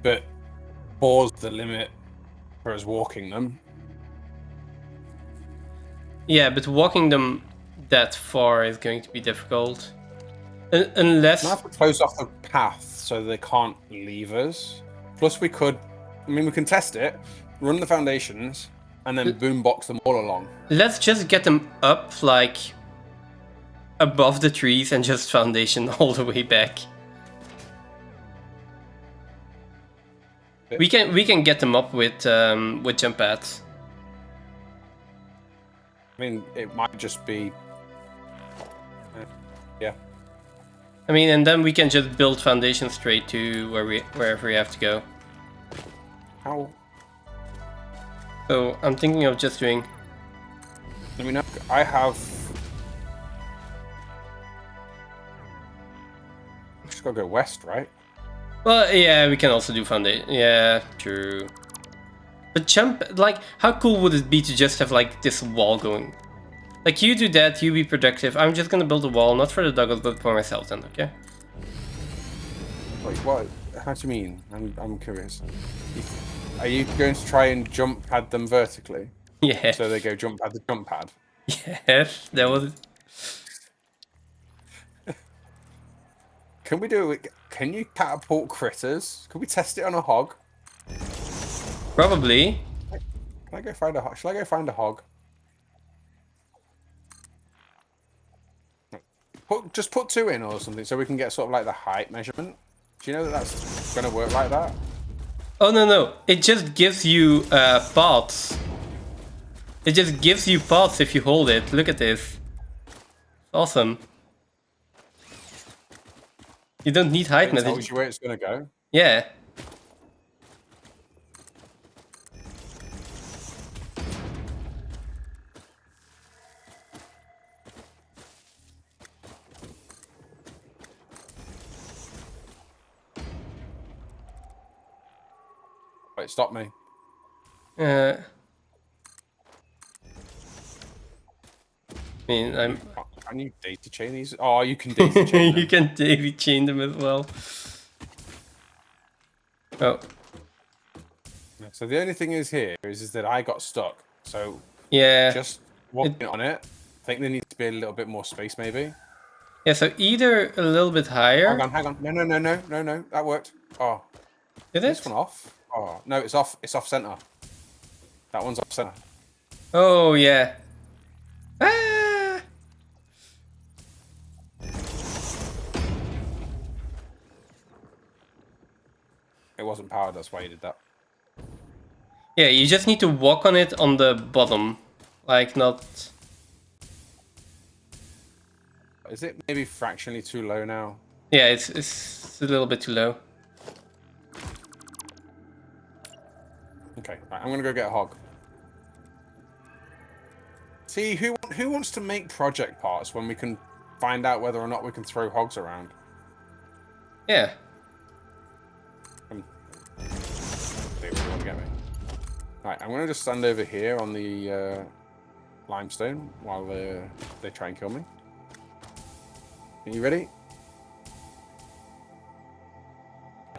[SPEAKER 2] But 4's the limit for us walking them.
[SPEAKER 1] Yeah, but walking them that far is going to be difficult. Unless...
[SPEAKER 2] We have to close off the path so they can't leave us. Plus we could... I mean, we can test it, run the foundations, and then boombox them all along.
[SPEAKER 1] Let's just get them up, like, above the trees and just foundation all the way back. We can get them up with jump pads.
[SPEAKER 2] I mean, it might just be... yeah.
[SPEAKER 1] I mean, and then we can just build foundation straight to wherever we have to go.
[SPEAKER 2] How?
[SPEAKER 1] So I'm thinking of just doing...
[SPEAKER 2] I mean, I have... We just gotta go west, right?
[SPEAKER 1] Well, yeah, we can also do foundation. Yeah, true. But jump, like, how cool would it be to just have, like, this wall going? Like, you do that, you be productive. I'm just gonna build a wall, not for the doggos, but for myself then, okay?
[SPEAKER 2] Wait, what? How do you mean? I'm curious. Are you going to try and jump pad them vertically?
[SPEAKER 1] Yeah.
[SPEAKER 2] So they go jump pad the jump pad?
[SPEAKER 1] Yes, that was...
[SPEAKER 2] Can we do it? Can you catapult critters? Can we test it on a hog?
[SPEAKER 1] Probably.
[SPEAKER 2] Can I go find a hog? Shall I go find a hog? Just put 2 in or something so we can get sort of like the height measurement. Do you know that that's going to work like that?
[SPEAKER 1] Oh, no. It just gives you paths. It just gives you paths if you hold it. Look at this. Awesome. You don't need height
[SPEAKER 2] It
[SPEAKER 1] measure.
[SPEAKER 2] tells you where it's going to go.
[SPEAKER 1] Yeah.
[SPEAKER 2] Wait, stop me.
[SPEAKER 1] I mean, I'm...
[SPEAKER 2] Can you daisy chain these? Oh, you can daisy chain them.
[SPEAKER 1] You can daisy chain them as well. Oh.
[SPEAKER 2] So the only thing is here is that I got stuck. So
[SPEAKER 1] Yeah.
[SPEAKER 2] just walking on it. I think there needs to be a little bit more space, maybe.
[SPEAKER 1] Yeah, so either a little bit higher.
[SPEAKER 2] Hang on. No. That worked. Oh.
[SPEAKER 1] Did
[SPEAKER 2] This
[SPEAKER 1] it?
[SPEAKER 2] one off? Oh, no, it's off. It's off center. That one's off center.
[SPEAKER 1] Oh, yeah. Ah!
[SPEAKER 2] It wasn't powered, that's why you did that.
[SPEAKER 1] Yeah, you just need to walk on it on the bottom. Like, not...
[SPEAKER 2] Is it maybe fractionally too low now?
[SPEAKER 1] Yeah, it's a little bit too low.
[SPEAKER 2] Okay, right, I'm gonna go get a hog. See, who wants to make project parts when we can find out whether or not we can throw hogs around?
[SPEAKER 1] Yeah.
[SPEAKER 2] They really want to get me. Right, I'm gonna just stand over here on the limestone while they try and kill me. Are you ready?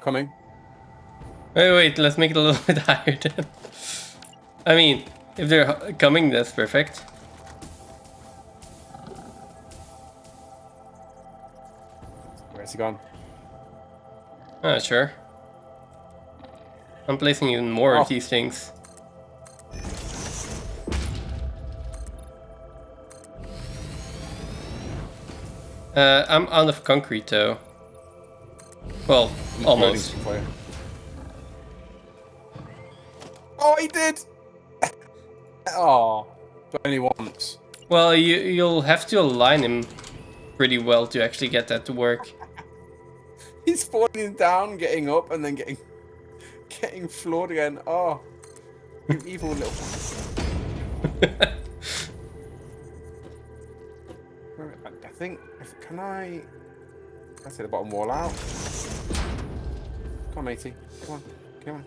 [SPEAKER 2] Coming.
[SPEAKER 1] Wait, let's make it a little bit higher then. I mean, if they're coming, that's perfect.
[SPEAKER 2] Where's he gone?
[SPEAKER 1] Sure. I'm placing even more of these things. I'm out of concrete though. Well, almost.
[SPEAKER 2] Oh, he did! Oh, but only once.
[SPEAKER 1] Well, you'll have to align him pretty well to actually get that to work.
[SPEAKER 2] He's falling down, getting up, and then getting floored again. Oh, you evil little. I think. Can I take the bottom wall out? Come on, matey. Come on.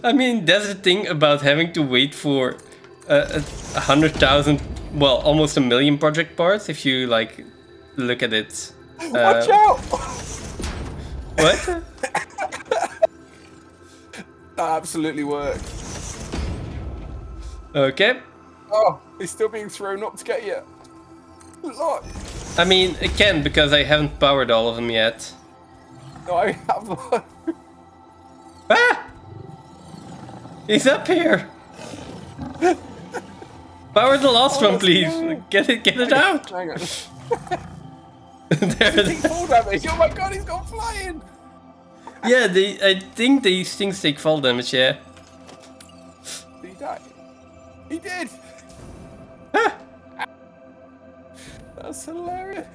[SPEAKER 1] I mean, that's the thing about having to wait for 100,000, well, almost 1,000,000 project parts. If you like, look at it.
[SPEAKER 2] Watch out!
[SPEAKER 1] What?
[SPEAKER 2] That absolutely worked.
[SPEAKER 1] Okay.
[SPEAKER 2] Oh, he's still being thrown up to get you. Look.
[SPEAKER 1] I mean, it can because I haven't powered all of them yet.
[SPEAKER 2] No, I have.
[SPEAKER 1] Ah! He's up here. Power the last one, please.
[SPEAKER 2] No.
[SPEAKER 1] Get it out.
[SPEAKER 2] Hang on.
[SPEAKER 1] There it
[SPEAKER 2] Take
[SPEAKER 1] is.
[SPEAKER 2] fall damage. Oh my god, he's gone flying.
[SPEAKER 1] Yeah, I think these things take fall damage. Yeah.
[SPEAKER 2] Did he die? He did.
[SPEAKER 1] Ah,
[SPEAKER 2] That's hilarious.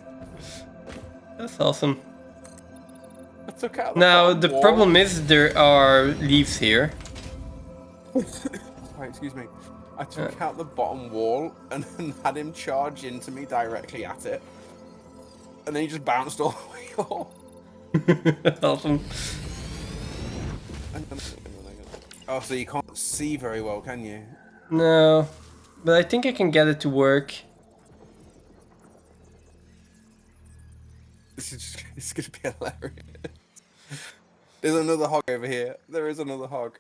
[SPEAKER 1] that's awesome.
[SPEAKER 2] I took out the
[SPEAKER 1] Now
[SPEAKER 2] bottom
[SPEAKER 1] the
[SPEAKER 2] wall.
[SPEAKER 1] problem is there are leaves here.
[SPEAKER 2] Sorry, excuse me. I took out the bottom wall and then had him charge into me directly at it. And then he just bounced all the way off.
[SPEAKER 1] Awesome.
[SPEAKER 2] Hang on. Oh, so you can't see very well, can you?
[SPEAKER 1] No, but I think I can get it to work.
[SPEAKER 2] It's going to be hilarious. There's another hog over here. There is another hog.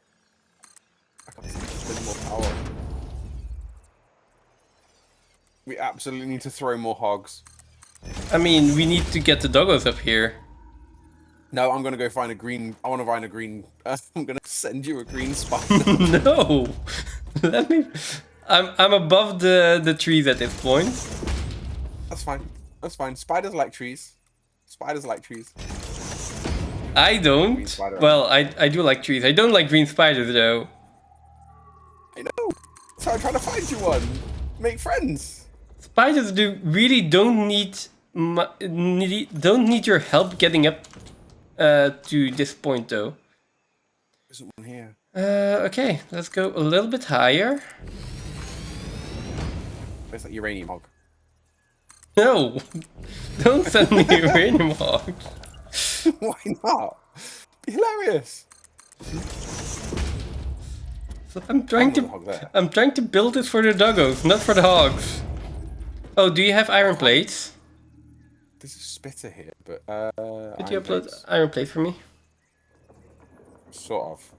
[SPEAKER 2] I can't spend more power. We absolutely need to throw more hogs.
[SPEAKER 1] I mean, we need to get the doggos up here.
[SPEAKER 2] No, I'm gonna go find a green. I want to find a green. I'm gonna send you a green spider.
[SPEAKER 1] No, let me. I'm above the trees at this point.
[SPEAKER 2] That's fine. That's fine. Spiders like trees. Spiders like trees.
[SPEAKER 1] I don't. Well, I do like trees. I don't like green spiders though.
[SPEAKER 2] I know. So I'm trying to find you one. Make friends.
[SPEAKER 1] Spiders don't need your help getting up to this point though.
[SPEAKER 2] There's one here.
[SPEAKER 1] Okay, let's go a little bit higher.
[SPEAKER 2] It's like uranium hog.
[SPEAKER 1] No, don't send me uranium hogs.
[SPEAKER 2] Why not? Be hilarious.
[SPEAKER 1] So I'm trying to build this for the doggos, not for the hogs. Oh, do you have iron plates?
[SPEAKER 2] There's a spitter here, but
[SPEAKER 1] Could you upload iron plate for me?
[SPEAKER 2] Sort of.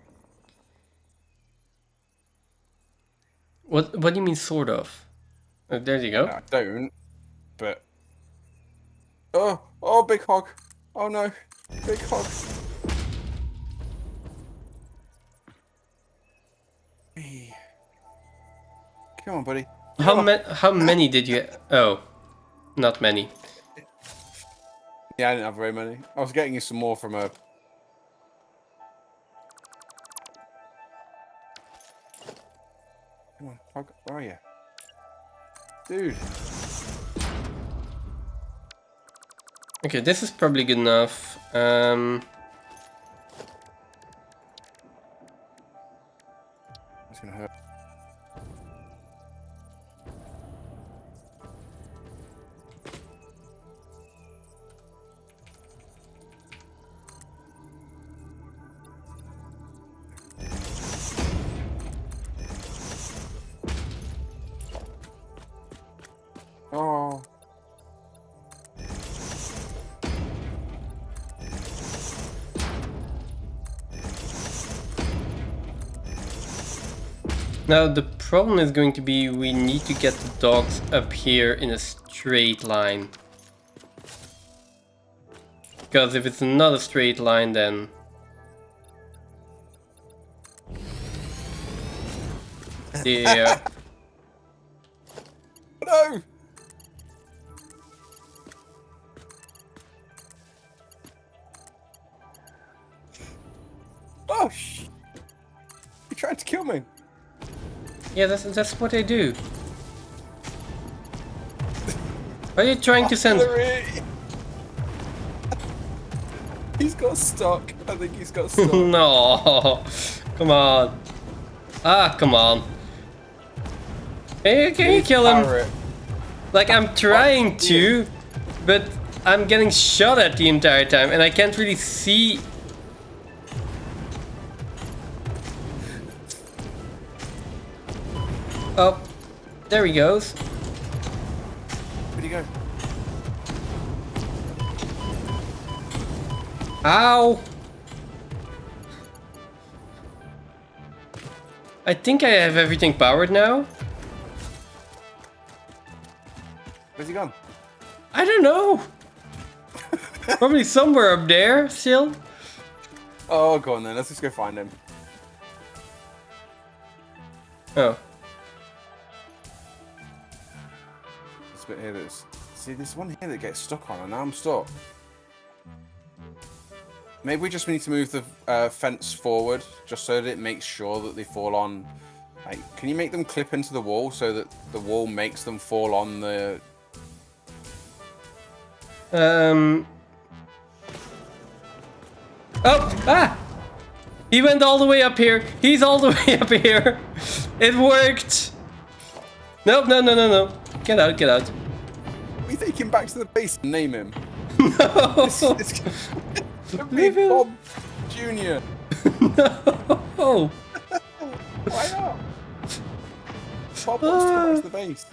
[SPEAKER 1] What do you mean sort of? Oh, there you go.
[SPEAKER 2] I don't, but oh, big hog. Oh no, big hog. Hey. Come on, buddy.
[SPEAKER 1] How many did you? Oh, not many.
[SPEAKER 2] Yeah, I didn't have very many. I was getting you some more from a. Come on, hog. Where are you, dude?
[SPEAKER 1] Okay, this is probably good enough.
[SPEAKER 2] It's gonna hurt. Oh.
[SPEAKER 1] Now the problem is going to be we need to get the dogs up here in a straight line. Because if it's not a straight line, then yeah.
[SPEAKER 2] No. Oh, you tried to kill me.
[SPEAKER 1] Yeah, that's what I do. Are you trying to send?
[SPEAKER 2] He's got stuck. I think he's got stuck.
[SPEAKER 1] No, come on. Ah, come on. Can you kill him? Like, I'm trying to, but I'm getting shot at the entire time, and I can't really see. Oh, there he goes.
[SPEAKER 2] Where'd he go?
[SPEAKER 1] Ow! I think I have everything powered now.
[SPEAKER 2] Where's he gone?
[SPEAKER 1] I don't know. Probably somewhere up there still.
[SPEAKER 2] Oh, go on then. Let's just go find him.
[SPEAKER 1] Oh.
[SPEAKER 2] This bit here that's... See, there's one here that gets stuck on, and now I'm stuck. Maybe we just need to move the fence forward, just so that it makes sure that they fall on... Like, can you make them clip into the wall so that the wall makes them fall on the...
[SPEAKER 1] Oh! Ah! He went all the way up here. He's all the way up here. It worked. Nope, no. Get out, get out.
[SPEAKER 2] We take him back to the base and name him.
[SPEAKER 1] No!
[SPEAKER 2] It's gonna be Bob Jr.
[SPEAKER 1] No!
[SPEAKER 2] Why not? Bob wants to go back to the base.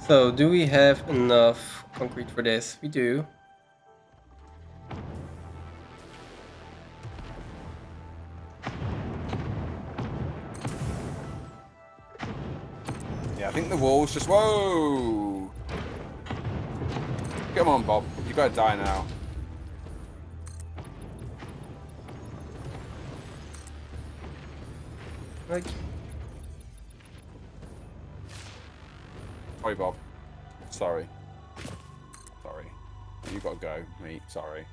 [SPEAKER 1] So, do we have enough concrete for this? We do.
[SPEAKER 2] Yeah, I think the wall's just... Whoa! Come on, Bob. You gotta die now.
[SPEAKER 1] Like,
[SPEAKER 2] Sorry, Bob. Sorry. Sorry. You gotta go, mate. Sorry.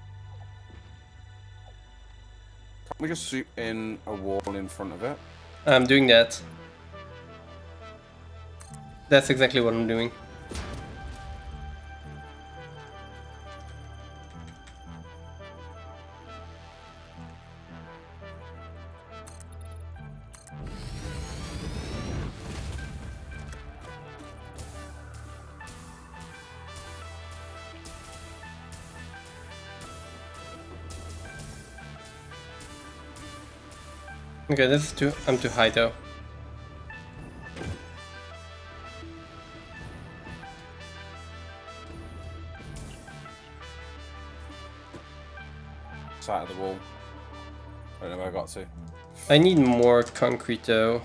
[SPEAKER 2] Can't we just soup in a wall in front of it?
[SPEAKER 1] I'm doing that. That's exactly what I'm doing. Okay, this is too. I'm too high though.
[SPEAKER 2] Side of the wall. I don't know where I got to.
[SPEAKER 1] I need more concrete though.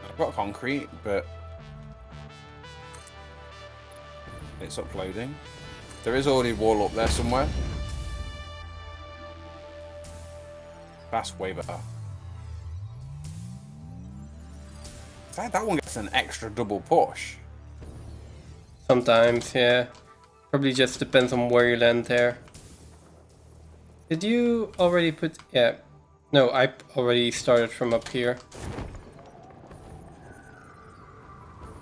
[SPEAKER 2] I've got concrete, but it's uploading. There is already a wall up there somewhere. That's way better. In fact, that one gets an extra double push.
[SPEAKER 1] Sometimes, yeah. Probably just depends on where you land there. Did you already put... Yeah. No, I already started from up here.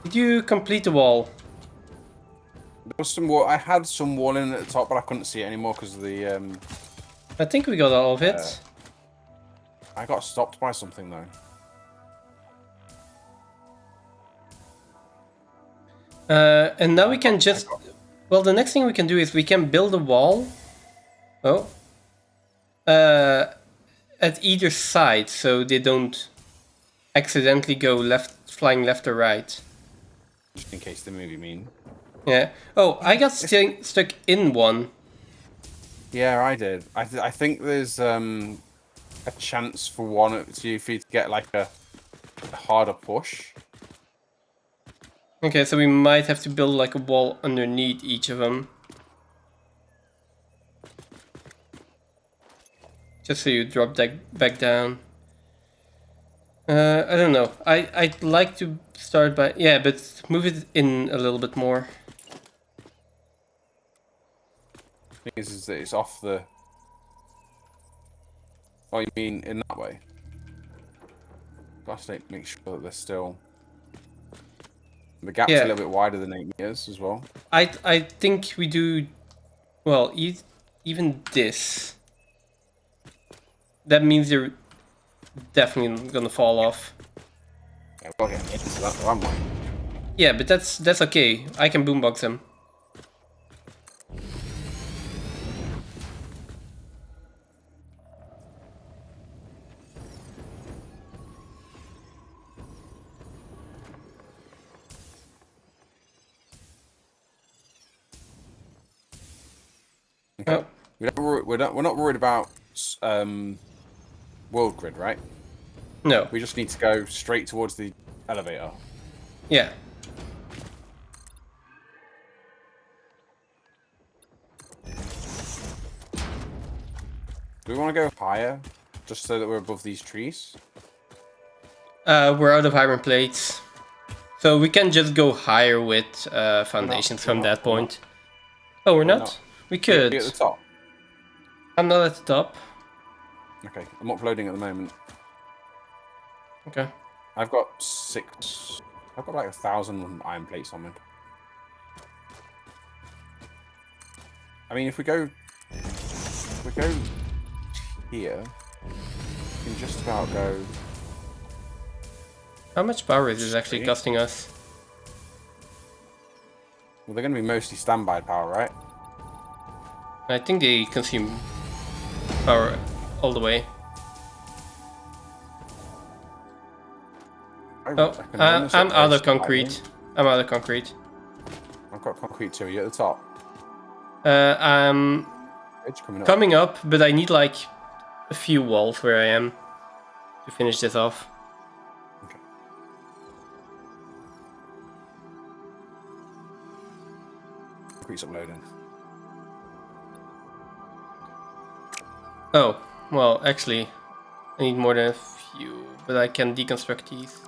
[SPEAKER 1] Did you complete the wall?
[SPEAKER 2] There was some wall. I had some wall in at the top, but I couldn't see it anymore because of the.
[SPEAKER 1] I think we got all of it.
[SPEAKER 2] I got stopped by something though.
[SPEAKER 1] And now we can just... Well, the next thing we can do is we can build a wall. Oh. At either side, so they don't accidentally go flying left or right.
[SPEAKER 2] Just in case they maybe mean.
[SPEAKER 1] Yeah. Oh, I got stuck in one.
[SPEAKER 2] Yeah, I did. I think there's a chance for for you to get like a harder push.
[SPEAKER 1] Okay, so we might have to build like a wall underneath each of them. Just so you drop that back down. I don't know. I'd like to start by... Yeah, but move it in a little bit more.
[SPEAKER 2] The thing is that it's off the... Oh, you mean in that way? Gotta make sure that they're still... The gap's a little bit wider than 8 meters as well.
[SPEAKER 1] I think we do... Well, even this... That means they're definitely gonna fall off.
[SPEAKER 2] Yeah, we'll get into that one.
[SPEAKER 1] Yeah, but that's okay. I can boombox them.
[SPEAKER 2] Okay.
[SPEAKER 1] Oh.
[SPEAKER 2] We're not worried about world grid, right?
[SPEAKER 1] No.
[SPEAKER 2] We just need to go straight towards the elevator.
[SPEAKER 1] Yeah.
[SPEAKER 2] Do we want to go higher, just so that we're above these trees?
[SPEAKER 1] We're out of iron plates. So we can just go higher with foundations from that point. Oh, we're not? We could.
[SPEAKER 2] Be at the top.
[SPEAKER 1] I'm not at the top.
[SPEAKER 2] Okay, I'm uploading at the moment.
[SPEAKER 1] Okay.
[SPEAKER 2] I've got like 1,000 iron plates on me. I mean, if we go here, we can just about go.
[SPEAKER 1] How much power is this actually costing us?
[SPEAKER 2] Well, they're going to be mostly standby power, right?
[SPEAKER 1] I think they consume power all the way. Oh, I'm out of concrete. I'm out of concrete.
[SPEAKER 2] got concrete too. Are you at the top?
[SPEAKER 1] I'm
[SPEAKER 2] Edge coming up.
[SPEAKER 1] coming up, but I need like a few walls where I am to finish this off.
[SPEAKER 2] Okay. Concrete's uploading.
[SPEAKER 1] Oh, well, actually, I need more than a few, but I can deconstruct these.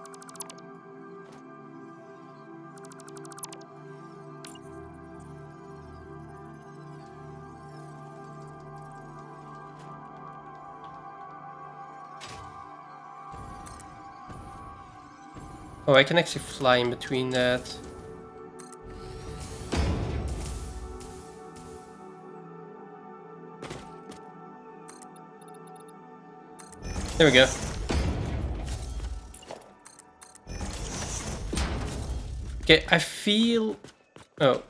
[SPEAKER 1] Oh, I can actually fly in between that. There we go. Okay, I feel... Oh,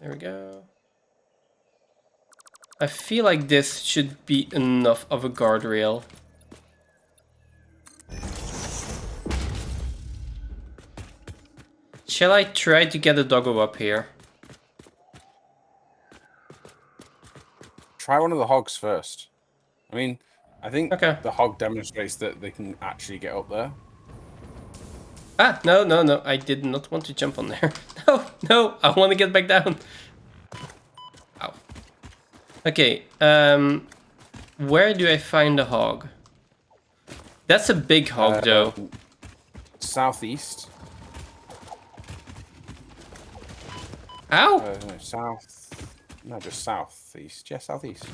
[SPEAKER 1] there we go. I feel like this should be enough of a guardrail. Shall I try to get a doggo up here?
[SPEAKER 2] Try one of the hogs first. I mean, I think
[SPEAKER 1] Okay.
[SPEAKER 2] the hog demonstrates that they can actually get up there.
[SPEAKER 1] Ah, no, no, no. I did not want to jump on there. No, no. I want to get back down. Ow. Okay. Where do I find the hog? That's a big hog, though.
[SPEAKER 2] Southeast.
[SPEAKER 1] Ow!
[SPEAKER 2] No, south. No, just southeast. Yeah, southeast.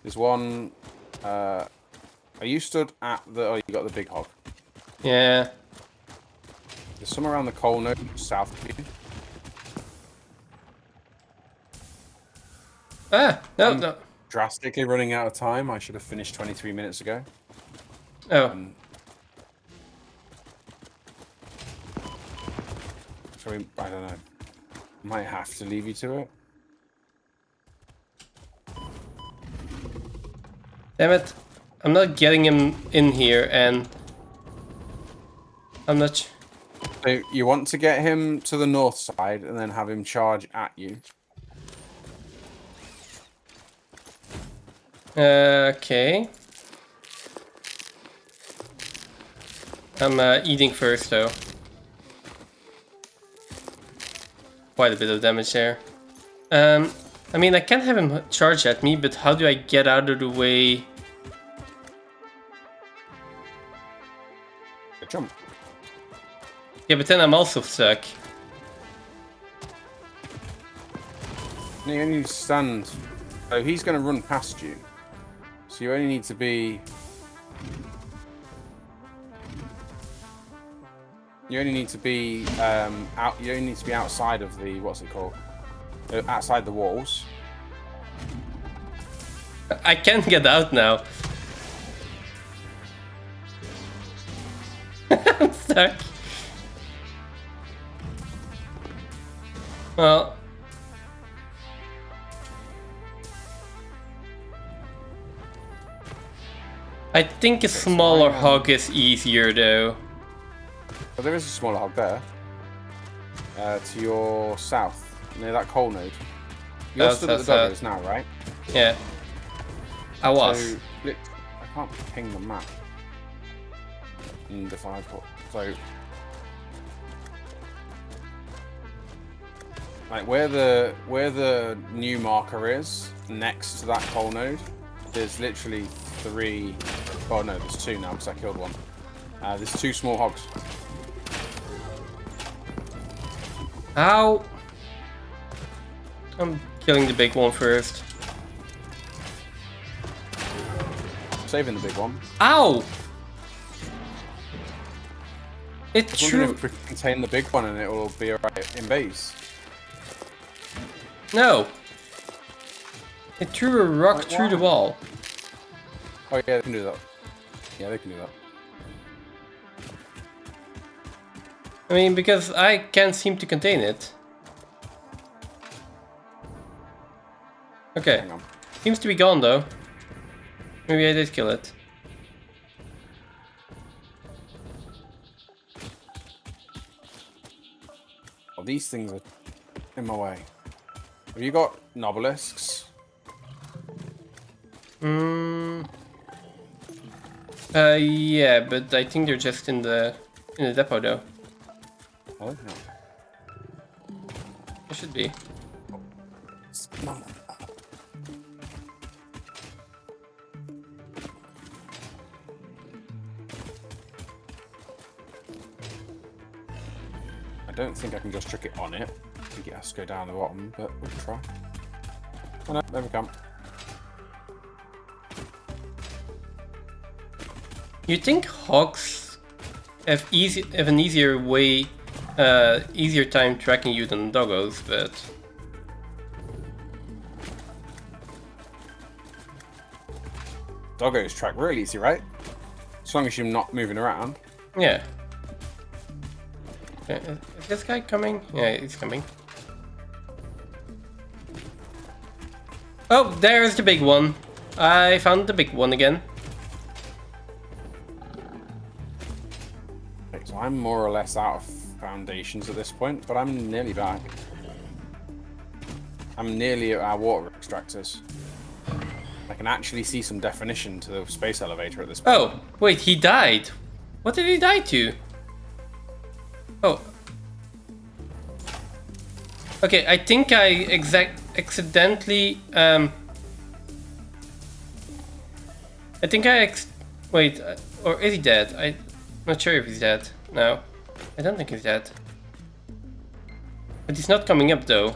[SPEAKER 2] There's one. Are you stood at the? Oh, you got the big hog.
[SPEAKER 1] Yeah.
[SPEAKER 2] There's some around the coal node south of you.
[SPEAKER 1] Ah, no,
[SPEAKER 2] I'm
[SPEAKER 1] no.
[SPEAKER 2] drastically running out of time. I should have finished 23 minutes ago.
[SPEAKER 1] Oh.
[SPEAKER 2] So I don't know. Might have to leave you to it.
[SPEAKER 1] Damn it. I'm not getting him in here, and I'm not...
[SPEAKER 2] So you want to get him to the north side and then have him charge at you.
[SPEAKER 1] Okay. I'm eating first, though. Quite a bit of damage there. I mean, I can have him charge at me, but how do I get out of the way?
[SPEAKER 2] Jump.
[SPEAKER 1] Yeah, but then I'm also stuck.
[SPEAKER 2] No, you only need to stand. Oh, he's going to run past you. So you only need to be... You only need to be out. You only need to be outside of the what's it called? Outside the walls.
[SPEAKER 1] I can't get out now. I'm stuck. Well, I think a smaller hog is easier, though.
[SPEAKER 2] But there is a smaller hog there. To your south, near that coal node. You're stood at the Doggos now, right?
[SPEAKER 1] Yeah. I was.
[SPEAKER 2] So, I can't ping the map. And if I put so, like where the new marker is next to that coal node, there's literally 3. Oh no, there's 2 now because I killed one. There's 2 small hogs.
[SPEAKER 1] Ow! I'm killing the big one first.
[SPEAKER 2] Saving the big one.
[SPEAKER 1] Ow! It
[SPEAKER 2] True.
[SPEAKER 1] true.
[SPEAKER 2] Contain the big one and it will be alright in base.
[SPEAKER 1] No. It threw a rock
[SPEAKER 2] Like,
[SPEAKER 1] through
[SPEAKER 2] why?
[SPEAKER 1] the wall.
[SPEAKER 2] Oh yeah, they can do that. Yeah, they can do that.
[SPEAKER 1] I mean, because I can't seem to contain it. Okay.
[SPEAKER 2] Hang on.
[SPEAKER 1] Seems to be gone, though. Maybe I did kill it.
[SPEAKER 2] Well, these things are in my way. Have you got nobelisks?
[SPEAKER 1] Yeah, but I think they're just in the depot though.
[SPEAKER 2] Oh, no.
[SPEAKER 1] They should be.
[SPEAKER 2] No. I don't think I can just trick it on it. I think it has to go down the bottom, but we'll try. Oh no, there we come.
[SPEAKER 1] You think hogs have an easier way, easier time tracking you than doggos, but
[SPEAKER 2] Doggo's track really easy, right? As long as you're not moving around.
[SPEAKER 1] yeah. Is this guy coming? Yeah, he's coming. Oh, there's the big one. I found the big one again.
[SPEAKER 2] Okay, so I'm more or less out of foundations at this point, but I'm nearly back. I'm nearly at our water extractors. I can actually see some definition to the space elevator at this point.
[SPEAKER 1] Oh, wait, he died. What did he die to? Oh. Okay, I think I accidentally I think wait, or is he dead? I'm not sure if he's dead. No, I don't think he's dead. But he's not coming up though.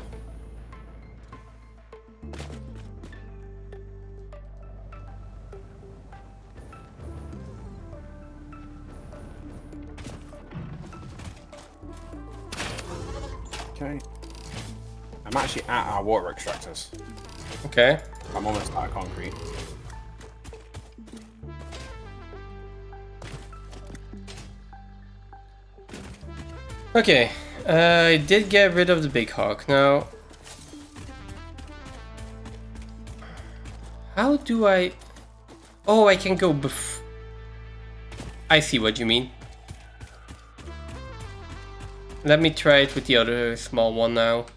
[SPEAKER 2] Okay. I'm actually at our water extractors.
[SPEAKER 1] Okay.
[SPEAKER 2] I'm almost out of concrete.
[SPEAKER 1] Okay, I did get rid of the big hawk. Now, how do I... Oh, I can go I see what you mean. Let me try it with the other small one now.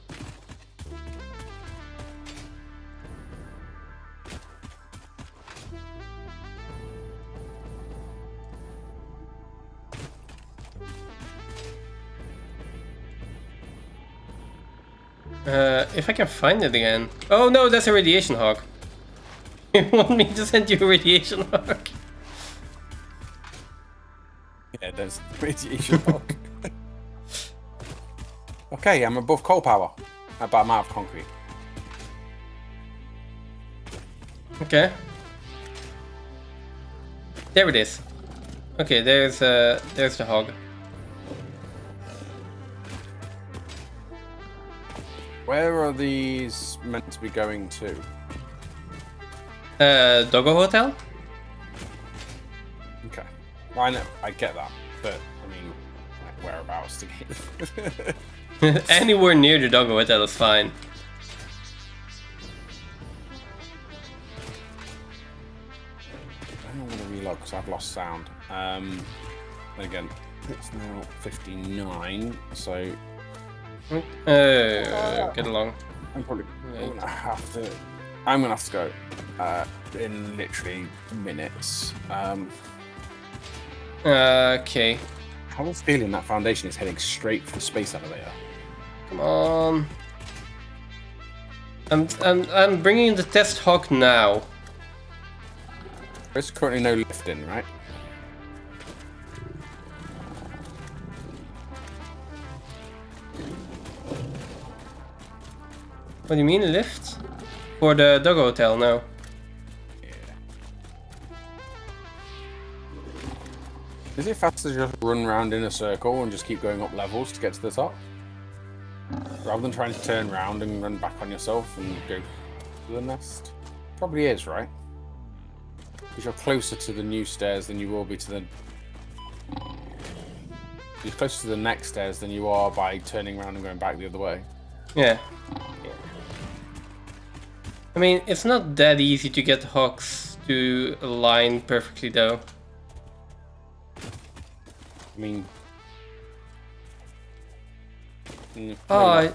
[SPEAKER 1] If I can find it again. Oh no, that's a radiation hawk. You want me to send you a radiation hawk?
[SPEAKER 2] Yeah, there's radiation hawk. Okay, I'm above coal power, but I'm out of concrete.
[SPEAKER 1] Okay. There it is. Okay, there's the hog.
[SPEAKER 2] Where are these meant to be going to?
[SPEAKER 1] Doggo Hotel?
[SPEAKER 2] Okay. Well, I know, I get that, but I mean, like, whereabouts to get?
[SPEAKER 1] Anywhere near the Doggo Hotel is fine.
[SPEAKER 2] I'm going to reload because I've lost sound. Again, it's now 59, so
[SPEAKER 1] Get along.
[SPEAKER 2] I'm probably gonna have to. I'm gonna have to go in literally minutes.
[SPEAKER 1] Okay.
[SPEAKER 2] I have a feeling that foundation is heading straight for the space elevator.
[SPEAKER 1] Come on. I'm bringing the test hawk now.
[SPEAKER 2] There's currently no lift in, right?
[SPEAKER 1] What do you mean lift? For the Doggo Hotel? No.
[SPEAKER 2] Yeah. Is it faster to just run around in a circle and just keep going up levels to get to the top? Rather than trying to turn around and run back on yourself and go to the nest? Probably is, right? Because you're closer to the new stairs than you will be to the... You're closer to the next stairs than you are by turning around and going back the other way.
[SPEAKER 1] Yeah. I mean, it's not that easy to get the hawks to align perfectly, though.
[SPEAKER 2] I mean...
[SPEAKER 1] Oh,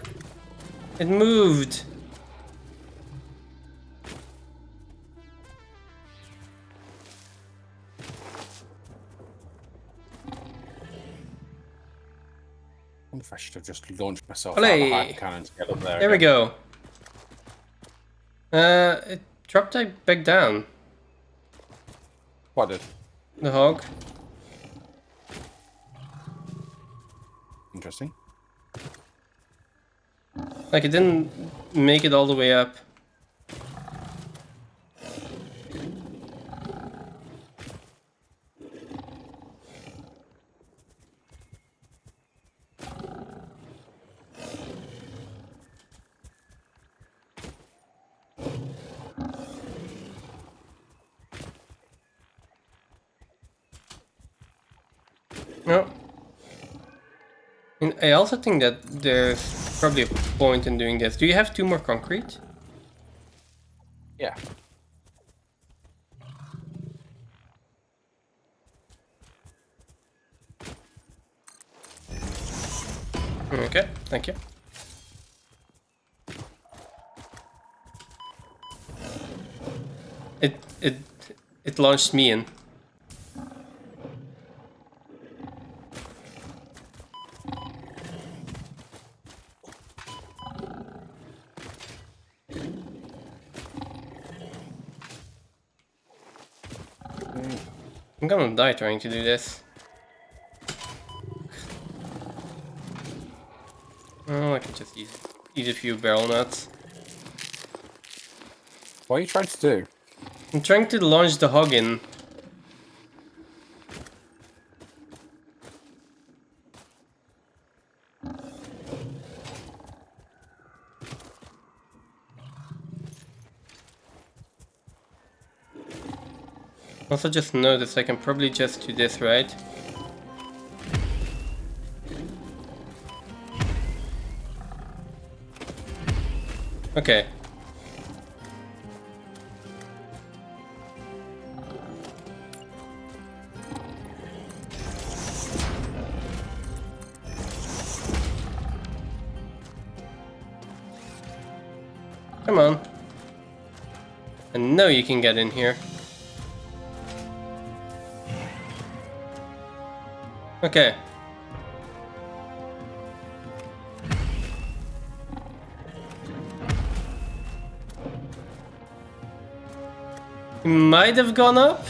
[SPEAKER 1] It moved.
[SPEAKER 2] I wonder if I should have just launched myself out of the hyper
[SPEAKER 1] Olé!
[SPEAKER 2] cannon to get up there.
[SPEAKER 1] There we
[SPEAKER 2] again.
[SPEAKER 1] go. It dropped back down.
[SPEAKER 2] What did?
[SPEAKER 1] The hog.
[SPEAKER 2] Interesting.
[SPEAKER 1] Like it didn't make it all the way up. No. And I also think that there's probably a point in doing this. Do you have 2 more concrete?
[SPEAKER 2] Yeah.
[SPEAKER 1] Okay, thank you. It it it launched me in. I'm gonna die trying to do this. Oh, I can just eat a few barrel nuts.
[SPEAKER 2] What are you trying to do?
[SPEAKER 1] I'm trying to launch the hog in. Also just noticed I can probably just do this, right? Okay. Come on. I know you can get in here. Okay. He might have gone up.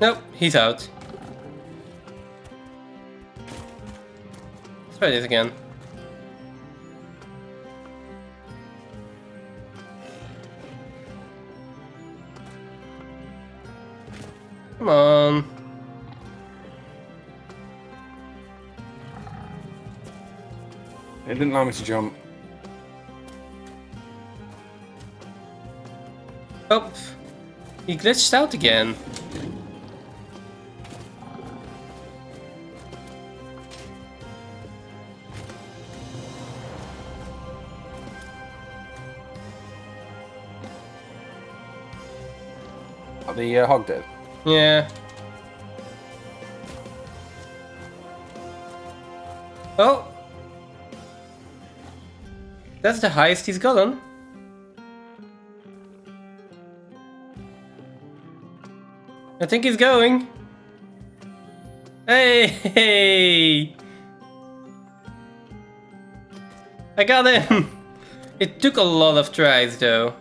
[SPEAKER 1] Nope, he's out. Let's try this again. Come on.
[SPEAKER 2] It didn't allow me to jump.
[SPEAKER 1] Oh, he glitched out again.
[SPEAKER 2] What the hog did.
[SPEAKER 1] Yeah. Oh. That's the highest he's gotten. I think he's going. Hey! I got him! It took a lot of tries though.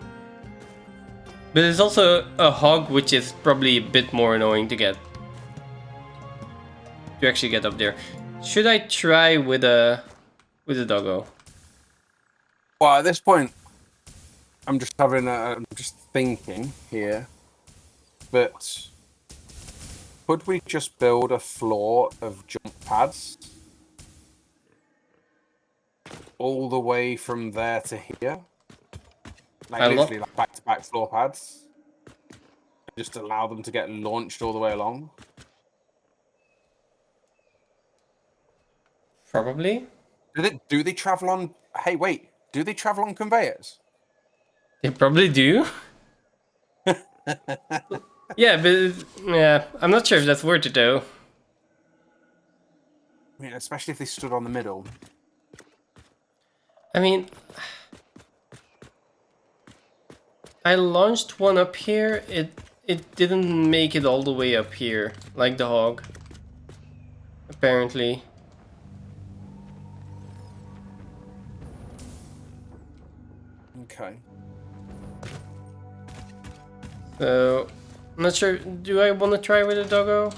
[SPEAKER 1] But it's also a hog which is probably a bit more annoying to get. To actually get up there. Should I try with a doggo?
[SPEAKER 2] Well, at this point, I'm just thinking here. But could we just build a floor of jump pads all the way from there to here? Like literally like back-to-back floor pads. Just allow them to get launched all the way along.
[SPEAKER 1] Probably.
[SPEAKER 2] Do they travel on? Hey, wait. Do they travel on conveyors?
[SPEAKER 1] They probably do. Yeah, but yeah, I'm not sure if that's worth it though.
[SPEAKER 2] I mean, especially if they stood on the middle.
[SPEAKER 1] I mean, I launched one up here. It didn't make it all the way up here, like the hog. Apparently.
[SPEAKER 2] Okay.
[SPEAKER 1] So, I'm not sure. Do I want to try with a doggo?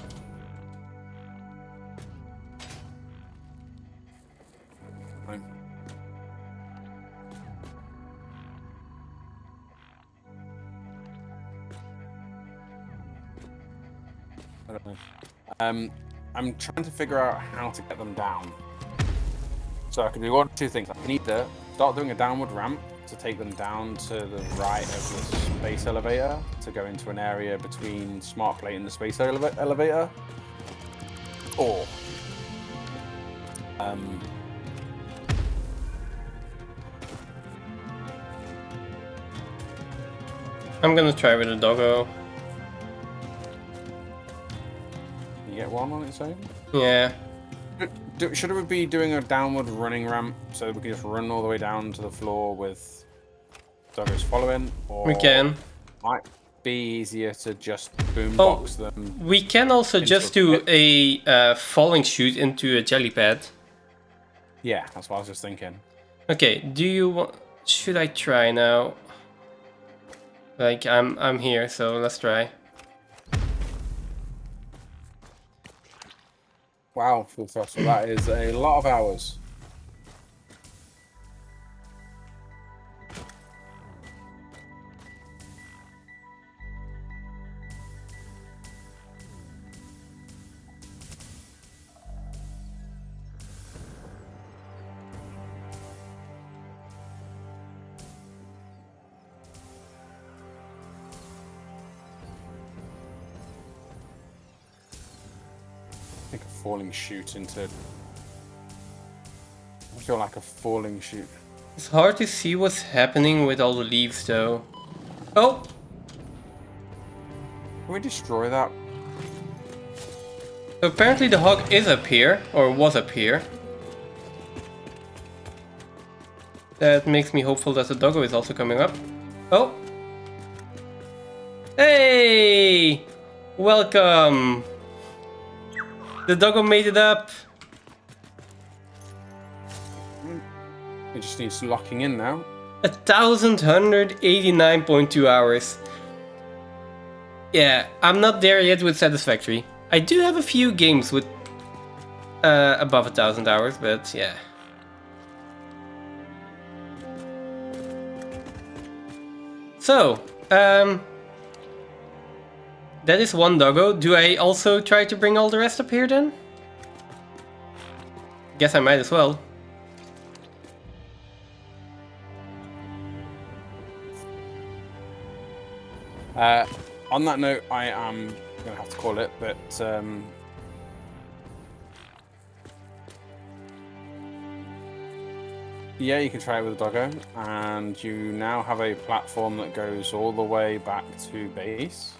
[SPEAKER 2] Fine. I don't know. I'm trying to figure out how to get them down. So I can do one of two things. I can either start doing a downward ramp to take them down to the right of the space elevator to go into an area between Smart Plate and the space elevator, or
[SPEAKER 1] I'm gonna try with a doggo.
[SPEAKER 2] you get one on its own.
[SPEAKER 1] Yeah.
[SPEAKER 2] Should we be doing a downward running ramp so we can just run all the way down to the floor with Doggos following? Or
[SPEAKER 1] We can.
[SPEAKER 2] might be easier to just boombox them.
[SPEAKER 1] We can also just do a falling chute into a jelly pad.
[SPEAKER 2] Yeah, that's what I was just thinking.
[SPEAKER 1] Okay, do you want... Should I try now? Like, I'm here, so let's try.
[SPEAKER 2] Wow, full throttle. That is a lot of hours. I think a falling chute into... I feel like a falling chute.
[SPEAKER 1] It's hard to see what's happening with all the leaves, though. Oh!
[SPEAKER 2] Can we destroy that?
[SPEAKER 1] Apparently the hog is up here, or was up here. That makes me hopeful that the doggo is also coming up. Oh! Hey! Welcome! The doggo made it up!
[SPEAKER 2] It just needs locking in now.
[SPEAKER 1] 1,189.2 hours. Yeah, I'm not there yet with Satisfactory. I do have a few games with above 1,000 hours, but yeah. So, that is one doggo. Do I also try to bring all the rest up here then? Guess I might as well.
[SPEAKER 2] On that note, I am going to have to call it, but yeah, you can try it with a doggo, and you now have a platform that goes all the way back to base.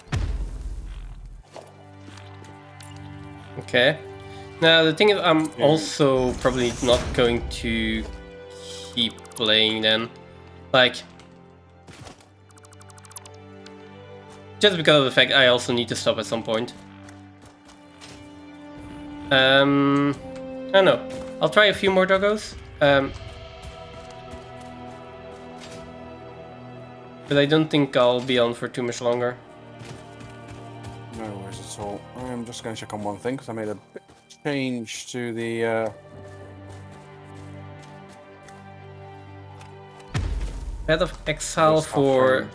[SPEAKER 1] Okay. Now the thing is, I'm also probably not going to keep playing then. Like, just because of the fact I also need to stop at some point. I don't know. I'll try a few more doggos. But I don't think I'll be on for too much longer.
[SPEAKER 2] No worries at all. I'm just going to check on one thing because I made a bit of change to the
[SPEAKER 1] Path of Exile for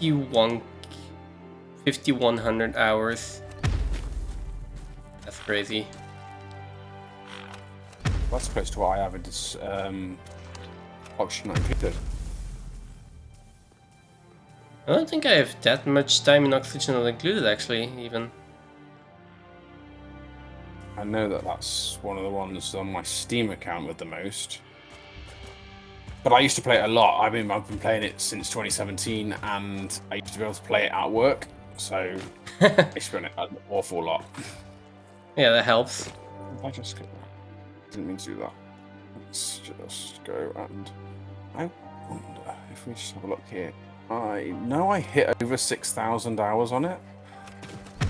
[SPEAKER 1] 5,100 hours. That's crazy.
[SPEAKER 2] That's close to what I have in this option not included.
[SPEAKER 1] I don't think I have that much time in Oxygen not included, actually, even.
[SPEAKER 2] I know that that's one of the ones on my Steam account with the most. But I used to play it a lot. I've been playing it since 2017, and I used to be able to play it at work, so I spent it an awful lot.
[SPEAKER 1] Yeah, that helps.
[SPEAKER 2] I just go? Didn't mean to do that. Let's just go and I wonder if we just have a look here. I know I hit over 6,000 hours on it.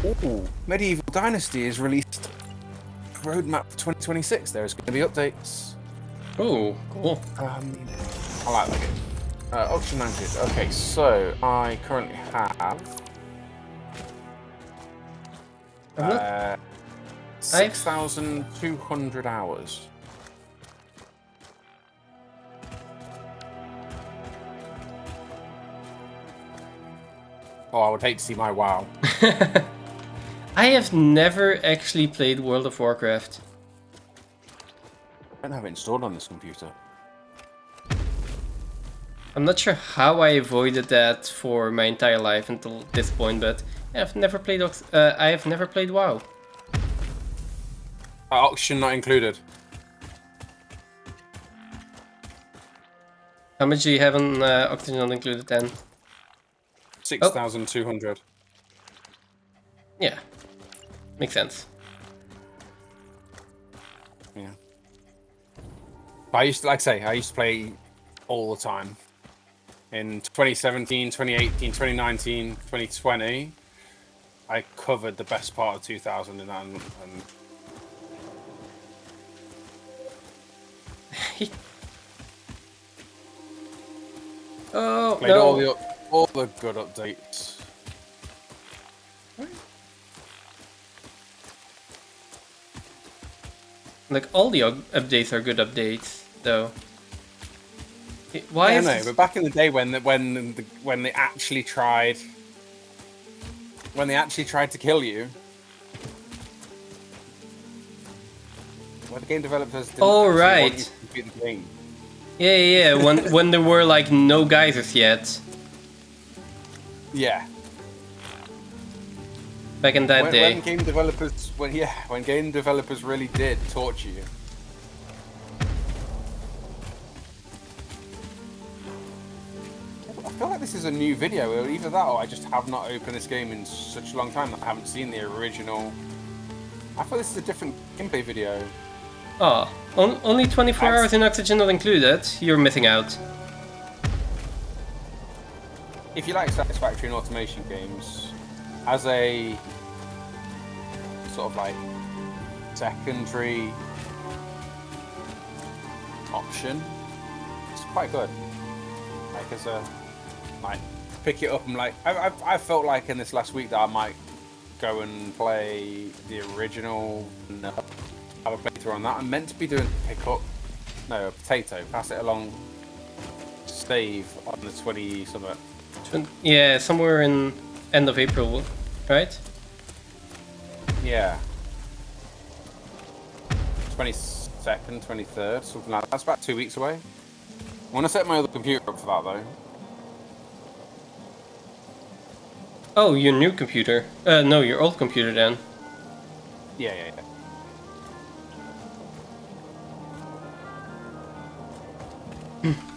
[SPEAKER 2] Ooh, Medieval Dynasty is released a roadmap for 2026. There's going to be updates.
[SPEAKER 1] Oh, cool.
[SPEAKER 2] I like that game. Auction 90. Okay, so I currently have 6,200 hours. Oh, I would hate to see my WoW.
[SPEAKER 1] I have never actually played World of Warcraft.
[SPEAKER 2] I don't have it installed on this computer.
[SPEAKER 1] I'm not sure how I avoided that for my entire life until this point, but I've never played. I have never played WoW.
[SPEAKER 2] Auction not included.
[SPEAKER 1] How much do you have on Oxygen not included then?
[SPEAKER 2] 6,200.
[SPEAKER 1] Yeah, makes sense.
[SPEAKER 2] Yeah. But I used to, like I say, I used to play all the time. In 2017, 2018, 2019, 2020, I covered the best part of 2000 in that, and
[SPEAKER 1] Oh
[SPEAKER 2] played
[SPEAKER 1] no!
[SPEAKER 2] all the good updates.
[SPEAKER 1] Like all the updates are good updates, though. Why?
[SPEAKER 2] Yeah, no, but back in the day when they actually tried to kill you, well, the game developers didn't
[SPEAKER 1] Oh,
[SPEAKER 2] actually
[SPEAKER 1] right.
[SPEAKER 2] want you to complete the game.
[SPEAKER 1] Yeah. When there were like no geysers yet.
[SPEAKER 2] Yeah.
[SPEAKER 1] Back in that day.
[SPEAKER 2] When game developers really did torture you. I feel like this is a new video. Either that or I just have not opened this game in such a long time that I haven't seen the original. I thought this is a different gameplay video.
[SPEAKER 1] Oh, only 24 hours in Oxygen not included? You're missing out.
[SPEAKER 2] If you like Satisfactory and automation games, as a sort of like secondary option, it's quite good. Like as a pick it up and I felt like in this last week that I might go and play the original and have a playthrough on that. I'm meant to be doing a potato, pass it along, save on the 20 something.
[SPEAKER 1] Yeah, somewhere in end of April, right?
[SPEAKER 2] Yeah. 22nd, 23rd, something like that. That's about 2 weeks away. I want to set my other computer up for that though.
[SPEAKER 1] Oh, your new computer. No, your old computer then.
[SPEAKER 2] Yeah.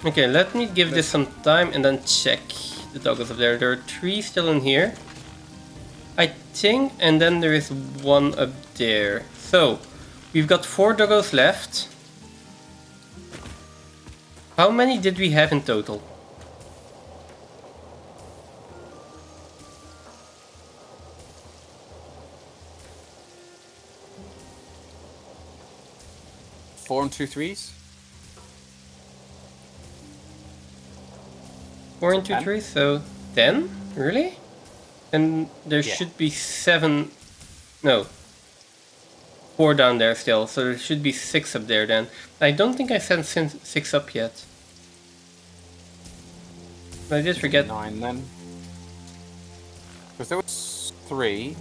[SPEAKER 1] Okay, let me give this some time and then check the doggos up there. There are 3 still in here, I think, and then there is 1 up there. So, we've got 4 doggos left. How many did we have in total?
[SPEAKER 2] Four and 2 3s.
[SPEAKER 1] 4 and 2
[SPEAKER 2] 10?
[SPEAKER 1] 3, so 10? Really? And there should be 7. No. 4 down there still, so there should be 6 up there then. I don't think I sent 6 up yet. I did forget.
[SPEAKER 2] 9 then. Because there was 3.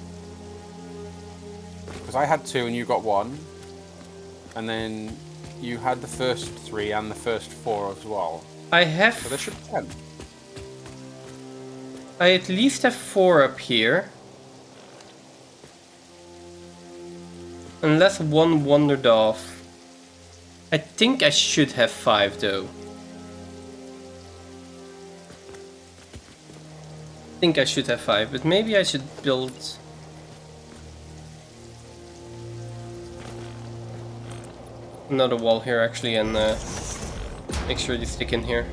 [SPEAKER 2] Because I had 2 and you got 1. And then you had the first 3 and the first 4 as well.
[SPEAKER 1] I have.
[SPEAKER 2] So there should be 10.
[SPEAKER 1] I at least have 4 up here. Unless 1 wandered off. I think I should have 5 though. I think I should have 5, but maybe I should build... another wall here actually, and make sure you stick in here.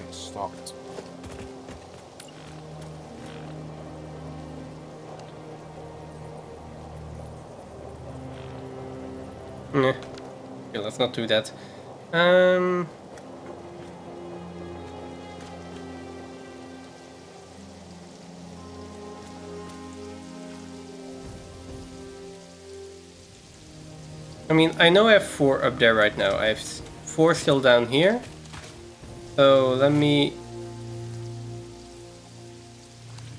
[SPEAKER 2] It stopped.
[SPEAKER 1] Yeah. Okay, let's not do that. I mean, I know I have 4 up there right now. I have 4 still down here. So let me...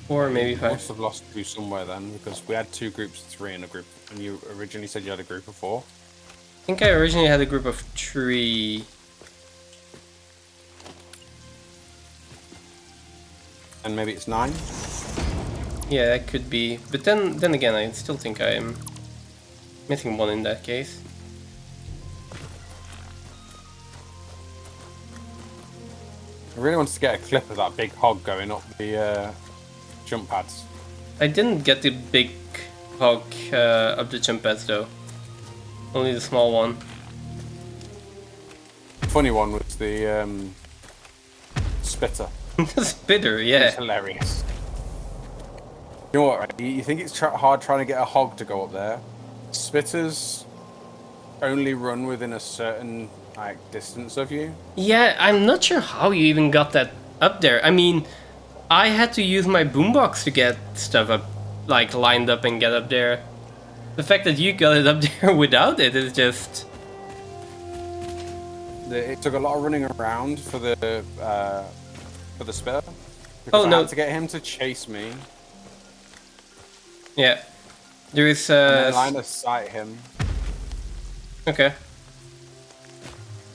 [SPEAKER 1] 4, maybe 5.
[SPEAKER 2] Must have lost 2 somewhere then, because we had 2 groups of 3 in a group, and you originally said you had a group of 4.
[SPEAKER 1] I think I originally had a group of 3.
[SPEAKER 2] And maybe it's 9?
[SPEAKER 1] Yeah, that could be. But then again, I still think I'm missing 1 in that case.
[SPEAKER 2] I really wanted to get a clip of that big hog going up the jump pads.
[SPEAKER 1] I didn't get the big hog up the jump pads though. Only the small one.
[SPEAKER 2] The funny one was the spitter.
[SPEAKER 1] The spitter, yeah.
[SPEAKER 2] It's hilarious. You know what, right? You think it's hard trying to get a hog to go up there? Spitters only run within a certain distance of you.
[SPEAKER 1] Yeah, I'm not sure how you even got that up there. I mean, I had to use my boombox to get stuff up, like lined up and get up there. The fact that you got it up there without it is just...
[SPEAKER 2] It took a lot of running around for the spitter.
[SPEAKER 1] Oh,
[SPEAKER 2] I
[SPEAKER 1] no.
[SPEAKER 2] had to get him to chase me.
[SPEAKER 1] Yeah. There is...
[SPEAKER 2] And then line of sight him.
[SPEAKER 1] Okay.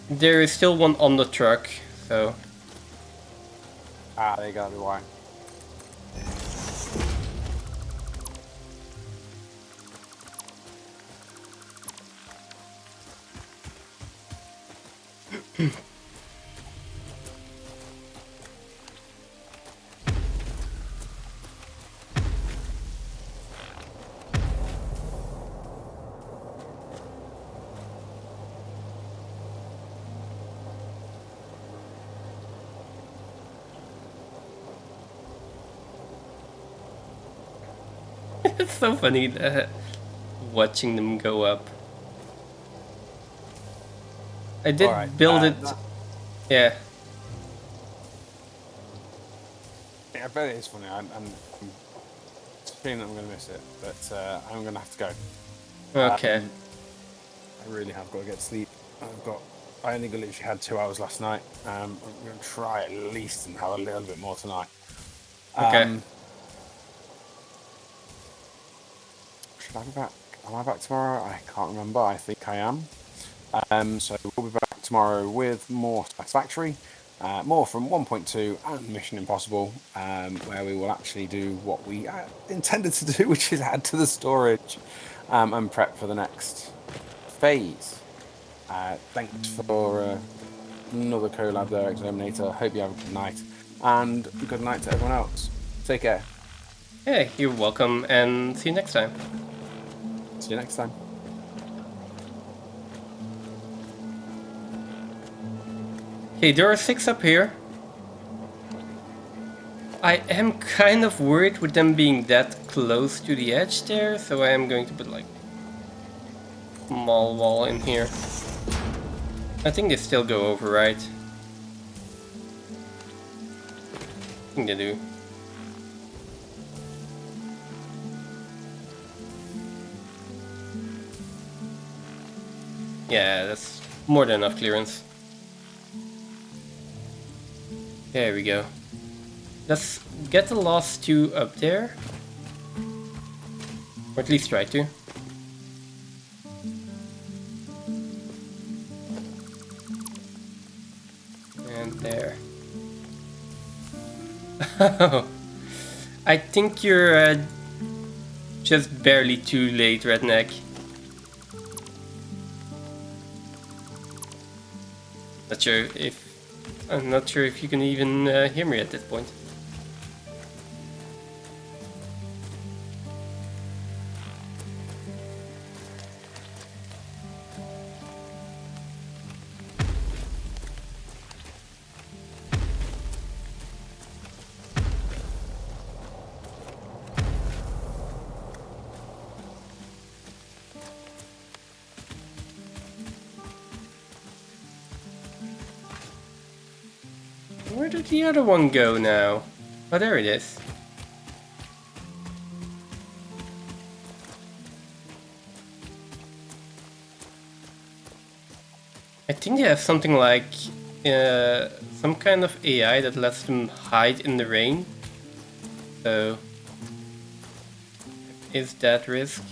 [SPEAKER 1] There is still one on the truck, so...
[SPEAKER 2] Ah, there you go, that'd be why.
[SPEAKER 1] It's so funny watching them go up. I did build it... Yeah.
[SPEAKER 2] Yeah, I bet it is funny. I'm feeling that I'm going to miss it, but I'm going to have to go.
[SPEAKER 1] Okay.
[SPEAKER 2] I really have got to get sleep. I only literally had 2 hours last night. I'm going to try at least and have a little bit more tonight.
[SPEAKER 1] Okay.
[SPEAKER 2] Should I be back? Am I back tomorrow? I can't remember. I think I am. So we'll be back tomorrow with more Satisfactory, more from 1.2 and Mission Impossible, where we will actually do what we intended to do, which is add to the storage and prep for the next phase. Thanks for another collab there, Exterminator. Hope you have a good night, and good night to everyone else. Take care.
[SPEAKER 1] Hey, you're welcome, and see you next time.
[SPEAKER 2] See you next time.
[SPEAKER 1] Okay, there are 6 up here. I am kind of worried with them being that close to the edge there, so I am going to put like small wall in here. I think they still go over, right? I think they do. Yeah, that's more than enough clearance. There we go. Let's get the last 2 up there. Or at least try to. And there. I think you're just barely too late, Redneck. I'm not sure if you can even hear me at this point. Where did the other one go now? Oh, there it is. I think they have something like some kind of AI that lets them hide in the rain. So, is that risk?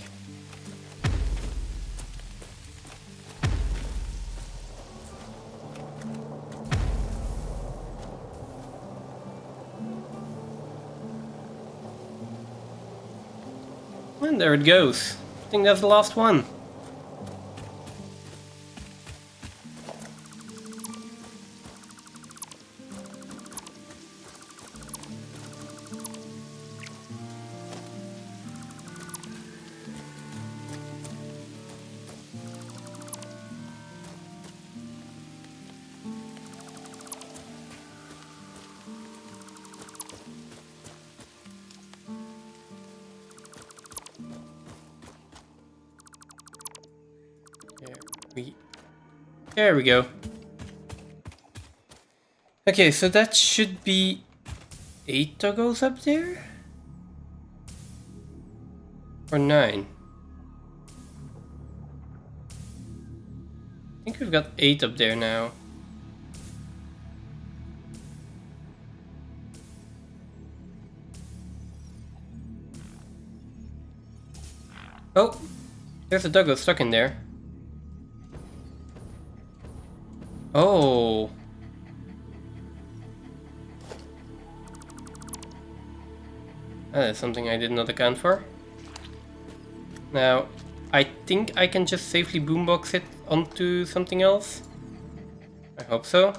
[SPEAKER 1] And there it goes. I think that's the last one. There we go. Okay, so that should be 8 doggos up there? Or 9? I think we've got 8 up there now. Oh, there's a doggo stuck in there. Oh. That is something I did not account for. Now, I think I can just safely boombox it onto something else. I hope so.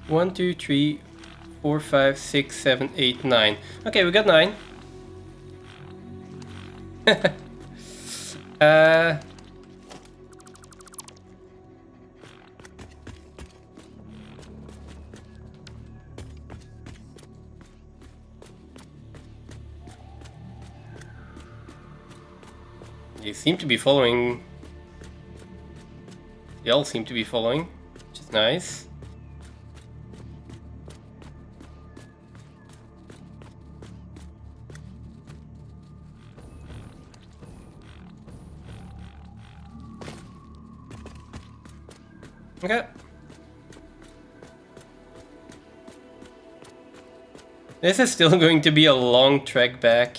[SPEAKER 1] One, two, three, 4, 5, 6, 7, 8, 9. Okay, we got 9. They seem to be following. They all seem to be following, which is nice. Okay. This is still going to be a long trek back.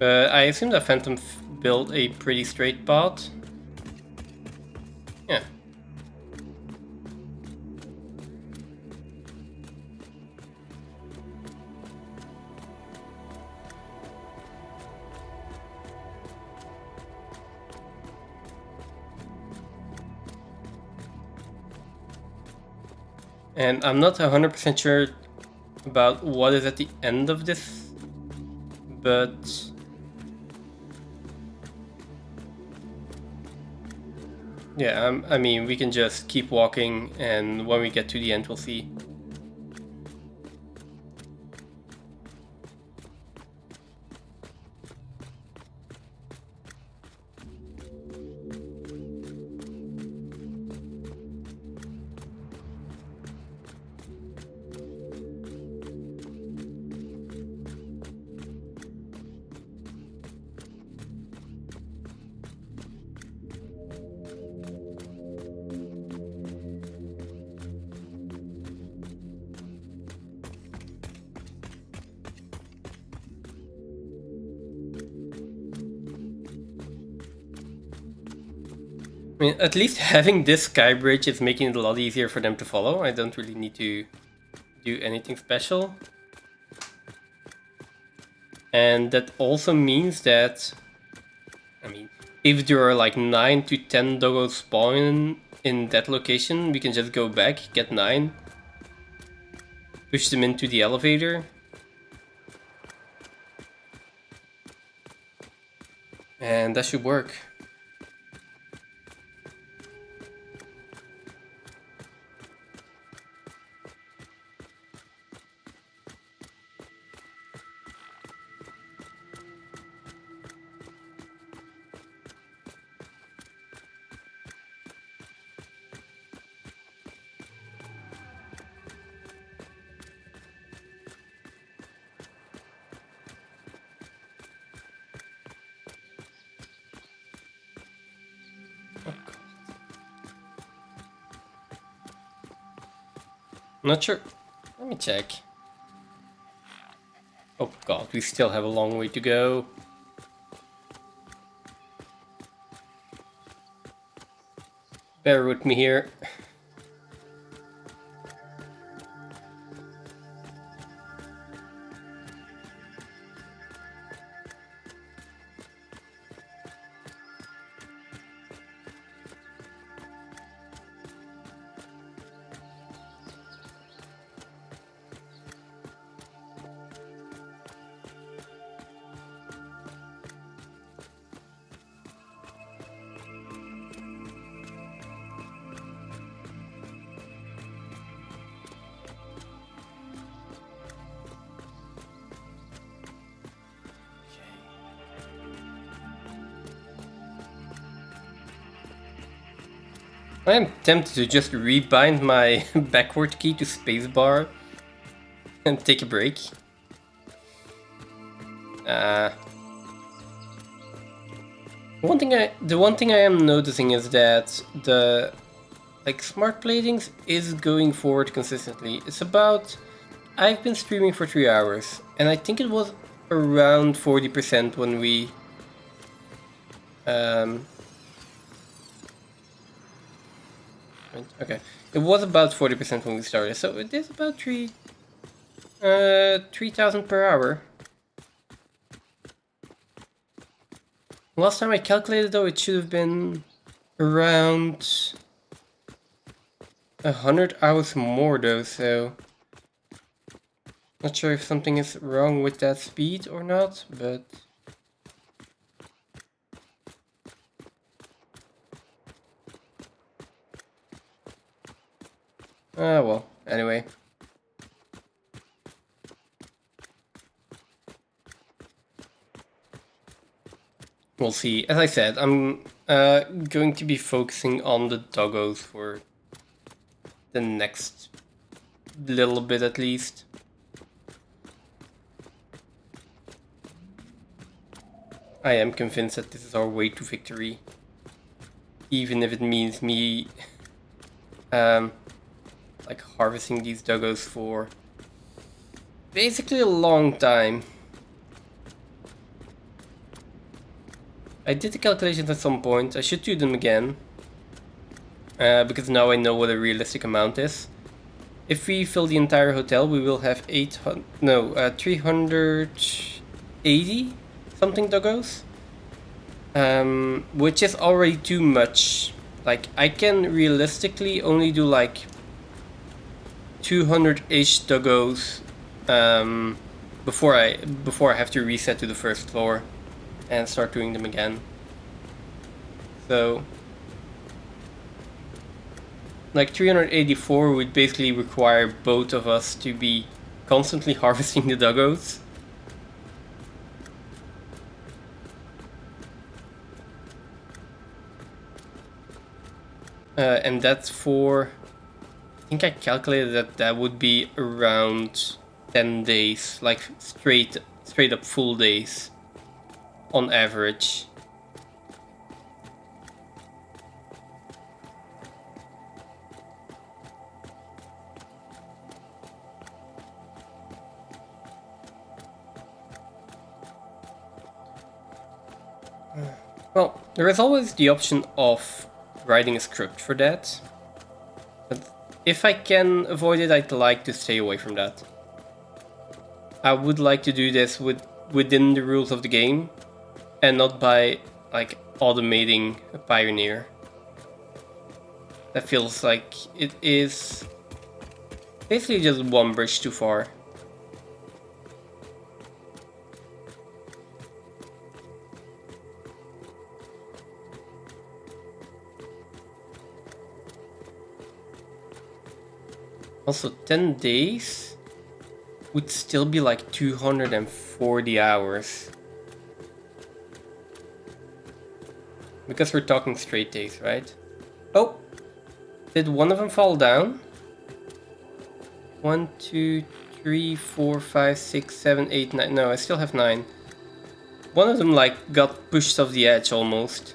[SPEAKER 1] I assume that Phantom built a pretty straight path. Yeah. And I'm not 100% sure about what is at the end of this, but yeah, I mean, we can just keep walking, and when we get to the end, we'll see. I mean, at least having this sky bridge is making it a lot easier for them to follow. I don't really need to do anything special. And that also means that, I mean, if there are like 9 to 10 doggos spawning in that location, we can just go back, get 9, push them into the elevator, and that should work. Not sure. Let me check. Oh god, we still have a long way to go. Bear with me here. I am tempted to just rebind my backward key to spacebar and take a break. The one thing I am noticing is that the smart platings is going forward consistently. It's about, I've been streaming for 3 hours and I think it was around 40% when we okay, it was about 40% when we started, so it is about 3,000 per hour. Last time I calculated though, it should have been around 100 hours more though, so not sure if something is wrong with that speed or not, but well, anyway. We'll see. As I said, I'm going to be focusing on the doggos for the next little bit at least. I am convinced that this is our way to victory. Even if it means me harvesting these doggos for basically a long time. I did the calculations at some point. I should do them again. Because now I know what a realistic amount is. If we fill the entire hotel, we will have 380 something doggos. Which is already too much. Like, I can realistically only do like 200-ish doggos before I have to reset to the first floor and start doing them again. So like 384 would basically require both of us to be constantly harvesting the doggos. And that's for, I think I calculated that would be around 10 days, like straight up full days on average. Well, there is always the option of writing a script for that, but if I can avoid it, I'd like to stay away from that. I would like to do this within the rules of the game, and not by like automating a pioneer. That feels like it is basically just one bridge too far. Also, 10 days would still be like 240 hours. Because we're talking straight days, right? Oh! Did one of them fall down? 1, 2, 3, 4, 5, 6, 7, 8, 9. No, I still have 9. One of them like got pushed off the edge almost.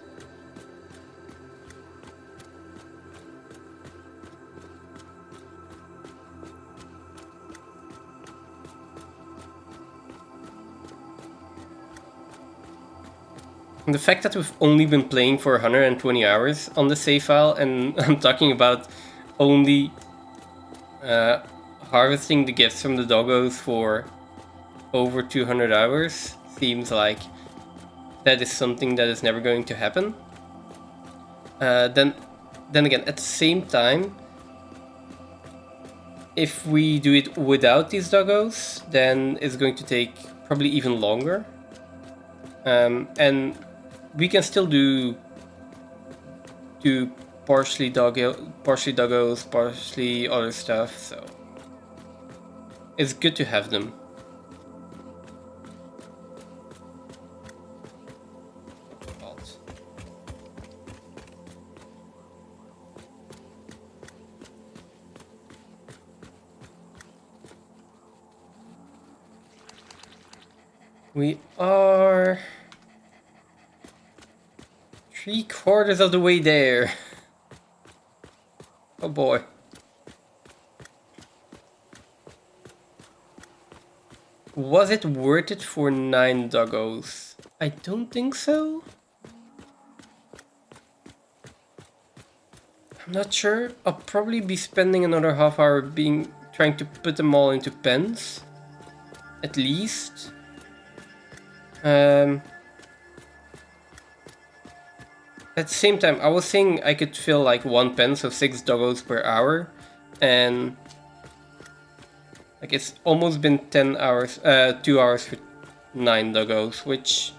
[SPEAKER 1] And the fact that we've only been playing for 120 hours on the save file, and I'm talking about only harvesting the gifts from the doggos for over 200 hours, seems like that is something that is never going to happen. Then again, at the same time, if we do it without these doggos, then it's going to take probably even longer. And we can still do partially doggos, partially other stuff, so it's good to have them. We are 3/4 of the way there. Oh boy. Was it worth it for 9 doggos? I don't think so. I'm not sure. I'll probably be spending another half hour trying to put them all into pens. At least. At the same time, I was saying I could fill like 1 pen, so 6 doggos per hour, and like it's almost been 10 hours, 2 hours for 9 doggos, which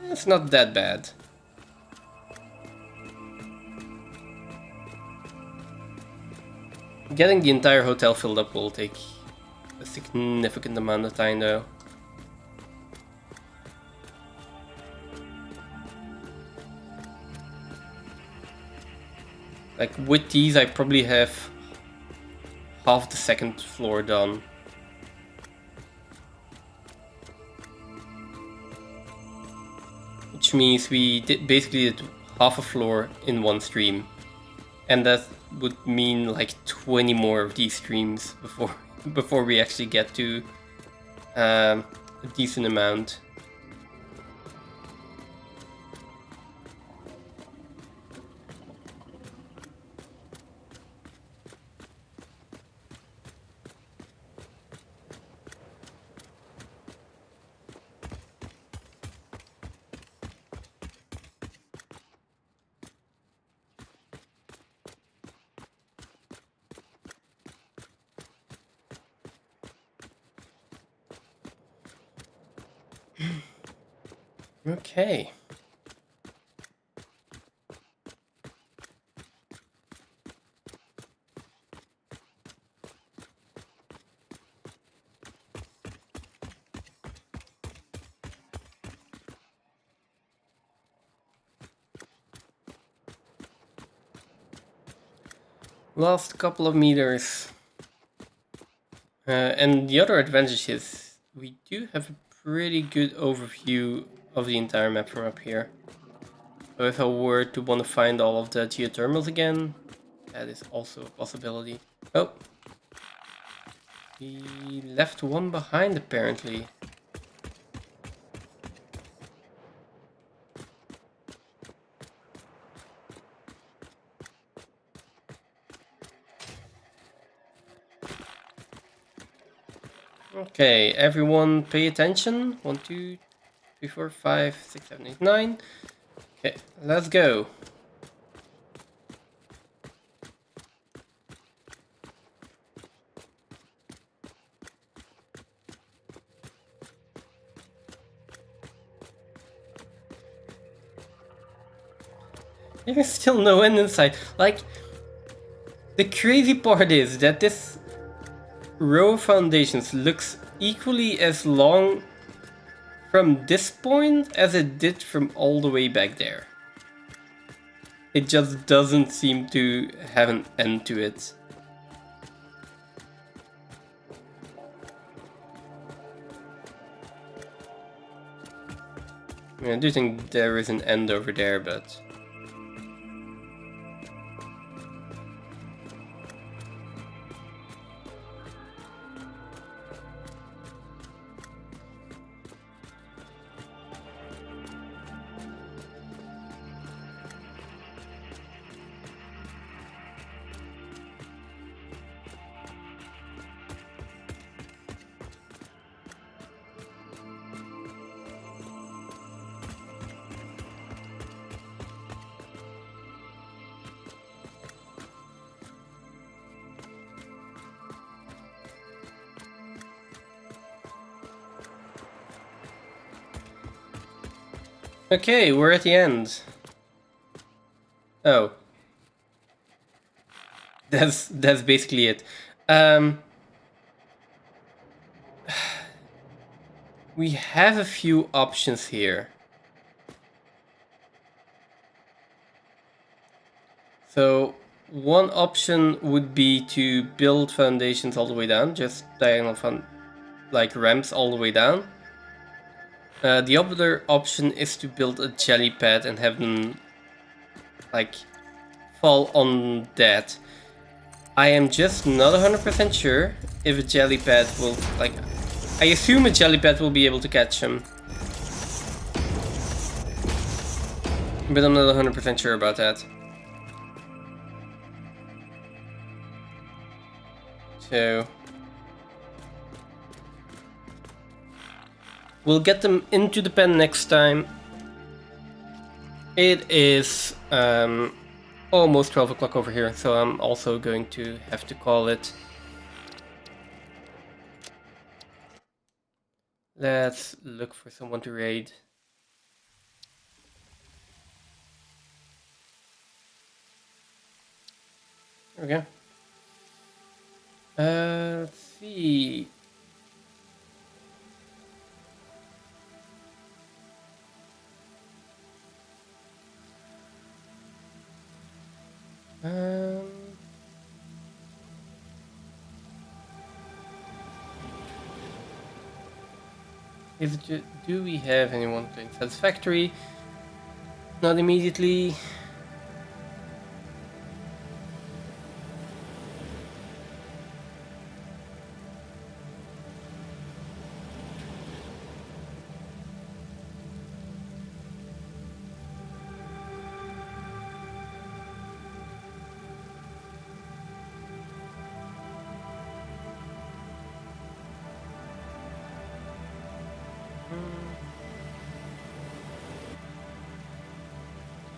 [SPEAKER 1] it's not that bad. Getting the entire hotel filled up will take a significant amount of time though. Like with these, I probably have half the second floor done. Which means we basically did half a floor in one stream. And that would mean like 20 more of these streams before we actually get to a decent amount. Okay. Last couple of meters. And the other advantage is we do have a pretty good overview of the entire map from up here. So if I were to want to find all of the geothermals again, that is also a possibility. Oh. We left one behind apparently. Okay, everyone pay attention. 1, 2, 3, 4, 5, 6, 7, 8, 9. Okay, let's go. There's still no end in sight. Like, the crazy part is that this row of foundations looks equally as long from this point as it did from all the way back there. It just doesn't seem to have an end to it. I mean, I do think there is an end over there, but... Okay, we're at the end. Oh. That's basically it. We have a few options here. So one option would be to build foundations all the way down, just diagonal like ramps all the way down. The other option is to build a jelly pad and have them like fall on that. I am just not 100% sure if a jelly pad will like. I assume a jelly pad will be able to catch him, but I'm not 100% sure about that. So we'll get them into the pen next time. It is almost 12 o'clock over here, so I'm also going to have to call it. Let's look for someone to raid. There we go. Let's see. Do we have anyone playing Satisfactory? Not immediately.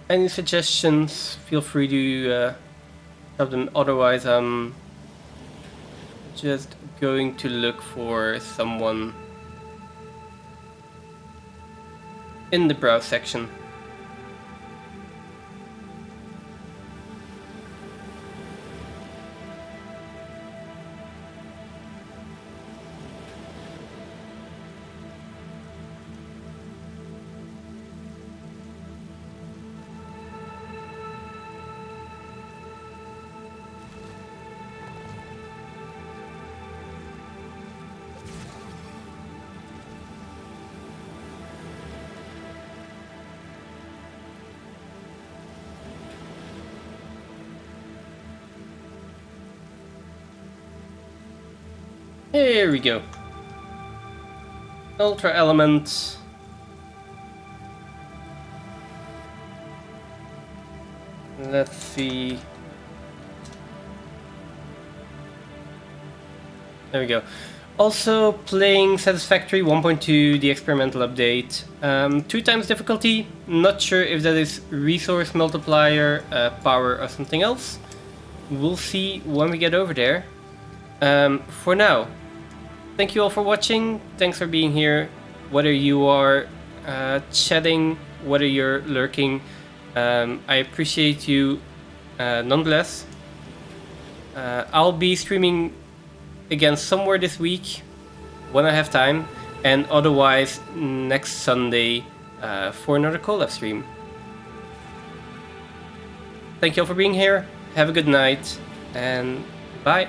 [SPEAKER 1] Any suggestions? Feel free to drop them. Otherwise, I'm just going to look for someone in the browse section. Here we go. Ultra Element. Let's see. There we go. Also playing Satisfactory 1.2, the experimental update. 2 times difficulty, not sure if that is resource multiplier, power or something else. We'll see when we get over there. For now, thank you all for watching, thanks for being here, whether you are chatting, whether you're lurking, I appreciate you nonetheless. I'll be streaming again somewhere this week when I have time, and otherwise next Sunday for another collab stream. Thank you all for being here, have a good night, and bye.